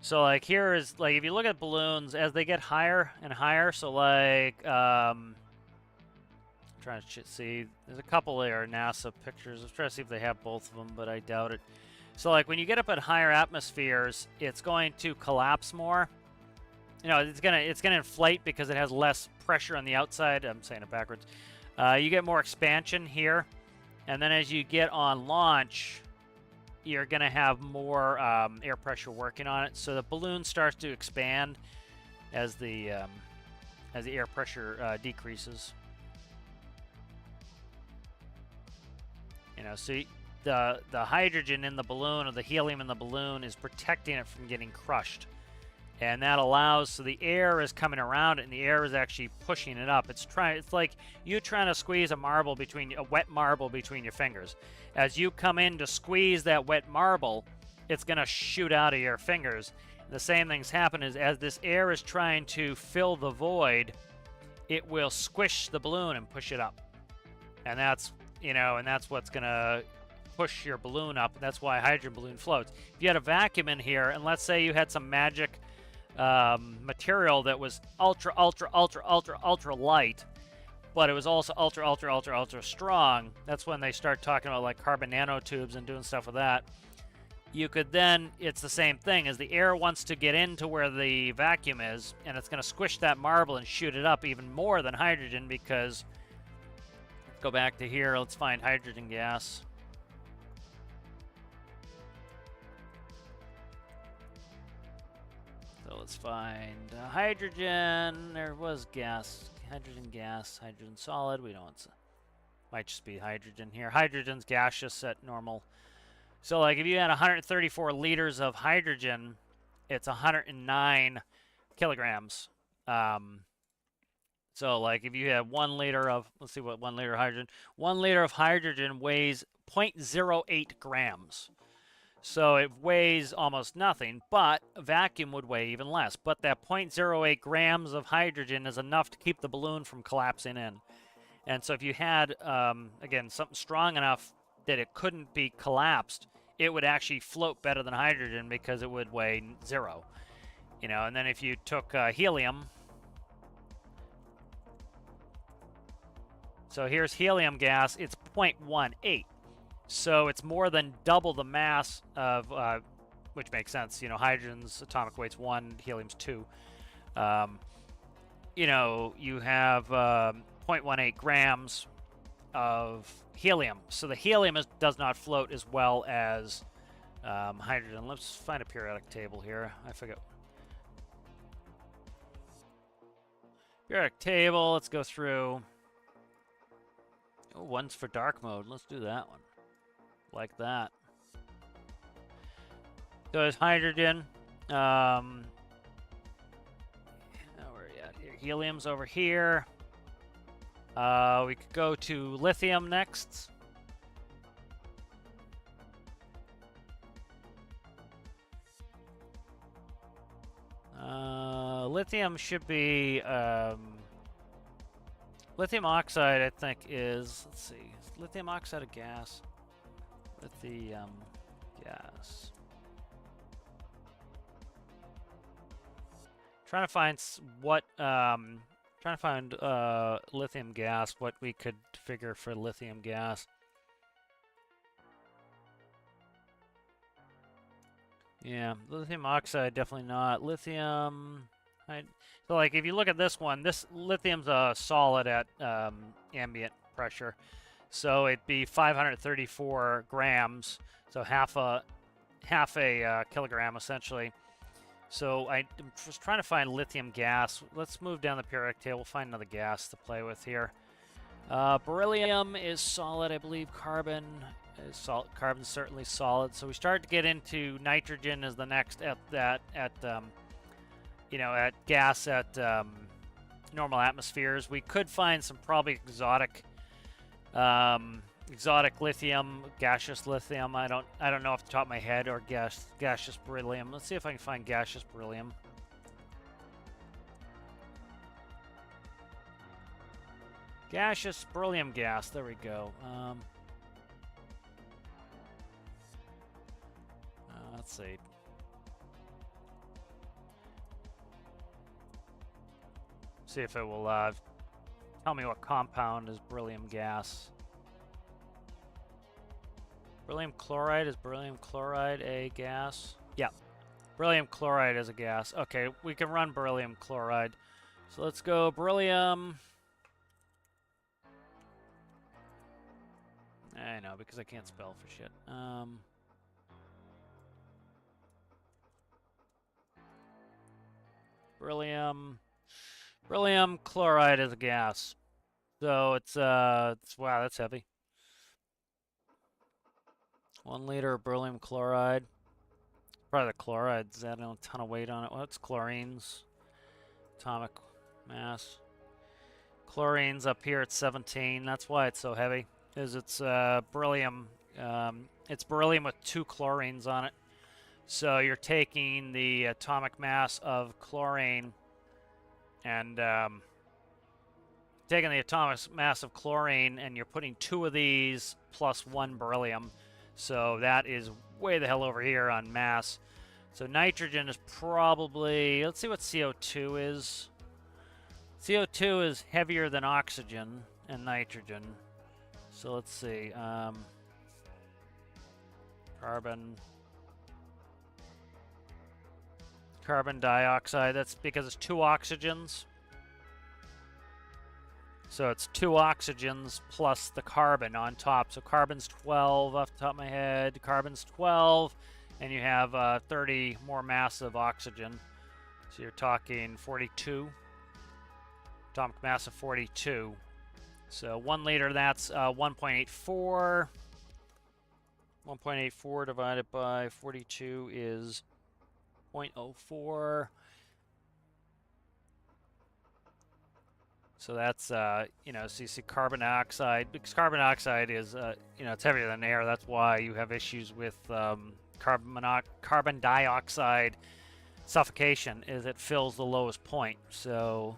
So like here is, like, if you look at balloons as they get higher and higher, so like I'm trying to see, there's a couple there NASA pictures. I'm trying to see if they have both of them, but I doubt it. So like when you get up at higher atmospheres, it's going to collapse more. It's gonna inflate because it has less pressure on the outside. I'm saying it backwards. You get more expansion here, and then as you get on launch, you're gonna have more air pressure working on it. So the balloon starts to expand as the air pressure decreases. So the hydrogen in the balloon, or the helium in the balloon, is protecting it from getting crushed. And that allows, so the air is coming around it, and the air is actually pushing it up. It's like you trying to squeeze a wet marble between your fingers. As you come in to squeeze that wet marble, it's going to shoot out of your fingers. And the same things happen as this air is trying to fill the void, it will squish the balloon and push it up. And that's what's going to push your balloon up. That's why a hydrogen balloon floats. If you had a vacuum in here, and let's say you had some magic material that was ultra light, but it was also ultra strong, that's when they start talking about like carbon nanotubes and doing stuff with that. You could then, it's the same thing, as the air wants to get into where the vacuum is, and it's going to squish that marble and shoot it up even more than hydrogen, because, let's go back to here, let's find hydrogen gas. So let's find hydrogen. There was gas, hydrogen gas, hydrogen solid. We don't. Might just be hydrogen here. Hydrogen's gaseous at normal. So like if you had 134 liters of hydrogen, it's 109 kilograms. So like if you had 1 liter of, let's see what 1 liter of hydrogen. 1 liter of hydrogen weighs 0.08 grams. So it weighs almost nothing, but a vacuum would weigh even less. But that 0.08 grams of hydrogen is enough to keep the balloon from collapsing in. And so if you had, again, something strong enough that it couldn't be collapsed, it would actually float better than hydrogen because it would weigh 0. And then if you took helium, so here's helium gas, it's 0.18. So it's more than double the mass of, which makes sense. Hydrogen's atomic weight's 1, helium's 2. You have 0.18 grams of helium. So the helium does not float as well as hydrogen. Let's find a periodic table here. I forget. Periodic table, let's go through. Oh, one's for dark mode. Let's do that one. Like that. So there's hydrogen. Where are we at here? Helium's over here. We could go to lithium next. lithium should be lithium oxide. I think is, let's see, is lithium oxide a gas? Lithium gas. Trying to find what trying to find lithium gas. What we could figure for lithium gas. Yeah, lithium oxide, definitely not. Lithium, so like if you look at this one, this lithium's a solid at ambient pressure. So it'd be 534 grams, so half a kilogram essentially. So I was trying to find lithium gas. Let's move down the periodic table, find another gas to play with here. Beryllium is solid, I believe. Carbon is solid. Carbon's certainly solid. So we start to get into nitrogen as the next at you know, at gas at normal atmospheres. We could find some probably exotic lithium, gaseous lithium. I don't know off the top of my head, or gaseous beryllium. Let's see if I can find gaseous beryllium. Gaseous beryllium gas. There we go. Let's see. See if it will tell me what compound is beryllium gas. Beryllium chloride, is beryllium chloride a gas? Yeah, beryllium chloride is a gas. Okay, we can run beryllium chloride. So let's go beryllium. I know, because I can't spell for shit. Beryllium chloride is a gas. So it's wow, that's heavy. 1 liter of beryllium chloride. Probably the chloride's adding a ton of weight on it. What's chlorines? Atomic mass. Chlorines up here at 17. That's why it's so heavy. It's beryllium. It's beryllium with 2 chlorines on it. So you're taking the atomic mass of chlorine and taking the atomic mass of chlorine, and you're putting 2 of these plus 1 beryllium. So that is way the hell over here on mass. So nitrogen is probably, let's see what CO2 is. CO2 is heavier than oxygen and nitrogen. So let's see. Carbon dioxide, that's because it's 2 oxygens. So it's 2 oxygens plus the carbon on top. So carbon's 12 off the top of my head. Carbon's 12, and you have 30 more mass of oxygen. So you're talking 42. Atomic mass of 42. So 1 liter, that's 1.84. 1.84 divided by 42 is 0.04. So that's, you know, so you see carbon dioxide, because carbon dioxide is, you know, it's heavier than air. That's why you have issues with carbon dioxide suffocation, is it fills the lowest point. So,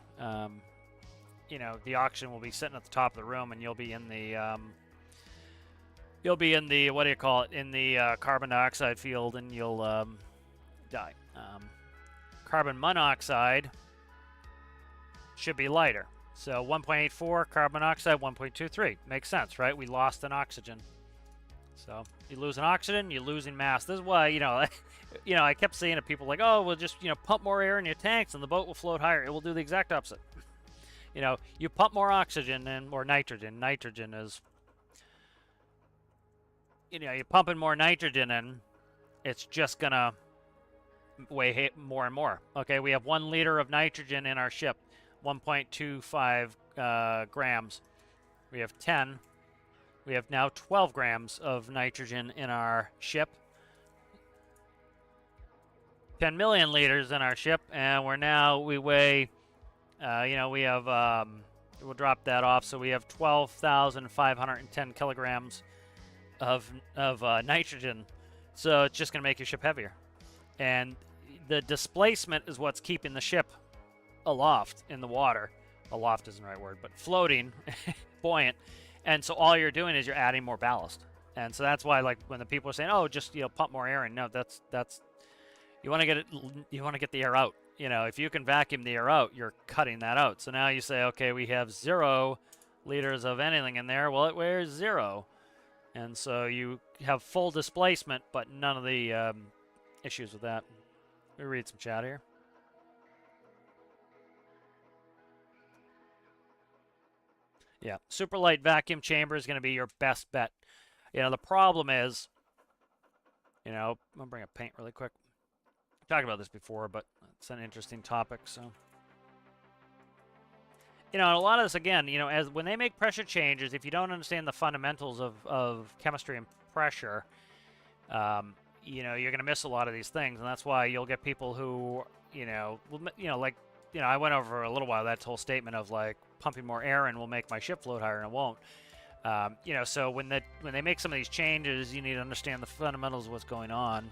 you know, the oxygen will be sitting at the top of the room, and you'll be in the, what do you call it, in the carbon dioxide field, and you'll die. Carbon monoxide should be lighter. So 1.84, carbon monoxide 1.23. Makes sense, right? We lost an oxygen. So you lose an oxygen, you're losing mass. This is why, you know, I kept saying to people like, oh, we'll just, you know, pump more air in your tanks and the boat will float higher. It will do the exact opposite. You know, you pump more oxygen and or nitrogen. Nitrogen is, you know, you're pumping more nitrogen in, it's just gonna weigh more and more. Okay, we have 1 liter of nitrogen in our ship. 1.25 grams. We have 10. We have now 12 grams of nitrogen in our ship. 10 million liters in our ship, and we weigh, you know, we have, we'll drop that off, so we have 12,510 kilograms of nitrogen. So it's just going to make your ship heavier. And the displacement is what's keeping the ship aloft in the water. Aloft isn't the right word, but floating, buoyant. And so all you're doing is you're adding more ballast. And so that's why, like, when the people are saying, "Oh, just pump more air in," no, that's you want to get it. You want to get the air out. If you can vacuum the air out, you're cutting that out. So now you say, okay, we have 0 liters of anything in there. Well, it weighs 0, and so you have full displacement, but none of the issues with that. Let me read some chat here. Yeah, super light vacuum chamber is going to be your best bet. The problem is, I'm going to bring up paint really quick. I've talked about this before, but it's an interesting topic. So, a lot of this, again, as when they make pressure changes, if you don't understand the fundamentals of chemistry and pressure, you're going to miss a lot of these things. And that's why you'll get people who, I went over a little while that whole statement of, like, pumping more air in will make my ship float higher, and it won't. So when they make some of these changes, you need to understand the fundamentals of what's going on.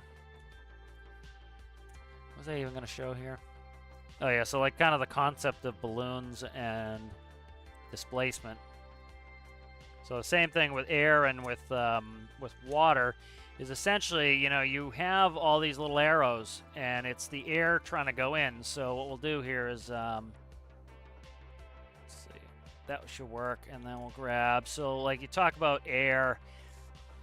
What was I even going to show here? Oh yeah, so like kind of the concept of balloons and displacement. So the same thing with air and with water is essentially, you have all these little arrows, and it's the air trying to go in. So what we'll do here is, let's see, that should work, and then we'll grab. So like you talk about air,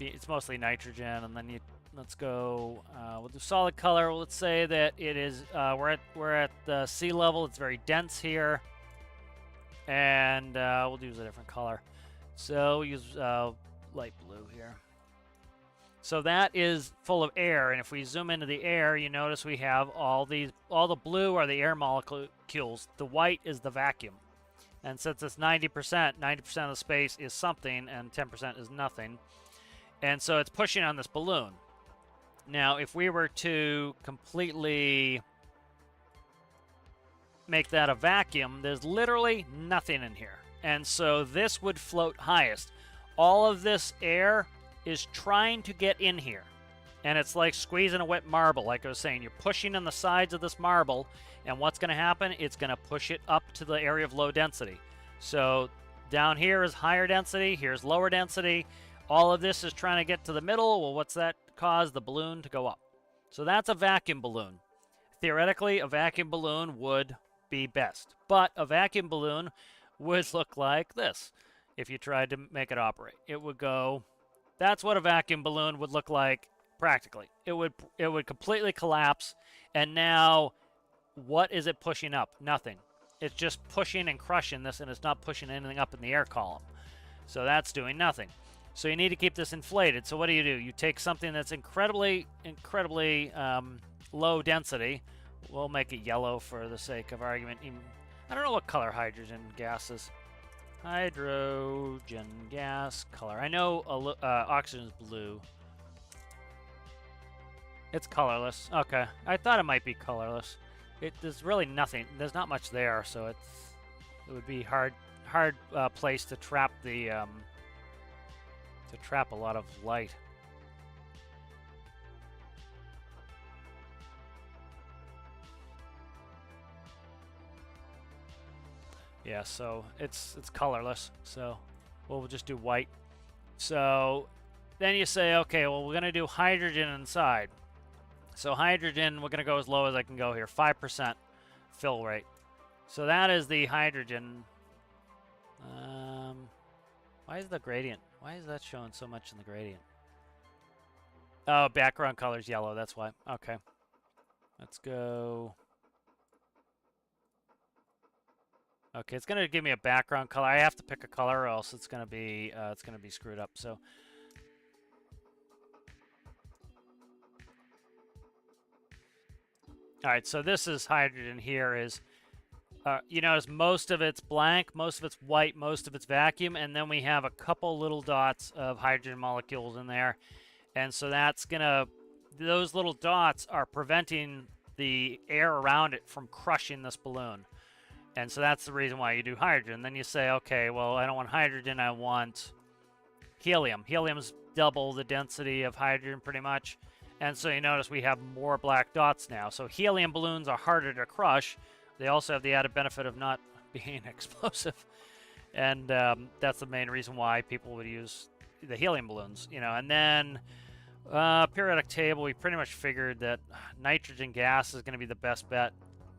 it's mostly nitrogen, and then let's go. We'll do solid color. Let's say that it is. We're at the sea level. It's very dense here, and we'll use a different color. So we'll use light blue here. So that is full of air, and if we zoom into the air, you notice we have all the blue are the air molecules. The white is the vacuum, and since it's 90%, 90% of the space is something, and 10% is nothing, and so it's pushing on this balloon. Now, if we were to completely make that a vacuum, there's literally nothing in here. And so this would float highest. All of this air is trying to get in here. And it's like squeezing a wet marble. Like I was saying, you're pushing on the sides of this marble, and what's going to happen? It's going to push it up to the area of low density. So down here is higher density, here's lower density. All of this is trying to get to the middle. Well, what's that cause? The balloon to go up. So that's a vacuum balloon. Theoretically, a vacuum balloon would be best. But a vacuum balloon would look like this if you tried to make it operate. It would go... That's what a vacuum balloon would look like practically. It would completely collapse, and now what is it pushing up? Nothing. It's just pushing and crushing this, and it's not pushing anything up in the air column. So that's doing nothing. So you need to keep this inflated. So what do? You take something that's incredibly low density. We'll make it yellow for the sake of argument. I don't know what color hydrogen gas is. Hydrogen gas color. I know oxygen is blue. It's colorless. Okay. I thought it might be colorless. There's really nothing. There's not much there, so it would be hard place to trap the to trap a lot of light. Yeah, so it's colorless. So we'll just do white. So then you say, okay, well, we're going to do hydrogen inside. So hydrogen, we're going to go as low as I can go here, 5% fill rate. So that is the hydrogen. Why is the gradient? Why is that showing so much in the gradient? Oh, background color is yellow. That's why. Okay. Let's go. Okay, it's gonna give me a background color. I have to pick a color, or else it's gonna be screwed up. So. All right, so this is hydrogen here. You notice most of it's blank, most of it's white, most of it's vacuum, and then we have a couple little dots of hydrogen molecules in there. And so that's gonna, those little dots are preventing the air around it from crushing this balloon. And so that's the reason why you do hydrogen. Then you say, okay, well, I don't want hydrogen, I want helium. Helium's double the density of hydrogen pretty much. And so you notice we have more black dots now. So helium balloons are harder to crush. They also have the added benefit of not being explosive, and that's the main reason why people would use the helium balloons, you know. And then periodic table, we pretty much figured that nitrogen gas is going to be the best bet,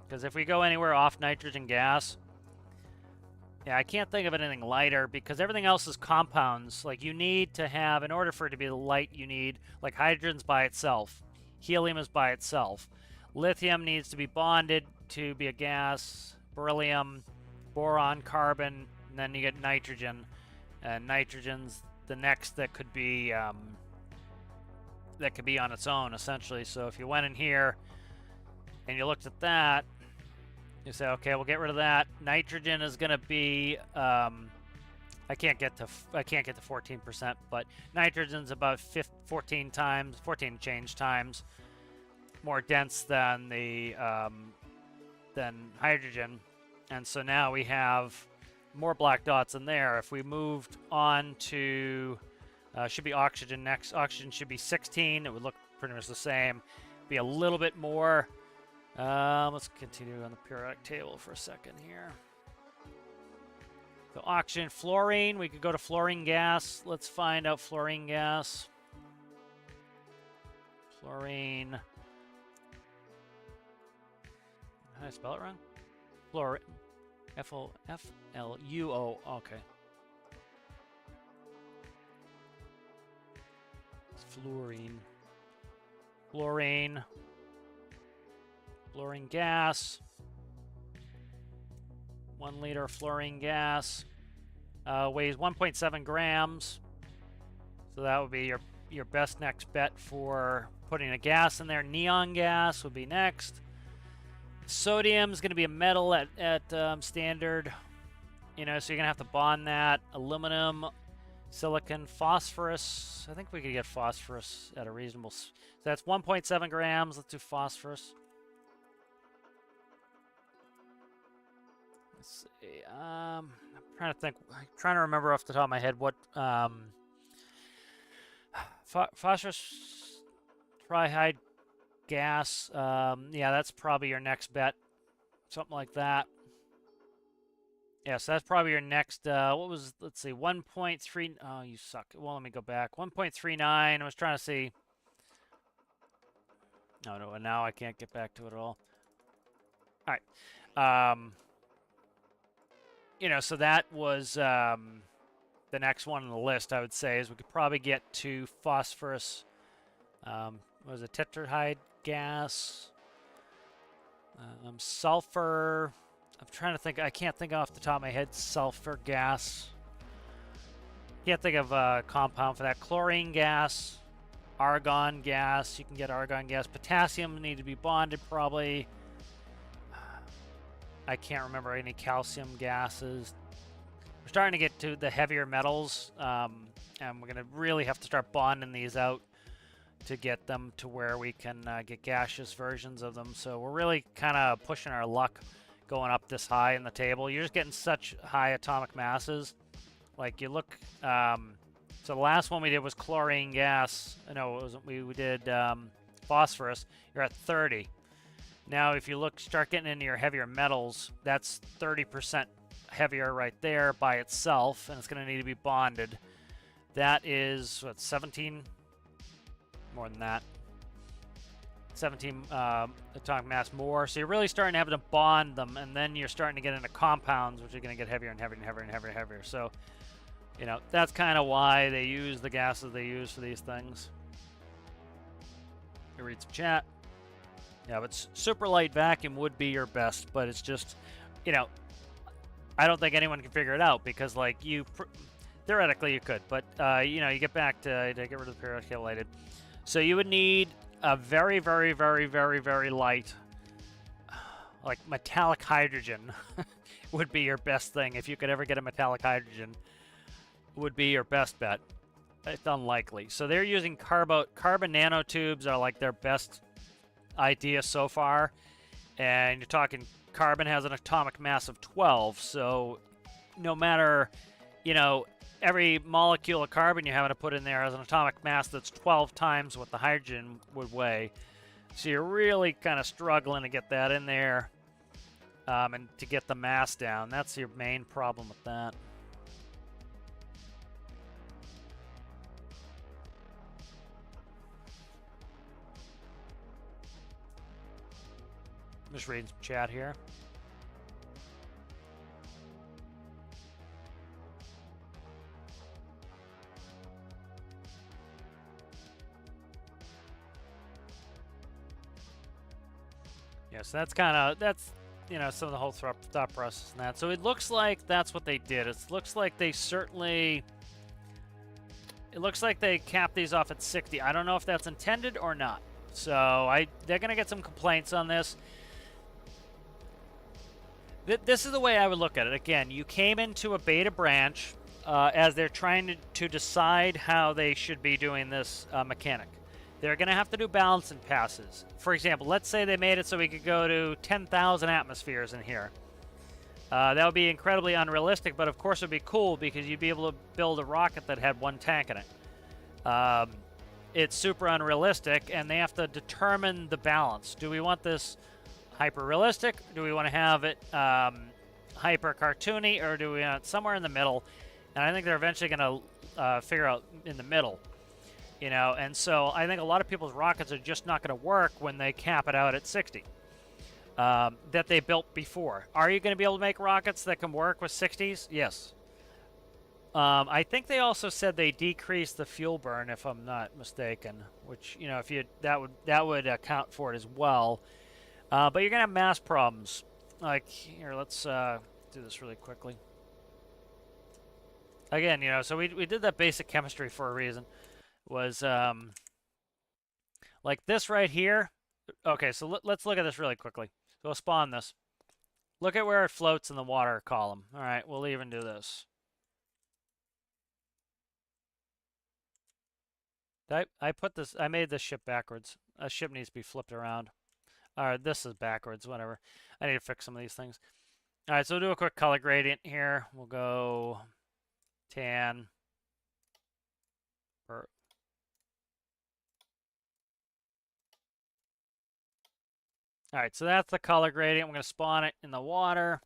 because if we go anywhere off nitrogen gas, yeah, I can't think of anything lighter, because everything else is compounds. Like, you need to have, in order for it to be light, you need, like, hydrogen's by itself, helium is by itself, lithium needs to be bonded to be a gas, beryllium, boron, carbon, and then you get nitrogen, and nitrogen's the next that could be on its own, essentially. So if you went in here and you looked at that, you say, okay, we'll get rid of that. Nitrogen is going to be, I can't get to 14%, but nitrogen's about 14 change times more dense than the than hydrogen, and so now we have more black dots in there. If we moved on to should be oxygen next. Oxygen should be 16. It would look pretty much the same. Be a little bit more. Let's continue on the periodic table for a second here. So oxygen, fluorine. We could go to fluorine gas. Let's find out fluorine gas. Fluorine. Did I spell it wrong? Fluorine. F-L-U-O. Okay. It's fluorine. Fluorine. Fluorine gas. 1 liter of fluorine gas. Weighs 1.7 grams. So that would be your best next bet for putting a gas in there. Neon gas would be next. Sodium is going to be a metal at standard. You know, so you're going to have to bond that. Aluminum, silicon, phosphorus. I think we could get phosphorus at a reasonable... So that's 1.7 grams. Let's do phosphorus. Let's see. I'm trying to think. I'm trying to remember off the top of my head what phosphorus trihydrogenate gas. Yeah, that's probably your next bet. Something like that. Yeah, so that's probably your next. What was? Let's see. 1.3. Oh, you suck. Well, let me go back. 1.39. I was trying to see. No, now I can't get back to it at all. All right. You know, so that was the next one on the list, I would say, is we could probably get to phosphorus. What was it? Tetrahydride gas. Sulfur. I'm trying to think. I can't think off the top of my head. Sulfur gas. Can't think of a compound for that. Chlorine gas. Argon gas. You can get argon gas. Potassium need to be bonded probably. I can't remember any calcium gases. We're starting to get to the heavier metals, and we're going to really have to start bonding these out to get them to where we can get gaseous versions of them. So we're really kind of pushing our luck going up this high in the table. You're just getting such high atomic masses. Like, you look... so the last one we did was chlorine gas. No, it wasn't. We did phosphorus. You're at 30. Now, if you start getting into your heavier metals, that's 30% heavier right there by itself, and it's going to need to be bonded. That is, what, 17? More than that. 17 atomic mass more. So you're really starting to have to bond them, and then you're starting to get into compounds, which are going to get heavier and heavier and heavier and heavier and heavier. So, you know, that's kind of why they use the gases they use for these things. Let me read some chat. Yeah, but super light vacuum would be your best, but it's just, you know, I don't think anyone can figure it out, because, like, theoretically you could, but, you know, you get back to get rid of the periodic table lighted. So you would need a very, very, very, very, very light, like, metallic hydrogen would be your best thing. If you could ever get a metallic hydrogen, would be your best bet. It's unlikely. So they're using carbon nanotubes are, like, their best idea so far, and you're talking carbon has an atomic mass of 12, so no matter, you know, every molecule of carbon you have to put in there has an atomic mass that's 12 times what the hydrogen would weigh, so you're really kind of struggling to get that in there. and to get the mass down. That's your main problem with that. I'm just reading some chat here. Yeah, so that's you know, some of the whole thought process and that. So it looks like that's what they did. It looks like they capped these off at 60. I don't know if that's intended or not. So they're gonna get some complaints on this. This is the way I would look at it. Again, you came into a beta branch as they're trying to decide how they should be doing this mechanic. They're going to have to do balancing passes. For example, let's say they made it so we could go to 10,000 atmospheres in here. That would be incredibly unrealistic, but of course it would be cool because you'd be able to build a rocket that had one tank in it. It's super unrealistic, and they have to determine the balance. Do we want this hyper-realistic? Do we want to have it hyper-cartoony, or do we want it somewhere in the middle? And I think they're eventually going to figure out in the middle. You know, and so I think a lot of people's rockets are just not going to work when they cap it out at 60 that they built before. Are you going to be able to make rockets that can work with 60s? Yes. I think they also said they decreased the fuel burn, if I'm not mistaken, which, you know, if you that would account for it as well. But you're going to have mass problems. Like, here, let's do this really quickly. Again, you know, so we did that basic chemistry for a reason. Was like this right here. Okay, so let's look at this really quickly. So we'll spawn this. Look at where it floats in the water column. All right, we'll even do this. I made this ship backwards. A ship needs to be flipped around. All right, this is backwards, whatever. I need to fix some of these things. All right, so we'll do a quick color gradient here. We'll go tan. All right, so that's the color gradient. I'm going to spawn it in the water.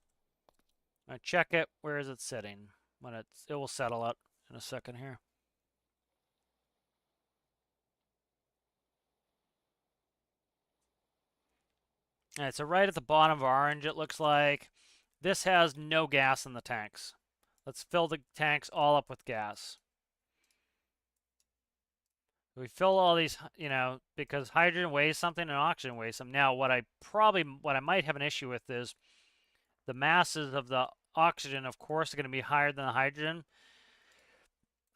I'm going to check it. Where is it sitting? When it will settle out in a second here. All right, so right at the bottom of orange, it looks like this has no gas in the tanks. Let's fill the tanks all up with gas. We fill all these, you know, because hydrogen weighs something and oxygen weighs something. Now, what I might have an issue with is the masses of the oxygen, of course, are going to be higher than the hydrogen.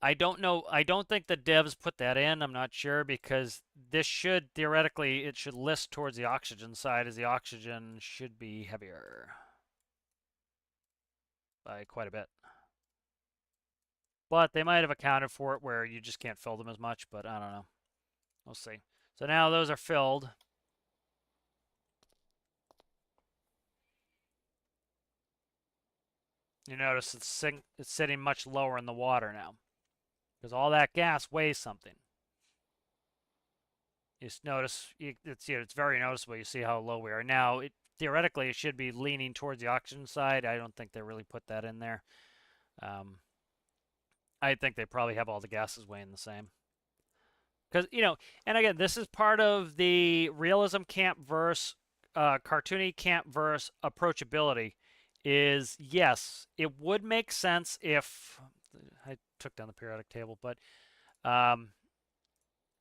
I don't know. I don't think the devs put that in. I'm not sure because this should, theoretically, it should list towards the oxygen side as the oxygen should be heavier by quite a bit. But they might have accounted for it where you just can't fill them as much, but I don't know. We'll see. So now those are filled. You notice it's sitting much lower in the water now because all that gas weighs something. You just notice it's very noticeable. You see how low we are now. Theoretically, it should be leaning towards the oxygen side. I don't think they really put that in there. I think they probably have all the gases weighing the same. Because, you know, and again, this is part of the realism camp versus cartoony camp versus approachability. Is yes, it would make sense if I took down the periodic table, but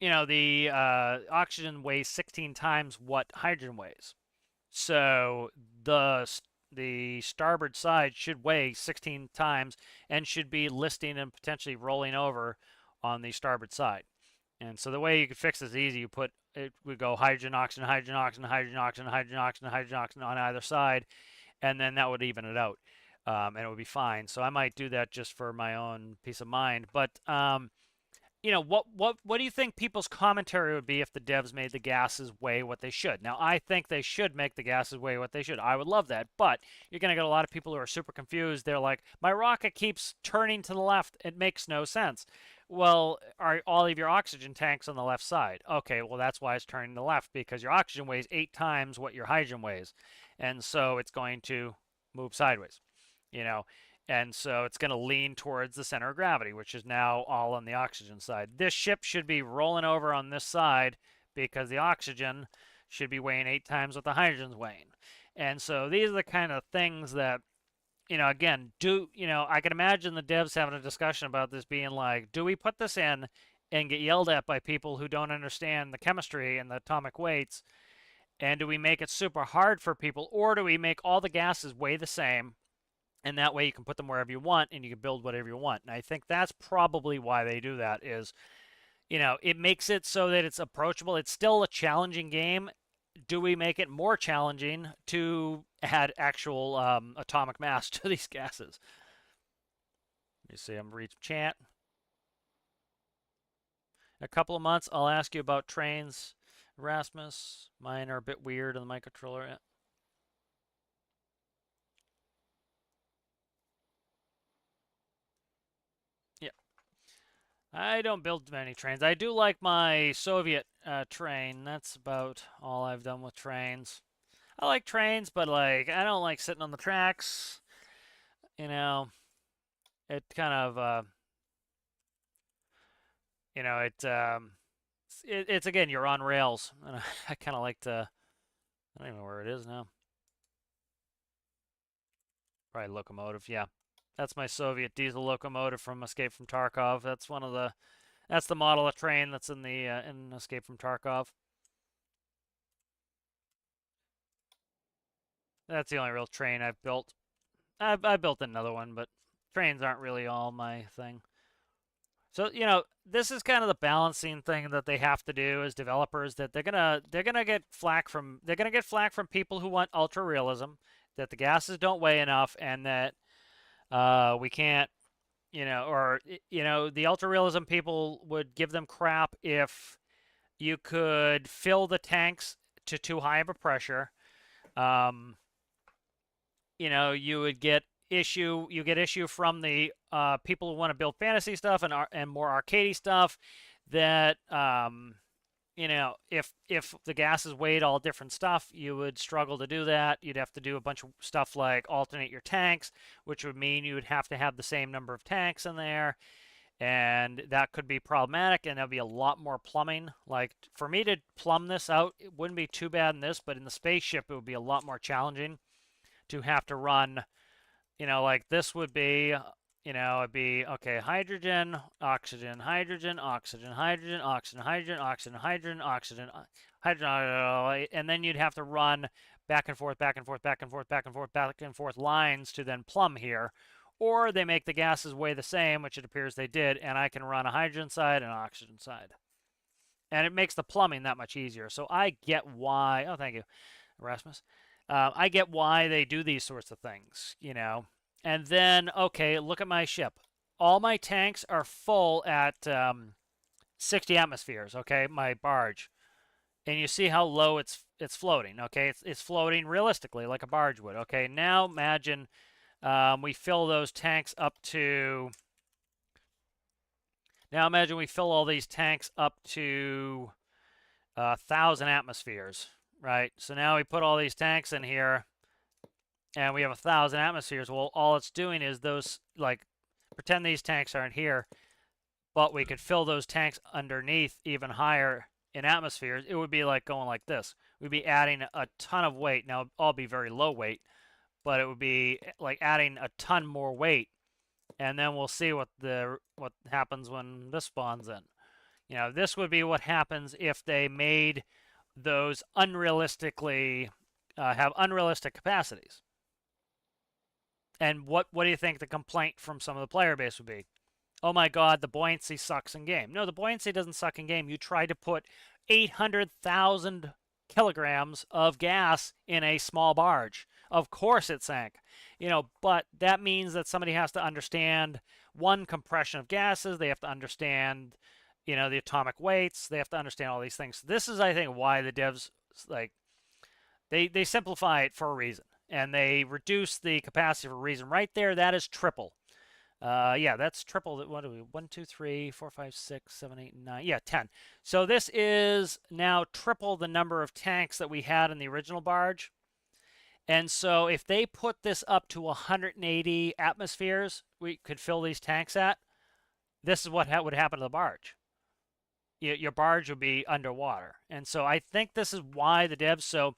you know, the oxygen weighs 16 times what hydrogen weighs. So the starboard side should weigh 16 times and should be listing and potentially rolling over on the starboard side. And so the way you could fix this is easy. You put it would go hydrogen, oxygen, hydrogen, oxygen, hydrogen, oxygen, hydrogen, oxygen, hydrogen, oxygen on either side, and then that would even it out, and it would be fine. So I might do that just for my own peace of mind. But you know, what do you think people's commentary would be if the devs made the gases weigh what they should? Now, I think they should make the gases weigh what they should. I would love that, but you're going to get a lot of people who are super confused. They're like, my rocket keeps turning to the left. It makes no sense. well, are all of your oxygen tanks on the left side? Okay, well, that's why it's turning to the left, because your oxygen weighs 8 times what your hydrogen weighs. And so it's going to move sideways, you know. And so it's going to lean towards the center of gravity, which is now all on the oxygen side. This ship should be rolling over on this side because the oxygen should be weighing 8 times what the hydrogen's weighing. And so these are the kind of things that, again, I can imagine the devs having a discussion about this being like, do we put this in and get yelled at by people who don't understand the chemistry and the atomic weights? And do we make it super hard for people, or do we make all the gases weigh the same? And that way you can put them wherever you want and you can build whatever you want. And I think that's probably why they do that is, it makes it so that it's approachable. It's still a challenging game. Do we make it more challenging to add actual atomic mass to these gases? Let me see, I'm reading chat. In a couple of months, I'll ask you about trains, Rasmus. Mine are a bit weird on the microcontroller. Yeah. I don't build many trains. I do like my Soviet train. That's about all I've done with trains. I like trains, but like I don't like sitting on the tracks. You know, it kind of it's again you're on rails, and I kind of like to. I don't even know where it is now. Probably locomotive. Yeah, that's my Soviet diesel locomotive from Escape from Tarkov. That's the model of train that's in the in Escape from Tarkov. That's the only real train I've built. I built another one, but trains aren't really all my thing. So, this is kind of the balancing thing that they have to do as developers that they're gonna get flack from people who want ultra realism, that the gases don't weigh enough, and that we can't, the ultra realism people would give them crap if you could fill the tanks to too high of a pressure. Um, you would get issue from the people who want to build fantasy stuff and more arcadey stuff that if the gases weighed all different stuff, you would struggle to do that. You'd have to do a bunch of stuff like alternate your tanks, which would mean you would have to have the same number of tanks in there, and that could be problematic, and there'll be a lot more plumbing. Like, for me to plumb this out, it wouldn't be too bad in this, but in the spaceship it would be a lot more challenging to have to run. Like this would be, it'd be, okay, hydrogen, oxygen, hydrogen, oxygen, hydrogen, oxygen, hydrogen, oxygen, hydrogen, oxygen, hydrogen, and then you'd have to run back and forth, back and forth, back and forth, back and forth, back and forth lines to then plumb here. Or they make the gases weigh the same, which it appears they did, and I can run a hydrogen side and an oxygen side. And it makes the plumbing that much easier. So I get why, oh, thank you, Erasmus. I get why they do these sorts of things, And then, okay, look at my ship. All my tanks are full at 60 atmospheres, okay, my barge. And you see how low it's floating, okay? It's floating realistically like a barge would, okay? Now imagine we fill those tanks up to... Now imagine we fill all these tanks up to 1,000 atmospheres, right? So now we put all these tanks in here and we have 1,000 atmospheres. Well, all it's doing is those, like, pretend these tanks aren't here, but we could fill those tanks underneath even higher in atmospheres. It would be like going like this. We'd be adding a ton of weight. Now, it'd all be very low weight, but it would be like adding a ton more weight. And then we'll see what happens when this spawns in. This would be what happens if they made those unrealistically have unrealistic capacities. And what do you think the complaint from some of the player base would be? Oh my god, the buoyancy sucks in game. No, the buoyancy doesn't suck in game. You try to put 800,000 kilograms of gas in a small barge. Of course it sank. But that means that somebody has to understand, one, compression of gases. They have to understand, the atomic weights. They have to understand all these things. This is, I think, why the devs, like, they simplify it for a reason. And they reduce the capacity for a reason. Right there, that is triple. Yeah, that's triple. What do we? 1, 2, 3, 4, 5, 6, 7, 8, 9. Yeah, 10. So this is now triple the number of tanks that we had in the original barge. And so if they put this up to 180 atmospheres, we could fill these tanks at. This is what would happen to the barge. Your barge would be underwater. And so I think this is why the devs. So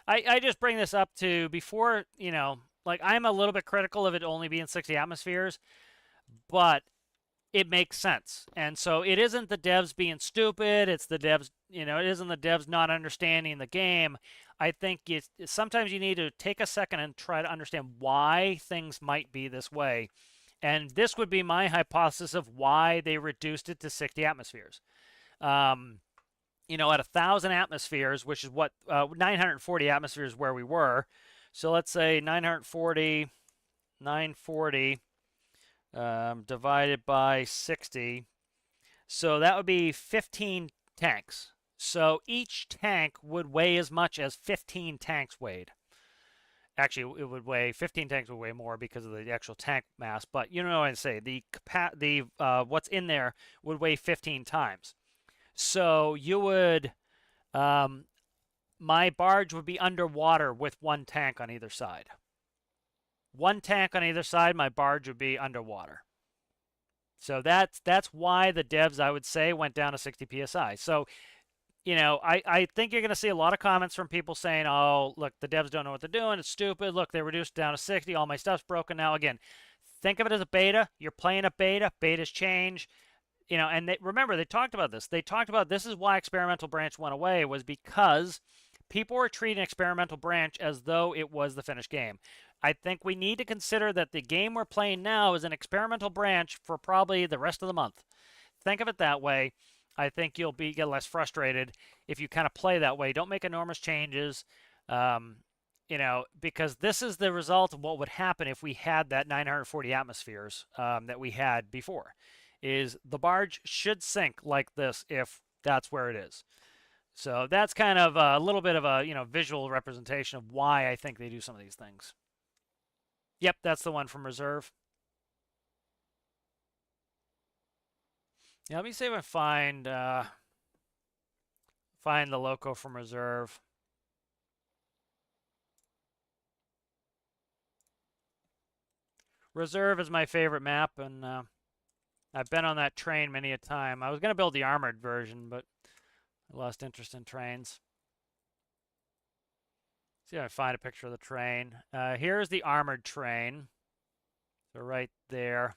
I just bring this up to before, like I'm a little bit critical of it only being 60 atmospheres, but it makes sense. And so it isn't the devs being stupid. It's the devs, it isn't the devs not understanding the game. I think sometimes you need to take a second and try to understand why things might be this way. And this would be my hypothesis of why they reduced it to 60 atmospheres. At 1,000 atmospheres, which is what 940 atmospheres where we were. So let's say 940 divided by 60. So that would be 15 tanks. So each tank would weigh as much as 15 tanks weighed. Actually, it would weigh 15 tanks would weigh more because of the actual tank mass. But you know what I say? The what's in there would weigh 15 times. So you would, my barge would be underwater with one tank on either side. One tank on either side, my barge would be underwater. So that's why the devs, I would say, went down to 60 psi. So, I think you're going to see a lot of comments from people saying, oh, look, the devs don't know what they're doing. It's stupid. Look, they reduced down to 60. All my stuff's broken now. Again, think of it as a beta. You're playing a beta. Betas change. And remember, they talked about this. They talked about this is why experimental branch went away, was because people were treating experimental branch as though it was the finished game. I think we need to consider that the game we're playing now is an experimental branch for probably the rest of the month. Think of it that way. I think you'll get less frustrated if you kind of play that way. Don't make enormous changes, because this is the result of what would happen if we had that 940 atmospheres that we had before. Is the barge should sink like this if that's where it is. So that's kind of a little bit of a visual representation of why I think they do some of these things. Yep, that's the one from reserve. Yeah, let me see if I find the loco from reserve. Reserve is my favorite map, and I've been on that train many a time. I was going to build the armored version, but I lost interest in trains. See if I find a picture of the train. Here's the armored train. So right there.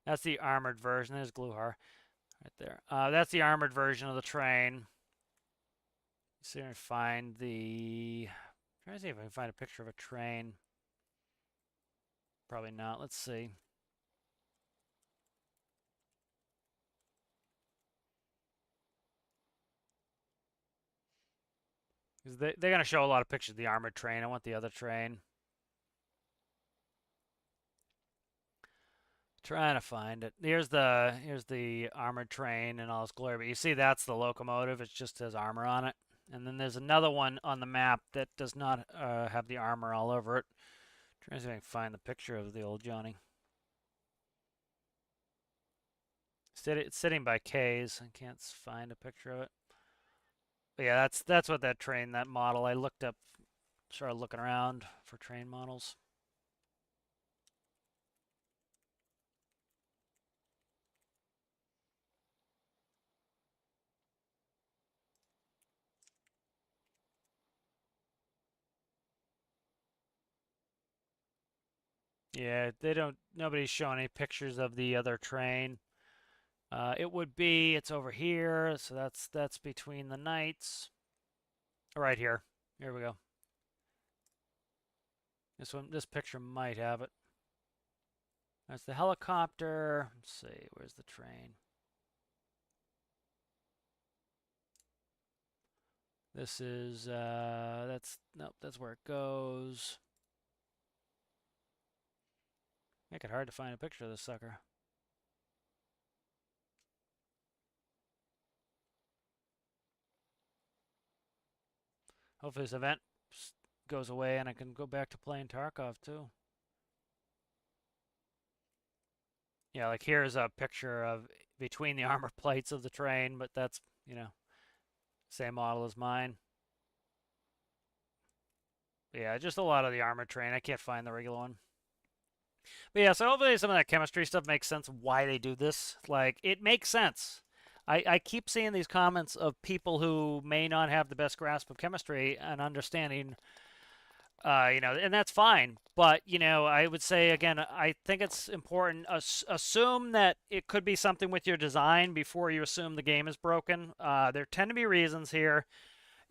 That's the armored version. There's Gluhar. Right there. That's the armored version of the train. See if I find the... I'm trying to see if I can find a picture of a train. Probably not. Let's see. They're going to show a lot of pictures of the armored train. I want the other train. Trying to find it. Here's the armored train and all its glory. But you see that's the locomotive. It just has armor on it. And then there's another one on the map that does not have the armor all over it. Trying to see if I can find the picture of the old Johnny. It's sitting by K's. I can't find a picture of it. But yeah, that's what that train, that model. I looked up, started looking around for train models. Yeah, nobody's showing any pictures of the other train. It's over here, so that's between the knights. Right here. Here we go. This picture might have it. That's the helicopter. Let's see, where's the train? This is that's where it goes. Make it hard to find a picture of this sucker. Hopefully this event goes away and I can go back to playing Tarkov too. Yeah, like here's a picture of between the armor plates of the train, but that's, same model as mine. Yeah, just a lot of the armored train. I can't find the regular one. But yeah, so hopefully some of that chemistry stuff makes sense why they do this. Like, it makes sense. I keep seeing these comments of people who may not have the best grasp of chemistry and understanding, and that's fine. But, I would say, again, I think it's important. Assume that it could be something with your design before you assume the game is broken. There tend to be reasons here.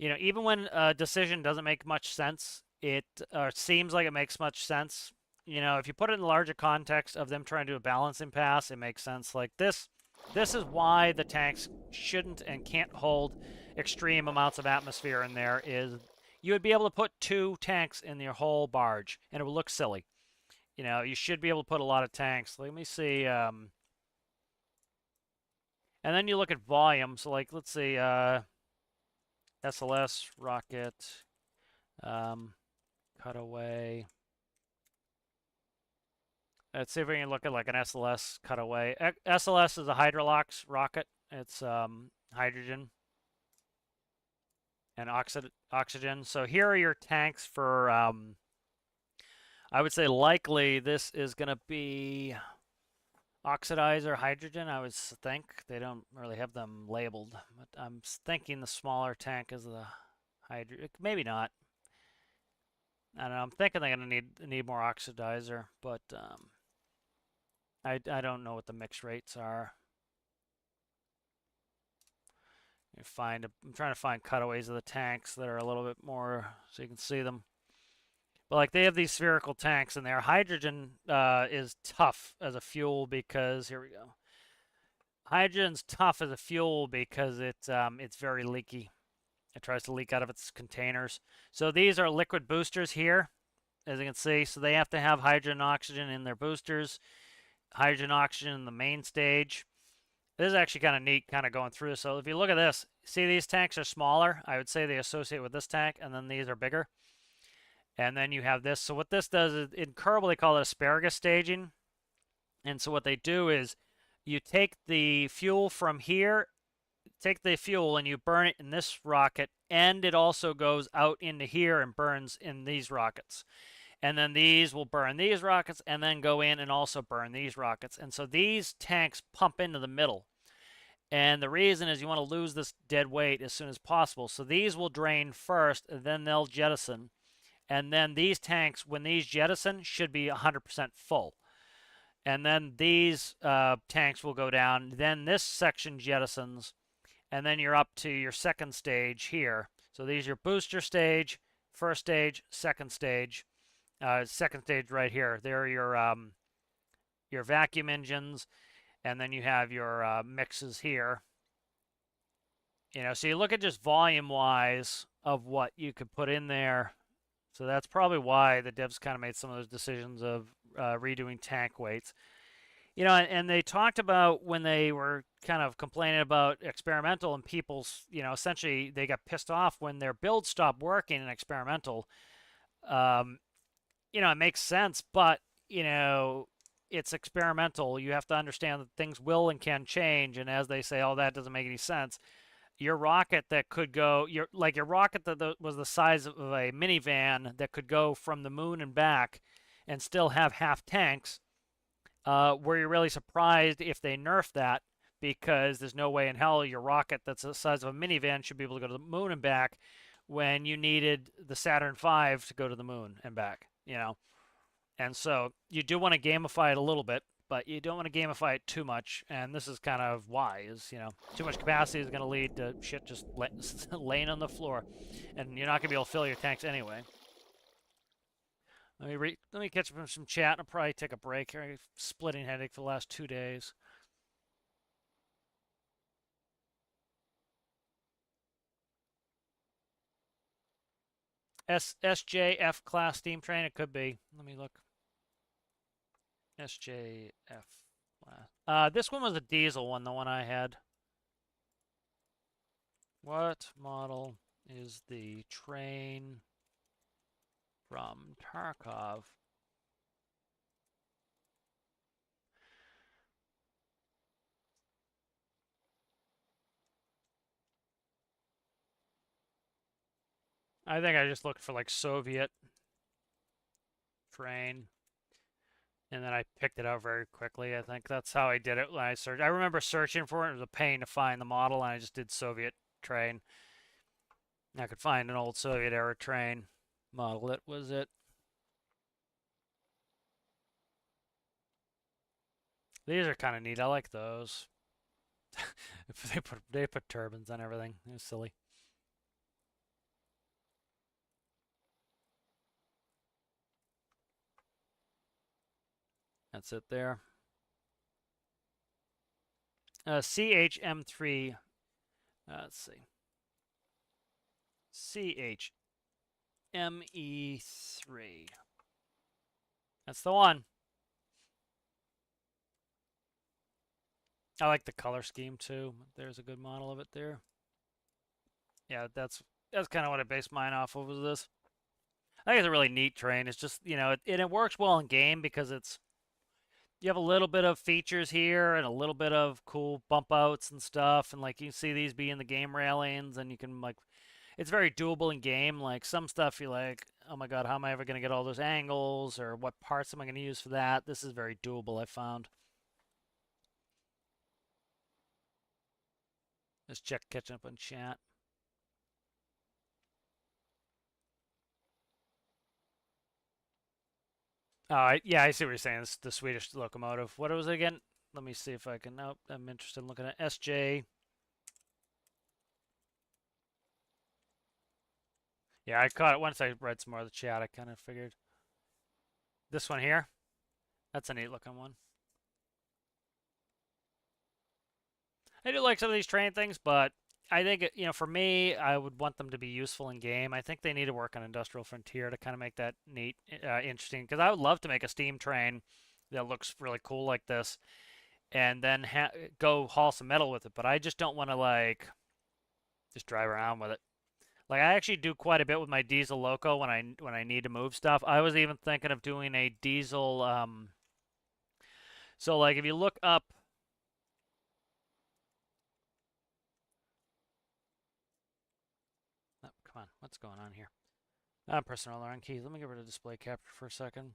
Even when a decision doesn't make much sense, it seems like it makes much sense. If you put it in the larger context of them trying to do a balancing pass, it makes sense. Like this is why the tanks shouldn't and can't hold extreme amounts of atmosphere in there. Is you would be able to put 2 tanks in your whole barge, and it would look silly. You should be able to put a lot of tanks. Let me see. And then you look at volume. So, like, let's see. SLS rocket. Cutaway. Let's see if we can look at like an SLS cutaway. SLS is a Hydrolox rocket. It's hydrogen and oxygen. So here are your tanks for, I would say likely this is going to be oxidizer hydrogen, I would think. They don't really have them labeled, but I'm thinking the smaller tank is the hydrogen. Maybe not. I don't know. I'm thinking they're going to need more oxidizer, but I don't know what the mix rates are. I'm trying to find cutaways of the tanks that are a little bit more so you can see them. But like they have these spherical tanks in there. Hydrogen is tough as a fuel because here we go. Hydrogen's tough as a fuel because it's very leaky. It tries to leak out of its containers. So these are liquid boosters here, as you can see. So they have to have hydrogen and oxygen in their boosters. Hydrogen, oxygen in the main stage. This is actually kind of neat, kind of going through this. So if you look at this, see these tanks are smaller. I would say they associate with this tank, and then these are bigger. And then you have this. So what this does is, in Karl, they call it asparagus staging. And so what they do is you take the fuel from here, take the fuel, and you burn it in this rocket, and it also goes out into here and burns in these rockets. And then these will burn these rockets and then go in and also burn these rockets. And so these tanks pump into the middle. And the reason is you want to lose this dead weight as soon as possible. So these will drain first, and then they'll jettison. And then these tanks, when these jettison, should be 100% full. And then these tanks will go down. Then this section jettisons, and then you're up to your second stage here. So these are your booster stage, first stage, second stage. Second stage right here. There are your vacuum engines, and then you have your mixes here. So you look at just volume-wise of what you could put in there. So that's probably why the devs kind of made some of those decisions of redoing tank weights. And they talked about when they were kind of complaining about experimental and people's, essentially they got pissed off when their builds stopped working in experimental. It makes sense, but, it's experimental. You have to understand that things will and can change. And as they say, oh, that doesn't make any sense. Your rocket that could go, your rocket that was the size of a minivan that could go from the moon and back and still have half tanks, were you really surprised if they nerfed that? Because there's no way in hell your rocket that's the size of a minivan should be able to go to the moon and back when you needed the Saturn V to go to the moon and back, And so you do want to gamify it a little bit, but you don't want to gamify it too much. And this is kind of why is, too much capacity is going to lead to shit just laying on the floor. And you're not going to be able to fill your tanks anyway. Let me catch up on some chat. I'll probably take a break here. I'm splitting headache for the last 2 days. SJF class steam train. It could be. Let me look. SJF class. This one was a diesel one, the one I had. What model is the train from Tarkov? I think I just looked for like Soviet train, and then I picked it out very quickly. I think that's how I did it when I searched. I remember searching for it. It was a pain to find the model, and I just did Soviet train. I could find an old Soviet era train model. That was it. These are kind of neat. I like those. They put turbines on everything. It's silly. That's it there. CHM3. Let's see. CHME3. That's the one. I like the color scheme too. There's a good model of it there. Yeah, that's kind of what I based mine off of, was this. I think it's a really neat train. It's just, it works well in game because you have a little bit of features here and a little bit of cool bump outs and stuff, and like you see these be in the game railings, and you can like, it's very doable in game. Like some stuff you're like, oh my god, how am I ever going to get all those angles, or what parts am I going to use for that? This is very doable, I found. Let's check catching up on chat. Oh, yeah, I see what you're saying. It's the Swedish locomotive. What was it again? Let me see if I can. Nope, I'm interested in looking at SJ. Yeah, I caught it once I read some more of the chat. I kind of figured. This one here, that's a neat looking one. I do like some of these train things, but I think, for me, I would want them to be useful in game. I think they need to work on Industrial Frontier to kind of make that neat, interesting. Because I would love to make a steam train that looks really cool like this, and then go haul some metal with it. But I just don't want to like just drive around with it. Like I actually do quite a bit with my diesel loco when I need to move stuff. I was even thinking of doing a diesel. So like if you look up. Oh, come on, what's going on here? I'm pressing all the wrong keys. Let me get rid of display capture for a second.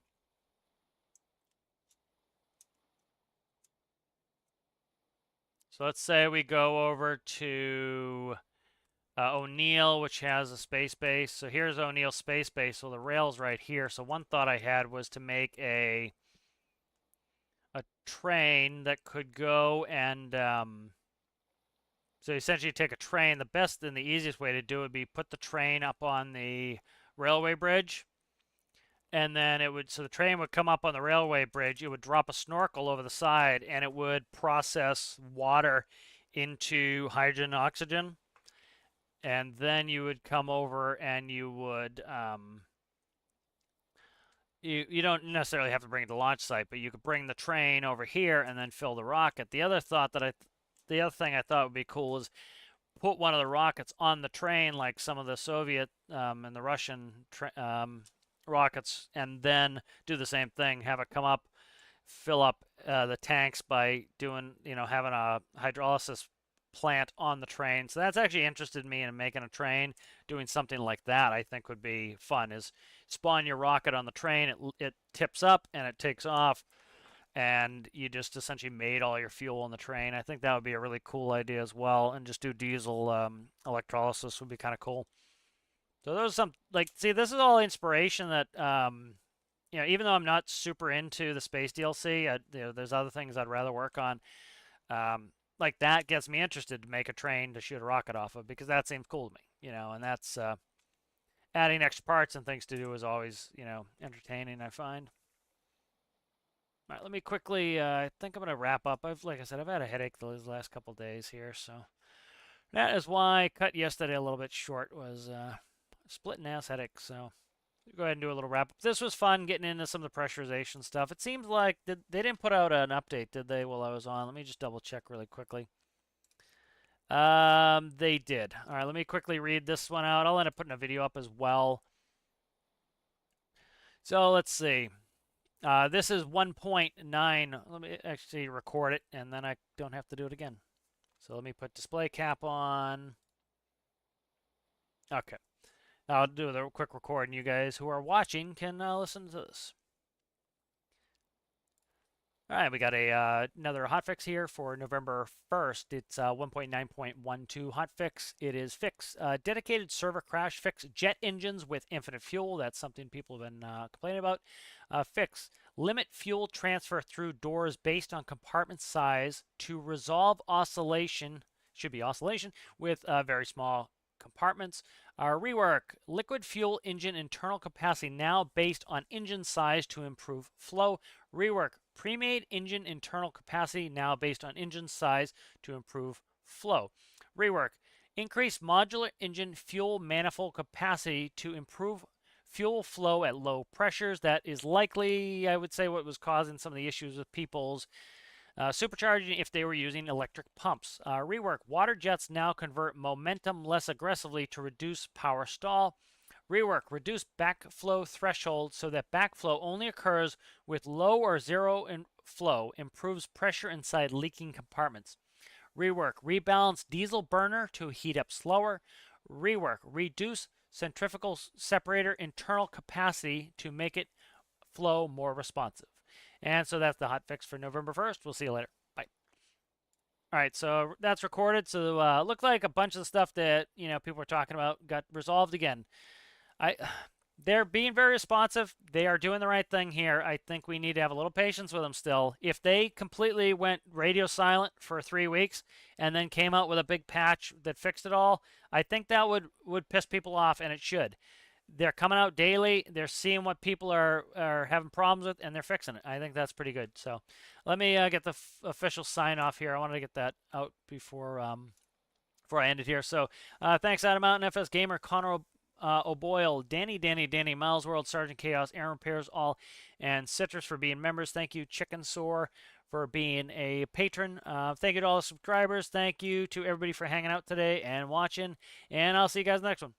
So let's say we go over to O'Neill, which has a space base. So here's O'Neill space base. So the rail's right here. So one thought I had was to make a train that could go and so essentially take a train. The best and the easiest way to do it would be put the train up on the railway bridge, and then so the train would come up on the railway bridge, it would drop a snorkel over the side, and it would process water into hydrogen and oxygen, and then you would come over and you would you don't necessarily have to bring it to the launch site, but you could bring the train over here and then fill the rocket. The other thing I thought would be cool is put one of the rockets on the train, like some of the Soviet and the Russian rockets, and then do the same thing. Have it come up, fill up the tanks by doing, having a hydrolysis plant on the train. So that's actually interested me in making a train. Doing something like that, I think, would be fun. Is spawn your rocket on the train, it tips up and it takes off, and you just essentially made all your fuel on the train. I think that would be a really cool idea as well. And just do diesel electrolysis would be kind of cool. So those are some, like, see, this is all inspiration that even though I'm not super into the space DLC, there's other things I'd rather work on. Like that gets me interested to make a train to shoot a rocket off of, because that seems cool to me, and that's adding extra parts and things to do is always, entertaining, I find. All right, let me quickly, I think I'm going to wrap up. Like I said, I've had a headache those last couple days here, so that is why I cut yesterday a little bit short, was splitting ass headache, so go ahead and do a little wrap up. This was fun getting into some of the pressurization stuff. It seems like they didn't put out an update, did they, while I was on? Let me just double check really quickly. They did. All right, let me quickly read this one out. I'll end up putting a video up as well. So let's see. This is 1.9. Let me actually record it, and then I don't have to do it again. So let me put display cap on. Okay. I'll do the quick record, and you guys who are watching can listen to this. All right, we got another hotfix here for November 1st. It's 1.9.12 hotfix. It is fix dedicated server crash fix jet engines with infinite fuel. That's something people have been complaining about. Fix limit fuel transfer through doors based on compartment size to resolve oscillation. Should be oscillation with very small compartments. Rework liquid fuel engine internal capacity now based on engine size to improve flow. Rework pre-made engine internal capacity now based on engine size to improve flow. Rework increase modular engine fuel manifold capacity to improve fuel flow at low pressures. That is likely, I would say, what was causing some of the issues with people's supercharging if they were using electric pumps. Rework water jets now convert momentum less aggressively to reduce power stall. Rework reduce backflow threshold so that backflow only occurs with low or zero flow, improves pressure inside leaking compartments. Rework rebalance diesel burner to heat up slower. Rework reduce centrifugal separator internal capacity to make it flow more responsive. And so that's the hot fix for November 1st. We'll see you later. Bye. All right, so that's recorded. So looked like a bunch of the stuff that people were talking about got resolved again. They're being very responsive. They are doing the right thing here. I think we need to have a little patience with them still. If they completely went radio silent for 3 weeks and then came out with a big patch that fixed it all, I think that would piss people off, and it should. They're coming out daily. They're seeing what people are having problems with, and they're fixing it. I think that's pretty good. So let me get the official sign off here. I wanted to get that out before I end it here. So thanks, Adam Mountain, FS Gamer, Connor O'Boyle, Danny, Miles World, Sergeant Chaos, Aaron Repairs, all, and Citrus for being members. Thank you, Chicken Sore, for being a patron. Thank you to all the subscribers. Thank you to everybody for hanging out today and watching. And I'll see you guys in the next one.